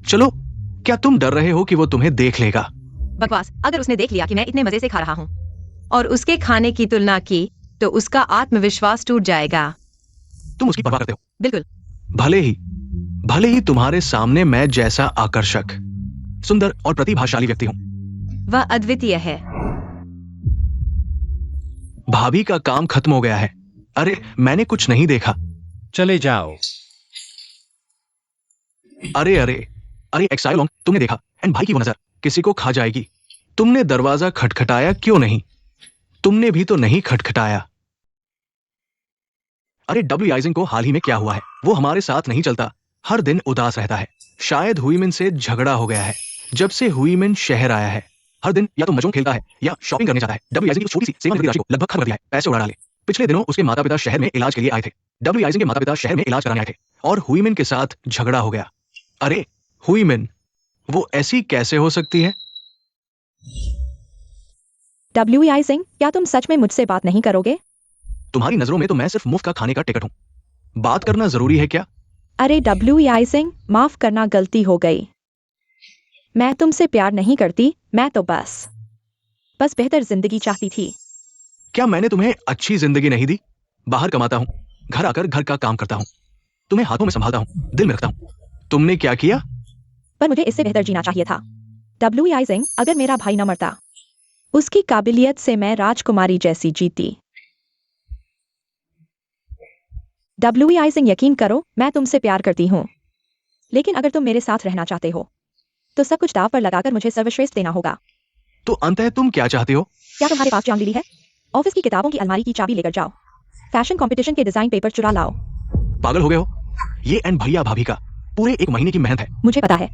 चलो, क्या तुम डर रहे हो कि वो तुम्हें देख लेगा? बकवास। अगर उसने देख लिया कि मैं इतने मजे से खा रहा हूँ और उसके खाने की तुलना की तो उसका आत्मविश्वास टूट जाएगा। तुम उसकी परवाह करते हो? बिल्कुल। भले ही तुम्हारे सामने मैं जैसा आकर्षक, सुंदर और प्रतिभाशाली व्यक्ति हूं। वह अद्वितीय है। भाभी का काम खत्म हो गया है। अरे, मैंने कुछ नहीं देखा। चले जाओ। अरे एक्साइलोंग, तुमने देखा? एंड भाई की वो नजर किसी को खा जाएगी। तुमने दरवाजा खटखटाया क्यों नहीं? तुमने भी तो नहीं खटखटाया। अरे, डब्ल्यू आइजिंग को हाल ही में क्या हुआ है? वो हमारे साथ नहीं चलता, हर दिन उदास रहता है। शायद हुईमिन से झगड़ा हो गया है। जब से हुईमिन शहर आया है, हर दिन या तो महजूद खेलता है या शॉपिंग करने जाता है। डब्ल्यू आइजिंग की छोटी सी सेवानिवृत्ति राशि को लगभग खत्म कर दिया है, पैसे उड़ा डाले। पिछले दिनों उसके माता पिता शहर में इलाज के लिए आए थे। डब्ल्यू आइजिंग के माता पिता शहर में इलाज कराने आए थे और हुईमिन के साथ झगड़ा हो गया। अरे हुईमिन, वो ऐसी कैसे हो सकती है? WEI सिंह, क्या तुम सच में मुझसे बात नहीं करोगे? तुम्हारी नजरों में तो मैं सिर्फ मुफ्त का खाने का टिकट हूं। बात करना जरूरी है क्या? अरे WEI सिंह, माफ करना, गलती हो गई। मैं तुमसे प्यार नहीं करती, मैं तो बस बेहतर जिंदगी चाहती थी। क्या मैंने तुम्हें अच्छी जिंदगी नहीं दी? बाहर कमाता हूं, घर आकर घर का काम करता हूं, तुम्हें हाथों में संभालता हूं, दिल में रखता हूं। तुमने क्या किया? पर मुझे इससे बेहतर जीना चाहिए था। WEI सिंह, अगर मेरा भाई न मरता, उसकी काबिलियत से मैं राजकुमारी जैसी जीती। WEI सिंह, यकीन करो, मैं तुमसे प्यार करती हूँ, लेकिन अगर तुम मेरे साथ रहना चाहते हो तो सब कुछ दाव पर लगाकर मुझे सर्वश्रेष्ठ देना होगा। तो अंततः तुम क्या चाहते हो? क्या तुम्हारे पास जियांग लिली है? ऑफिस की किताबों की अलमारी की चाबी लेकर जाओ। फैशन कंपटीशन के डिजाइन पेपर चुरा लाओ। पागल हो गए हो? ये एंड भैया भाभी का पूरे 1 महीने की मेहनत है। मुझे पता है,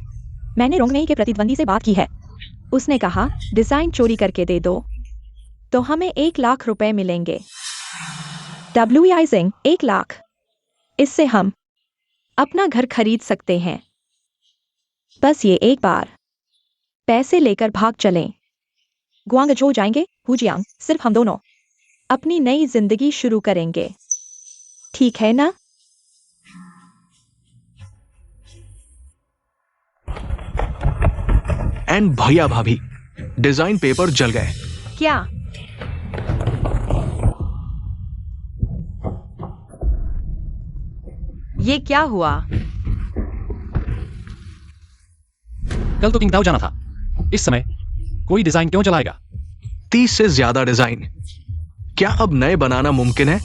मैंने रोंगनेई के प्रतिद्वंदी से बात की है। उसने कहा डिजाइन चोरी करके दे दो तो हमें 1 लाख रुपए मिलेंगे। WEI सिंह, 1 लाख, इससे हम अपना घर खरीद सकते हैं। बस ये एक बार पैसे लेकर भाग चलें। गुआंगझो जाएंगे, हुजियांग, सिर्फ हम दोनों अपनी नई जिंदगी शुरू करेंगे, ठीक है ना? एंड भैया भाभी, डिजाइन पेपर जल गए। क्या? ये क्या हुआ? कल तो किंगदाओ जाना था, इस समय कोई डिजाइन क्यों चलाएगा? 30 से ज्यादा डिजाइन। क्या अब नए बनाना मुमकिन है?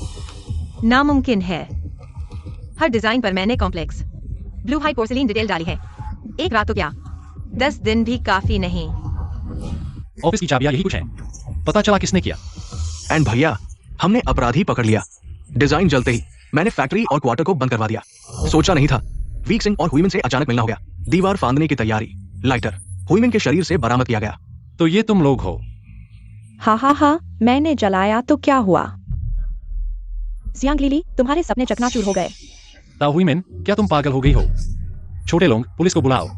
नामुमकिन है। हर डिजाइन पर मैंने complex blue high porcelain detail डाली है। एक रात तो क्या, 10 दिन भी काफी नहीं। ऑफिस की चाबियां यही कुछ है। पता चला किसने किया? एंड भैया, हमने अपराधी पकड़ लिया। डिजाइन जलते ही मैंने फैक्ट्री और क्वार्टर को बंद करवा दिया। सोचा नहीं था वीक सिंह और हुईमिन से अचानक मिलना हो गया। दीवार फांदने की तैयारी। लाइटर हुईमिन के शरीर से बरामद किया गया। तो ये तुम लोग हो? हा, मैंने जलाया तो क्या हुआ? जियांग लिली, तुम्हारे सपने चकनाचूर हो गए। ताहुईमिन, क्या तुम पागल हो गई हो? छोटे लोग, पुलिस को बुलाओ।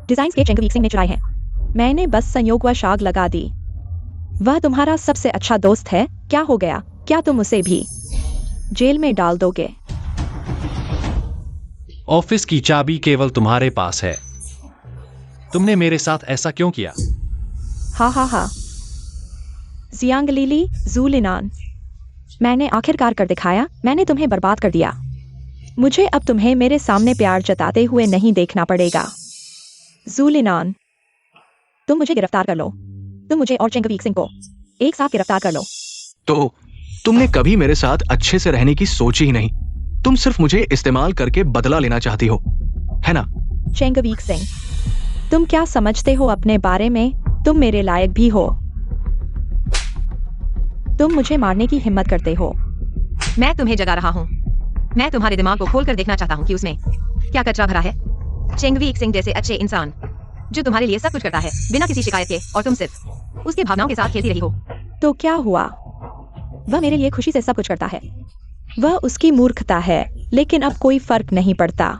डिजाइन के चेंग वीक सिंह ने चुराए हैं। मैंने बस संयोगवश आग लगा दी। वह तुम्हारा सबसे अच्छा दोस्त है। क्या हो गया? क्या तुम उसे भी जेल में डाल दोगे? ऑफिस की चाबी केवल तुम्हारे पास है। तुमने मेरे साथ ऐसा क्यों किया? हा। जियांग लिली, जू लिनान, मैंने आखिरकार कर दिखाया। मैंने तुम्हें बर्बाद कर दिया। मुझे अब तुम्हें मेरे सामने प्यार जताते हुए नहीं देखना पड़ेगा। जू लिनान, तुम मुझे गिरफ्तार कर लो। तुम मुझे और चेंग वीक सिंह को एक साथ गिरफ्तार कर लो। तो तुमने कभी मेरे साथ अच्छे से रहने की सोची ही नहीं। तुम सिर्फ मुझे इस्तेमाल करके बदला लेना चाहती हो, है ना? चेंग वीक सिंह, तुम क्या समझते हो अपने बारे में? तुम मेरे लायक भी हो। तुम मुझे मारने की हिम्मत करते हो। मैं तुम्हें जगा रहा हूँ। मैं तुम्हारे दिमाग को खोलकर देखना चाहता हूँ कि उसमें क्या कचरा भरा है। चेंग वीक सिंह जैसे अच्छे इंसान जो तुम्हारे लिए सब कुछ करता है बिना किसी शिकायत के, और तुम सिर्फ उसके भावनाओं के साथ खेलती रही हो। तो क्या हुआ? वह मेरे लिए खुशी से सब कुछ करता है। वह उसकी मूर्खता है, लेकिन अब कोई फर्क नहीं पड़ता।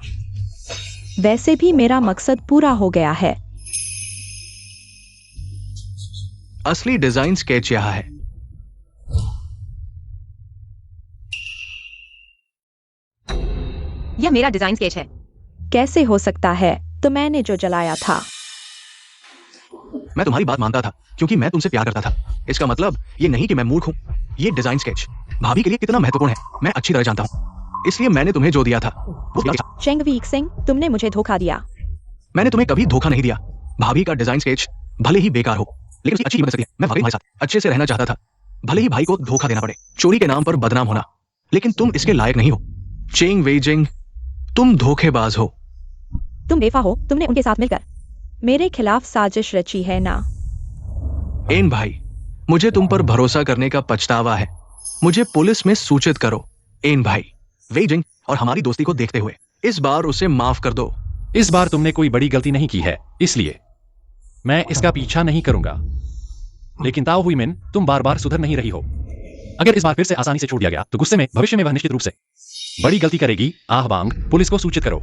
वैसे भी मेरा मकसद पूरा हो गया है। असली डिजाइन स्केच यहाँ है। यह मेरा डिजाइन स्केच है। कैसे हो सकता है? तो मैंने जो जलाया था। मैं तुम्हारी बात मानता था क्योंकि मैं तुमसे प्यार करता था। इसका मतलब ये नहीं कि मैं मूर्ख हूं। ये डिजाइन स्केच भाभी के लिए कितना महत्वपूर्ण है मैं अच्छी तरह जानता हूं। इसलिए मैंने तुम्हें जो दिया था वो क्या था? चेंग वीक सिंह, तुमने मुझे धोखा दिया। मैंने तुम्हें कभी धोखा नहीं दिया। भाभी का डिजाइन स्केच भले ही बेकार हो लेकिन उसकी अच्छी कीमत सकती है। मैं वाकई भाई साथ अच्छे से रहना चाहता था, भले ही भाई को धोखा देना पड़े, चोरी के नाम पर बदनाम होना। लेकिन तुम इसके लायक नहीं हो। चेंग वेइजिंग, तुम धोखेबाज हो। तुम बेफा हो। तुमने उनके साथ मिलकर मेरे खिलाफ साजिश रची है ना? एन भाई, मुझे तुम पर भरोसा करने का पछतावा है। मुझे पुलिस में सूचित करो। एन भाई, वेइजिंग और हमारी दोस्ती को देखते हुए इस बार उसे माफ कर दो। इस बार तुमने कोई बड़ी गलती नहीं की है, इसलिए मैं इसका पीछा नहीं करूंगा। लेकिन ताओ हुई मिन, तुम बार बार सुधर नहीं रही हो। अगर इस बार फिर से आसानी से छोड़ दिया गया तो गुस्से में भविष्य में वह निश्चित रूप से बड़ी गलती करेगी। आह बांग, पुलिस को सूचित करो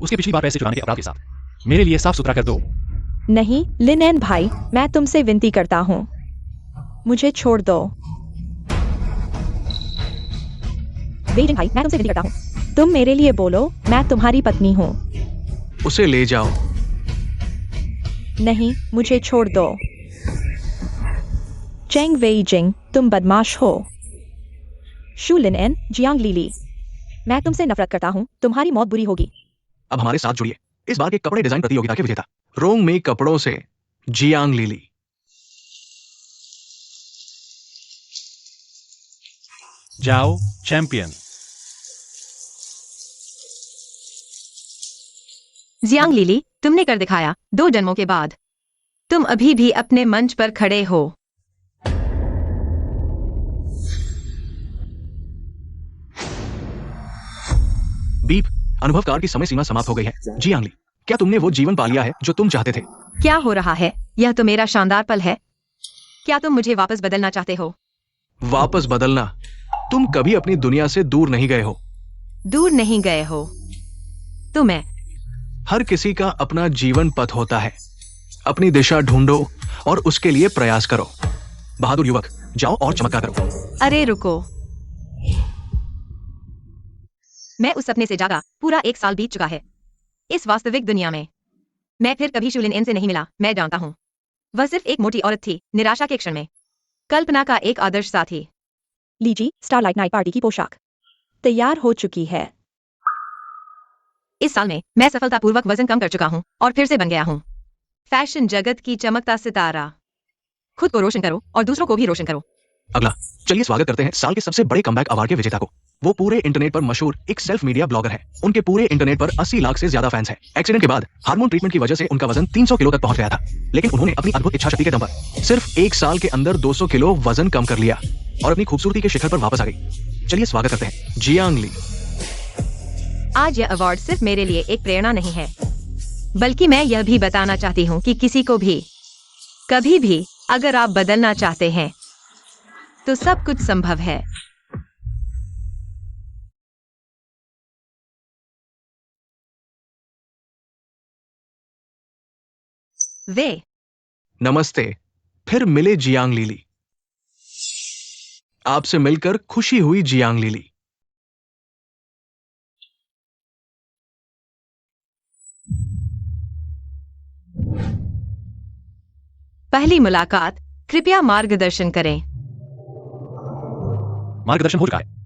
उसके पिछली बार पैसे चुराने के अपराध के साथ। मेरे लिए साफ सुथरा कर दो। नहीं लिनेन भाई, मैं तुमसे विनती करता हूँ, मुझे छोड़ दो। वेइजिंग भाई, मैं तुमसे विनती करता हूँ, तुम मेरे लिए बोलो, मैं तुम्हारी पत्नी हूँ। उसे ले जाओ। नहीं, मुझे छोड़ दो। चेंग वेइजिंग, तुम बदमाश हो। शू लिनेन, जियांग लीली, मैं तुमसे नफरत करता हूँ, तुम्हारी मौत बुरी होगी। अब हमारे साथ जुड़िए इस बार के कपड़े डिजाइन प्रतियोगिता के विजेता रोंग में कपड़ों से जियांग लीली। जाओ चैंपियन। जियांग लीली, तुमने कर दिखाया 2 जन्मों के बाद। तुम अभी भी अपने मंच पर खड़े हो। बीप, अनुभव कार की समय सीमा समाप्त हो गई है। जियांग ली, क्या तुमने वो जीवन पा लिया है जो तुम चाहते थे? क्या हो रहा है? यह तो मेरा शानदार पल है। क्या तुम मुझे वापस बदलना चाहते हो? वापस बदलना? तुम कभी अपनी दुनिया से दूर नहीं गए हो। दूर नहीं गए हो तो मैं। हर किसी का अपना जीवन पथ होता है। अपनी दिशा ढूंढो और उसके लिए प्रयास करो। बहादुर युवक, जाओ और चमत्कार करो। अरे रुको, मैं उस सपने से जागा। पूरा 1 साल बीत चुका है। इस वास्तविक दुनिया में मैं फिर कभी शू लिनएन से नहीं मिला। मैं जानता हूँ वह सिर्फ एक मोटी औरत थी, निराशा के क्षण में कल्पना का एक आदर्श साथी। लीजी, स्टारलाइट नाइट पार्टी की पोशाक तैयार हो चुकी है। इस साल में मैं सफलतापूर्वक वजन कम कर चुका हूँ और फिर से बन गया हूँ फैशन जगत की चमकता सितारा। खुद को रोशन करो और दूसरों को भी रोशन करो। अगला, चलिए स्वागत करते हैं साल के सबसे बड़े कमबैक अवार्ड के विजेता को। वो पूरे इंटरनेट पर मशहूर एक सेल्फ मीडिया ब्लॉगर है। उनके पूरे इंटरनेट पर 80 लाख से ज्यादा फैंस हैं। एक्सीडेंट के बाद हार्मोन ट्रीटमेंट की वजह से उनका वजन 300 किलो तक पहुंच गया था, लेकिन उन्होंने अपनी अद्भुत इच्छा शक्ति के दम पर सिर्फ 1 साल के अंदर 200 किलो वजन कम कर लिया और अपनी खूबसूरती के शिखर पर वापस आ गई। चलिए स्वागत करते हैं जियांग ली। आज यह अवार्ड सिर्फ मेरे लिए एक प्रेरणा नहीं है, बल्कि मैं यह भी बताना चाहती हूँ कि किसी को भी कभी भी अगर आप बदलना चाहते हैं तो सब कुछ संभव है। वे नमस्ते, फिर मिले जियांग लीली। आपसे मिलकर खुशी हुई जियांग लीली। पहली मुलाकात, कृपया मार्गदर्शन करें। मार्गदर्शन हो चुका है।